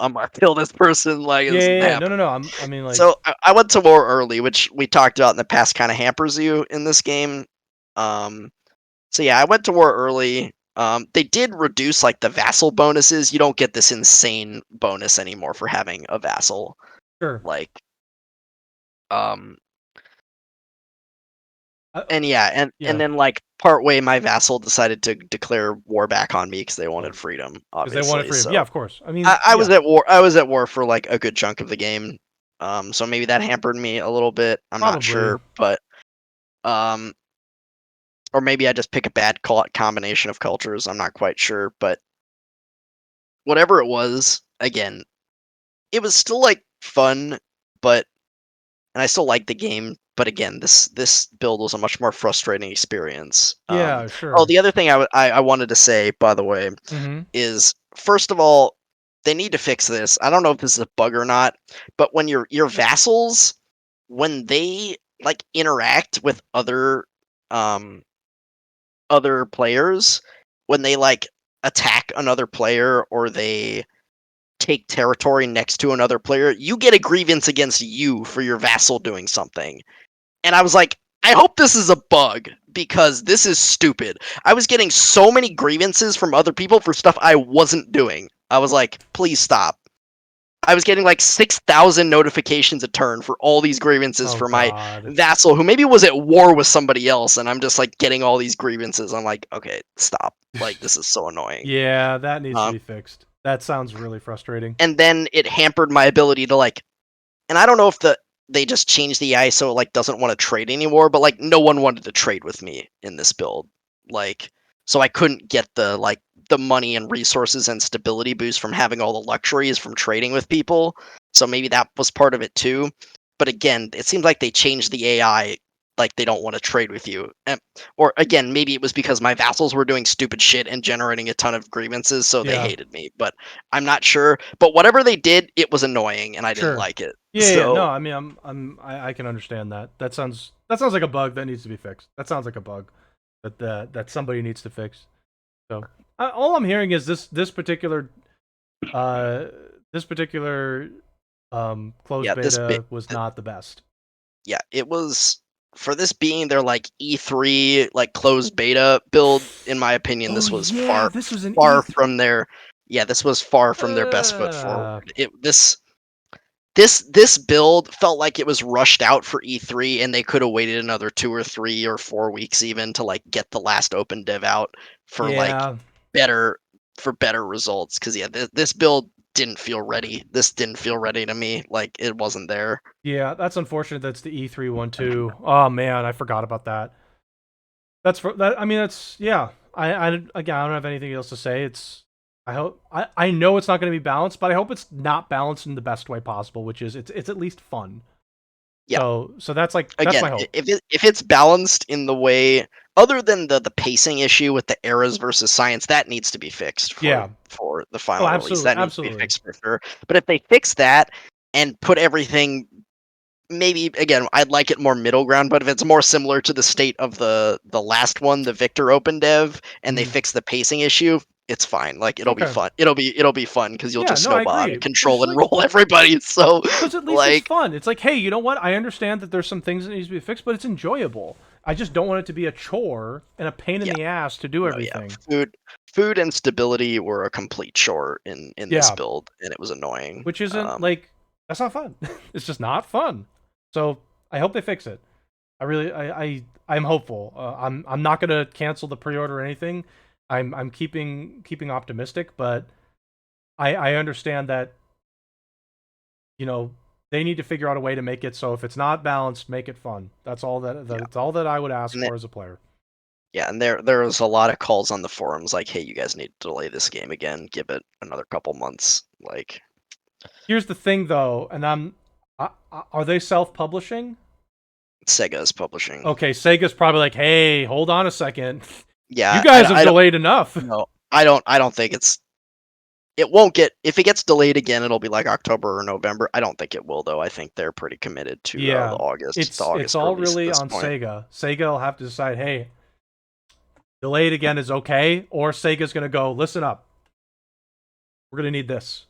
this person. Like, Yeah, this yeah, isn't yeah. No, no, happening." no. I mean like. So I went to war early, which we talked about in the past, kind of hampers you in this game. Um, so yeah, I went to war early. They did reduce like the vassal bonuses. You don't get this insane bonus anymore for having a vassal. Sure. Like, um, I, and yeah, and yeah. then like partway, my vassal decided to declare war back on me because they Oh, wanted freedom, because they wanted obviously. freedom. Yeah, So of course. I mean, I was yeah, at war. I was at war for like a good chunk of the game. So maybe that hampered me a little bit. I'm not probably. sure, but um, or maybe I just pick a bad combination of cultures. I'm not quite sure, but whatever it was, again, it was still like fun, but and I still like the game. But again, this build was a much more frustrating experience. Yeah, Oh, sure. the other thing I wanted to say, by the way, Mm-hmm. is first of all, they need to fix this. I don't know if this is a bug or not, but when your vassals, when they like interact with um other players, when they like attack another player or they take territory next to another player, you get a grievance against you for your vassal doing something. And I was like, I hope this is a bug because this is stupid. I was getting so many grievances from other people for stuff I wasn't doing. I was like, please stop. I was getting like 6,000 notifications a turn for all these grievances Oh for my God. vassal who maybe was at war with somebody else, and I'm just like getting all these grievances. I'm like, okay, stop. Like, this is so annoying. Yeah, that needs to Um, be fixed. That sounds really frustrating. and then it hampered my ability to like, and I don't know if they just changed the AI so it like doesn't want to trade anymore, but like no one wanted to trade with me in this build. Like so I couldn't get the money and resources and stability boost from having all the luxuries from trading with people. So maybe that was part of it too. But again, it seems like they changed the AI like they don't want to trade with you. Or again, maybe it was because my vassals were doing stupid shit and generating a ton of grievances, so they Yeah, hated me. But I'm not sure. But whatever they did, it was annoying, and I didn't sure. like it. Yeah, yeah. No, So I mean, I can understand that. That sounds like a bug that needs to be fixed. That sounds like a bug that somebody needs to fix. So all I'm hearing is uh this particular closed yeah, this bit, beta was not the best. yeah, it was for this being their like E3 like closed beta build. In my opinion, Oh this was yeah, this was an far E3. from their yeah, this was far from their best foot Uh, forward. This build felt like it was rushed out for E3, and they could have waited another 2 or 3 or 4 weeks even to like get the last open dev out for like yeah, better better results. Because yeah, this build didn't feel ready. This didn't feel ready to me. Like it wasn't there. yeah. That's unfortunate. That's the E3 one too. Oh man, I forgot about that. That's for that. I mean, that's yeah. Again, I don't have anything else to say. I know it's not going to be balanced, but I hope it's not balanced in the best way possible, which is it's at least fun. Yeah. So that's Again, my hope. if it's balanced in the way other than the pacing issue with the eras versus science, that needs to be fixed Yeah. for the Oh, final release. absolutely, That needs to be absolutely. fixed for sure. But if they fix that and put everything maybe again, I'd like it more middle ground, but if it's more similar to the state of the last one, the Victor Open Dev, and they Mhm. fix the pacing issue, it's fine. Like it'll be Okay. fun. It'll be fun because you'll Yeah. just No, I snowball out agree. of control Because and roll everybody. So at least it's like fun. It's like, hey, you know what? I understand that there's some things that needs to be fixed, but it's enjoyable. I just don't want it to be a chore and a pain in yeah, the ass to do no, yeah. everything. Food and stability were a complete chore in this Yeah, build, and it was annoying. which isn't like that's not fun. It's just not fun. So I hope they fix it. I'm hopeful. I'm not gonna cancel the pre-order or anything. I'm keeping optimistic, but I understand that they need to figure out a way to make it so if it's not balanced, make it fun. Yeah, That's all that I would ask and for as a player. yeah, and there was a lot of calls on the forums like, "Hey, you guys need to delay this game again. Give it another couple months." Like Here's the thing, though, and are they self-publishing? Sega is publishing. Okay, Sega's probably like, hey, hold on a second. You Yeah, guys have delayed enough. no, I don't think it won't get if it gets delayed again, it'll be like October or November. I don't think it will though. I think they're pretty committed to Yeah, The it's August all release at really this on point. Sega. Sega will have to decide, hey, delayed again is okay, or Sega's gonna go, listen up, we're gonna need this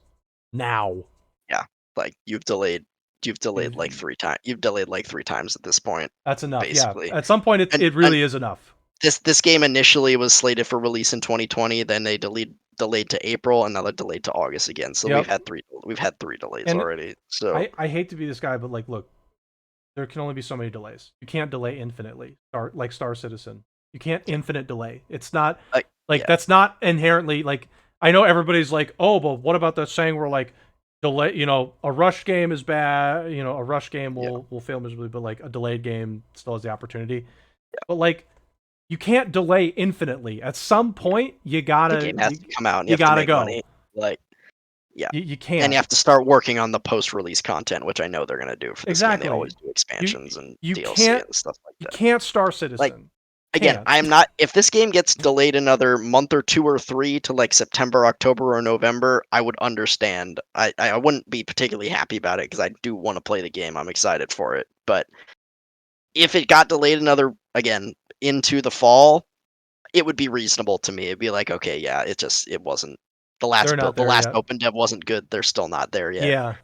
now. Yeah, like you've delayed like You- 3 times. You've delayed like 3 times at this point, That's enough. Yeah, basically. at some point, And it really is enough. this game initially was slated for release in 2020, then they delayed to April, and now they're delayed to August again. So Yep. we've had 3 delays And already. So I hate to be this guy, but like, look, there can only be so many delays. You can't delay infinitely. Star Citizen. You can't yeah, infinite delay. It's not like yeah, that's not inherently like I know everybody's like, oh, but what about that saying where like delay? A rush game is bad. A rush game yeah. will fail miserably, but like a delayed game still has the opportunity. But like you can't delay infinitely. At some point, The game has to come out, and you you have to gotta make go. money. Like Yeah. You And you can't. have to start working on the post-release content, which I know they're gonna do for this game. They Exactly. always do You expansions and you DLC can't and stuff like you that. can't Star Like, Citizen. again, Can't. I'm not if this game gets delayed another month or 2 or 3 to, like, September, October, or November, I would understand. I wouldn't be particularly happy about it because I do wanna play the game, I'm excited for it, but if it got delayed another again, into the fall, it would be reasonable to me. It'd be like, "Okay, yeah, it wasn't They're not the there last yet. open dev wasn't good, they're still not there yet." Yeah.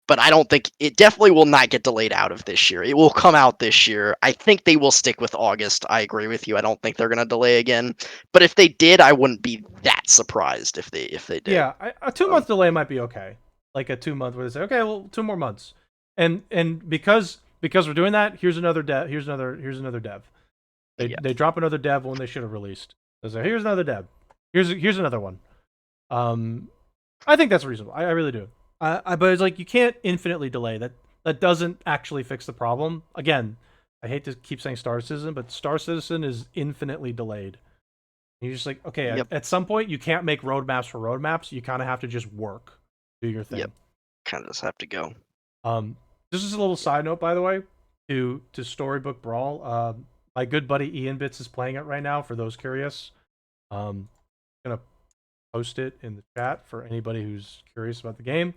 But I don't think it definitely will not get delayed out of this year. It will come out this year. I think they will stick with August. I agree with you. I don't think they're gonna delay again. But if they did, I wouldn't be that surprised if they did. Yeah, a 2 month delay might be okay. Like a 2 month where they say, okay, well, 2 more months, and because we're doing that, here's another dev. Here's another dev. Yeah. They drop another dev when they should have released. They say, here's another dev. Here's another one. Um, I think that's reasonable. I really do. But it's like you can't infinitely delay. That doesn't actually fix the problem. Again, I hate to keep saying Star Citizen, but Star Citizen is infinitely delayed. You're just like, okay, Yep. at some point you can't make roadmaps for roadmaps. You kind of have to just work, do your Yep. thing. Kind of just have to go. This is a little side note, by the way, to Storybook Brawl. My good buddy Ian Bits is playing it right now. For those curious, gonna post it in the chat for anybody who's curious about the game.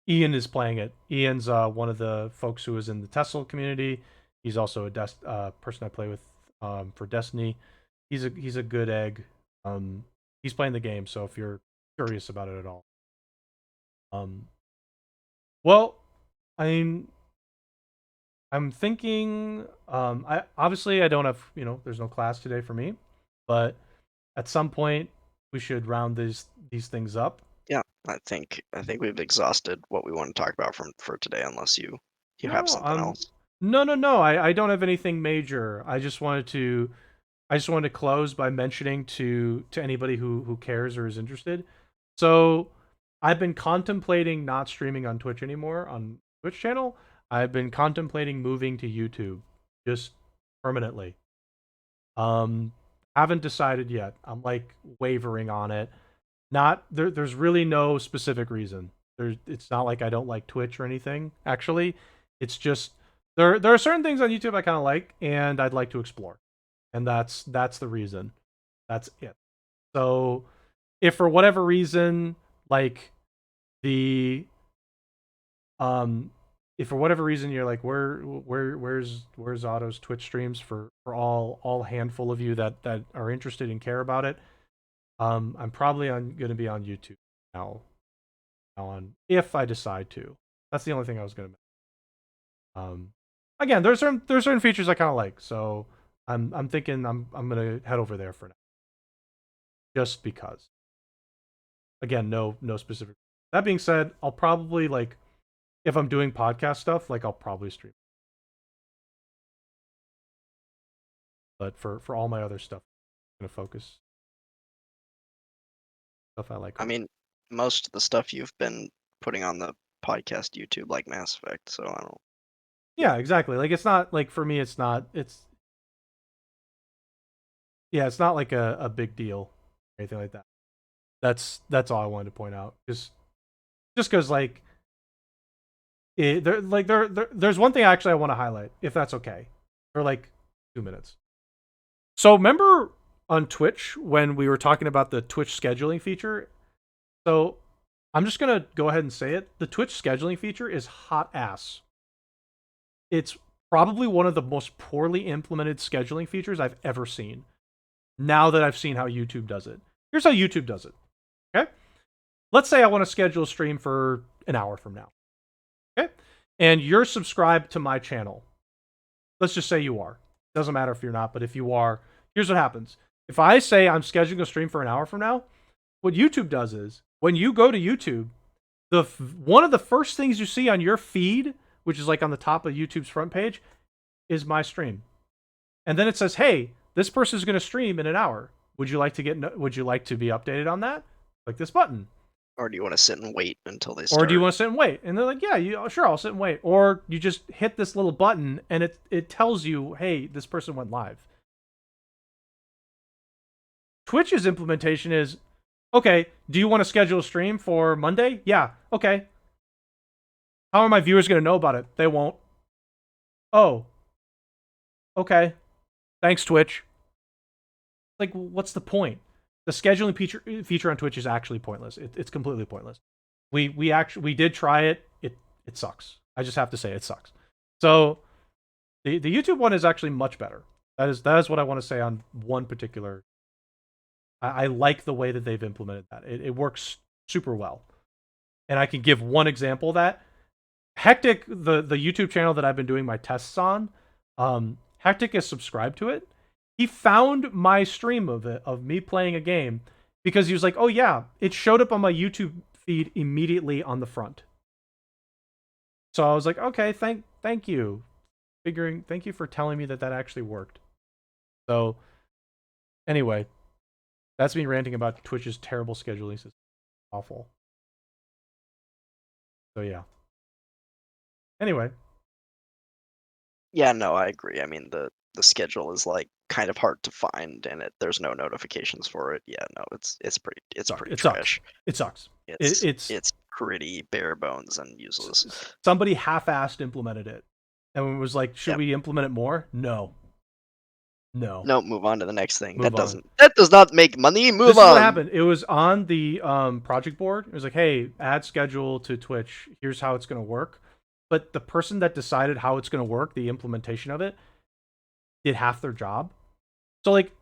Ian is playing it. Ian's one of the folks who is in the Tesla community. He's also a person I play with for Destiny. He's a good egg. He's playing the game, so if you're curious about it at all, um, well, I mean, I'm thinking. I don't have there's no class today for me, but at some point we should round these things up. Yeah. I think we've exhausted what we want to talk about for today, unless you have No, something else. no. I don't have anything major. I just wanted to close by mentioning to anybody who cares or is interested. So I've been contemplating not streaming on Twitch anymore on Twitch channel. I've been contemplating moving to YouTube just permanently. Um haven't decided yet. I'm like wavering on it. Not there's really no specific reason. It's not like I don't like Twitch or anything. Actually, it's just there are certain things on YouTube I kind of like and I'd like to explore. And that's the reason. That's it. So if for whatever reason like the um if for whatever reason you're like where's Otto's Twitch streams for all handful of you that are interested and care about it, I'm probably going to be on YouTube now on if I decide to. That's the only thing I was going to again there's certain features I kind of like, so I'm thinking I'm going to head over there for now just because. Again, no specific. That being said, I'll probably like if I'm doing podcast stuff, like I'll probably stream. But for all my other stuff, I'm gonna focus stuff I like. I mean, most of the stuff you've been putting on the podcast YouTube, like Mass Effect, so I don't. Yeah, exactly. Like it's not like for me, it's not. It's not like a big deal or anything like that. That's all I wanted to point out. Just because like there's one thing actually I want to highlight if that's okay for like 2 minutes. So remember on Twitch when we were talking about the Twitch scheduling feature? So I'm just gonna go ahead and say it. The Twitch scheduling feature is hot ass. It's probably one of the most poorly implemented scheduling features I've ever seen. Now that I've seen how YouTube does it. Here's how YouTube does it. Okay? Let's say I want to schedule a stream for an hour from now. Okay? And you're subscribed to my channel. Let's just say you are. Doesn't matter if you're not, but if you are, here's what happens. If I say I'm scheduling a stream for an hour from now, what YouTube does is when you go to YouTube, one of the first things you see on your feed, which is like on the top of YouTube's front page, is my stream. And then it says, "Hey, this person is going to stream in an hour. Would you like to be updated on that? Click this button." Or do you want to sit and wait until they Or start? do you want to sit and wait? And they're like, "Yeah, sure, I'll sit and wait." Or you just hit this little button and it tells you, "Hey, this person went live." Twitch's implementation is, Okay, do you want to schedule a stream for Monday? Yeah. Okay. How are my viewers going to know about it? They won't. Oh, okay. Thanks, Twitch. Like, what's the point? The scheduling feature on Twitch is actually pointless. It's completely pointless. We did try it. It sucks. I just have to say it sucks. So the YouTube one is actually much better. That is what I want to say on one particular. I like the way that they've implemented that. It works super well. And I can give one example of that. Hectic, the YouTube channel that I've been doing my tests on, Hectic is subscribed to it. He found my stream of me playing a game because he was like, "Oh yeah, it showed up on my YouTube feed immediately on the front." So I was like, "Okay, thank you, thank you for telling me that actually worked." So anyway, that's me ranting about Twitch's terrible scheduling system. Awful. So yeah. Anyway, Yeah, no, I agree. I mean, the schedule is like kind of hard to find, and there's no notifications for it. Yeah, no, it's pretty it sucks. trash. It sucks. It's It's it's pretty bare bones and useless. somebody half-assed implemented it, and was like, "Should Yep. we implement it more?" No, no. No, move on to the next thing. Move on. That does not make money. Move This is what on. happened. It was on the project board. It was like, "Hey, add schedule to Twitch. Here's how it's going to work." But the person that decided how it's going to work, the implementation of it, did half their job. So like,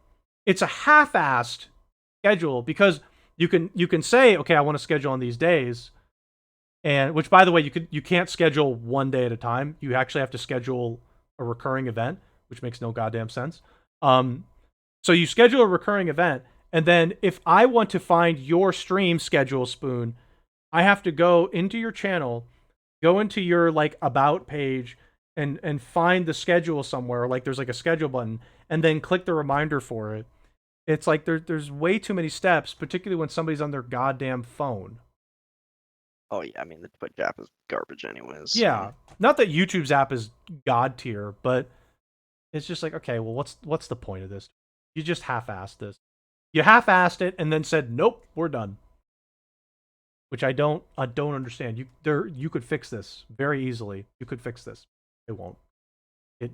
it's a half-assed schedule because you can say, "Okay, I want to schedule on these days." And which, by the way, you can't schedule one day at a time. You actually have to schedule a recurring event, which makes no goddamn sense. Um, so you schedule a recurring event, and then if I want to find your stream schedule, Spoon, I have to go into your channel, go into your like about page, and find the schedule somewhere. Like there's like a schedule button, and then click the reminder for it. It's like there's way too many steps, particularly when somebody's on their goddamn phone. Oh yeah, I mean the Twitch app is garbage anyways. Yeah, not that YouTube's app is god tier, but it's just like, okay, well, what's the point of this? You just half-assed this. You half-assed it and then said, "Nope, we're done." Which I don't understand. You could fix this very easily. You could fix this. They won't. It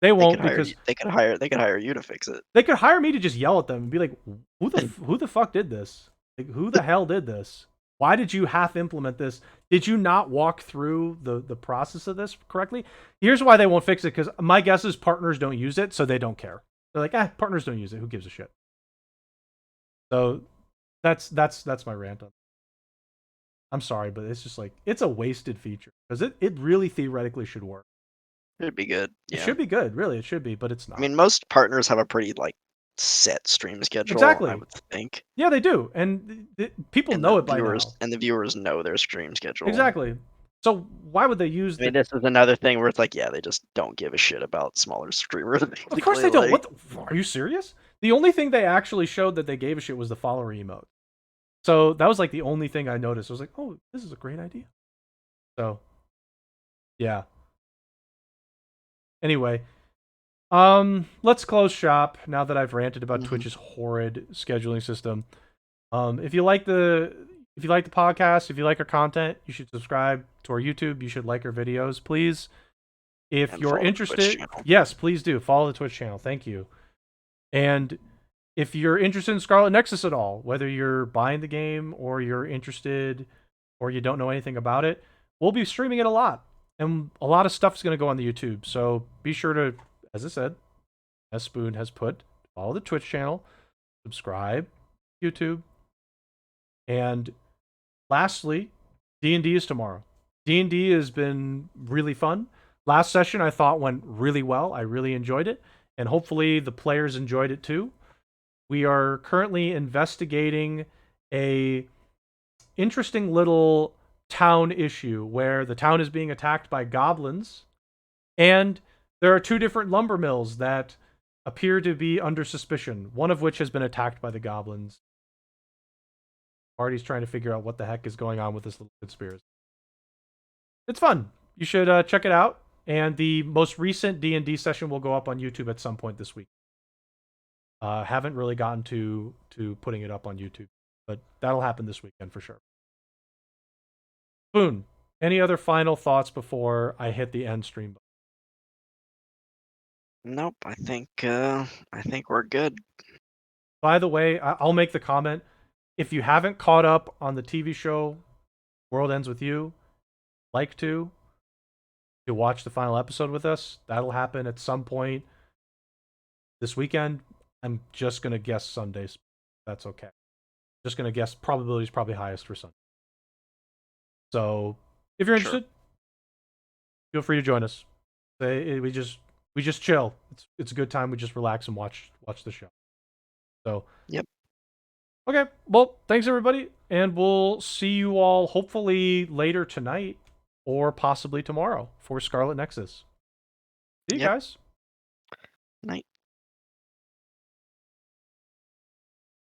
they They won't could hire because you, they could hire you to fix it. they could hire me to just yell at them and be like, who the fuck did this? Like, who the hell did this? Why did you half implement this? Did you not walk through the process of this correctly? Here's why they won't fix it, because my guess is partners don't use it, so they don't care. They're like, partners don't use it. Who gives a shit? So that's my rant on. I'm sorry, but it's just like it's a wasted feature because it really theoretically should work. It'd be good. It Yeah. should be good, really. It should be, but it's not. I mean, most partners have a pretty like set stream schedule. Exactly. I would think. Yeah, they do, and people And know the it by viewers now. and the viewers know their stream schedule. Exactly. So why would they use? I mean, this is another thing where it's like, yeah, they just don't give a shit about smaller streamers. Of course they don't. Like, Are you serious? The only thing they actually showed that they gave a shit was the follower emote. So that was like the only thing I noticed. I was like, oh, this is a great idea. So, yeah. Anyway, let's close shop now that I've ranted about Twitch's horrid scheduling system. If you like the podcast, if you like our content, you should subscribe to our YouTube. You should like our videos, please. If And you're follow the interested, Twitch channel. yes, please do follow the Twitch channel. Thank you. And if you're interested in Scarlet Nexus at all, whether you're buying the game or you're interested or you don't know anything about it, we'll be streaming it a lot. And a lot of stuff is going to go on the YouTube. So be sure to, as I said, as Spoon has put, follow the Twitch channel, subscribe, YouTube. And lastly, D&D is tomorrow. D&D has been really fun. Last session I thought went really well. I really enjoyed it. And hopefully the players enjoyed it too. We are currently investigating a interesting little town issue where the town is being attacked by goblins, and there are two different lumber mills that appear to be under suspicion, one of which has been attacked by the goblins. Party's trying to figure out what the heck is going on with this little conspiracy. It's fun. You should check it out. And the most recent D&D session will go up on YouTube at some point this week. Haven't really gotten to putting it up on YouTube. but that'll happen this weekend for sure. Boone, any other final thoughts before I hit the end stream button? Nope, I think we're good. By the way, I'll make the comment. If you haven't caught up on the TV show World Ends With You, like to watch the final episode with us. That'll happen at some point this weekend. I'm just gonna guess Sundays. That's okay. Just gonna guess probability is probably highest for Sunday. So if you're Sure. interested, feel free to join us. We just chill. It's a good time. We just relax and watch the show. So Yep. okay. Well, thanks everybody, and we'll see you all hopefully later tonight or possibly tomorrow for Scarlet Nexus. See you Yep. guys. Night.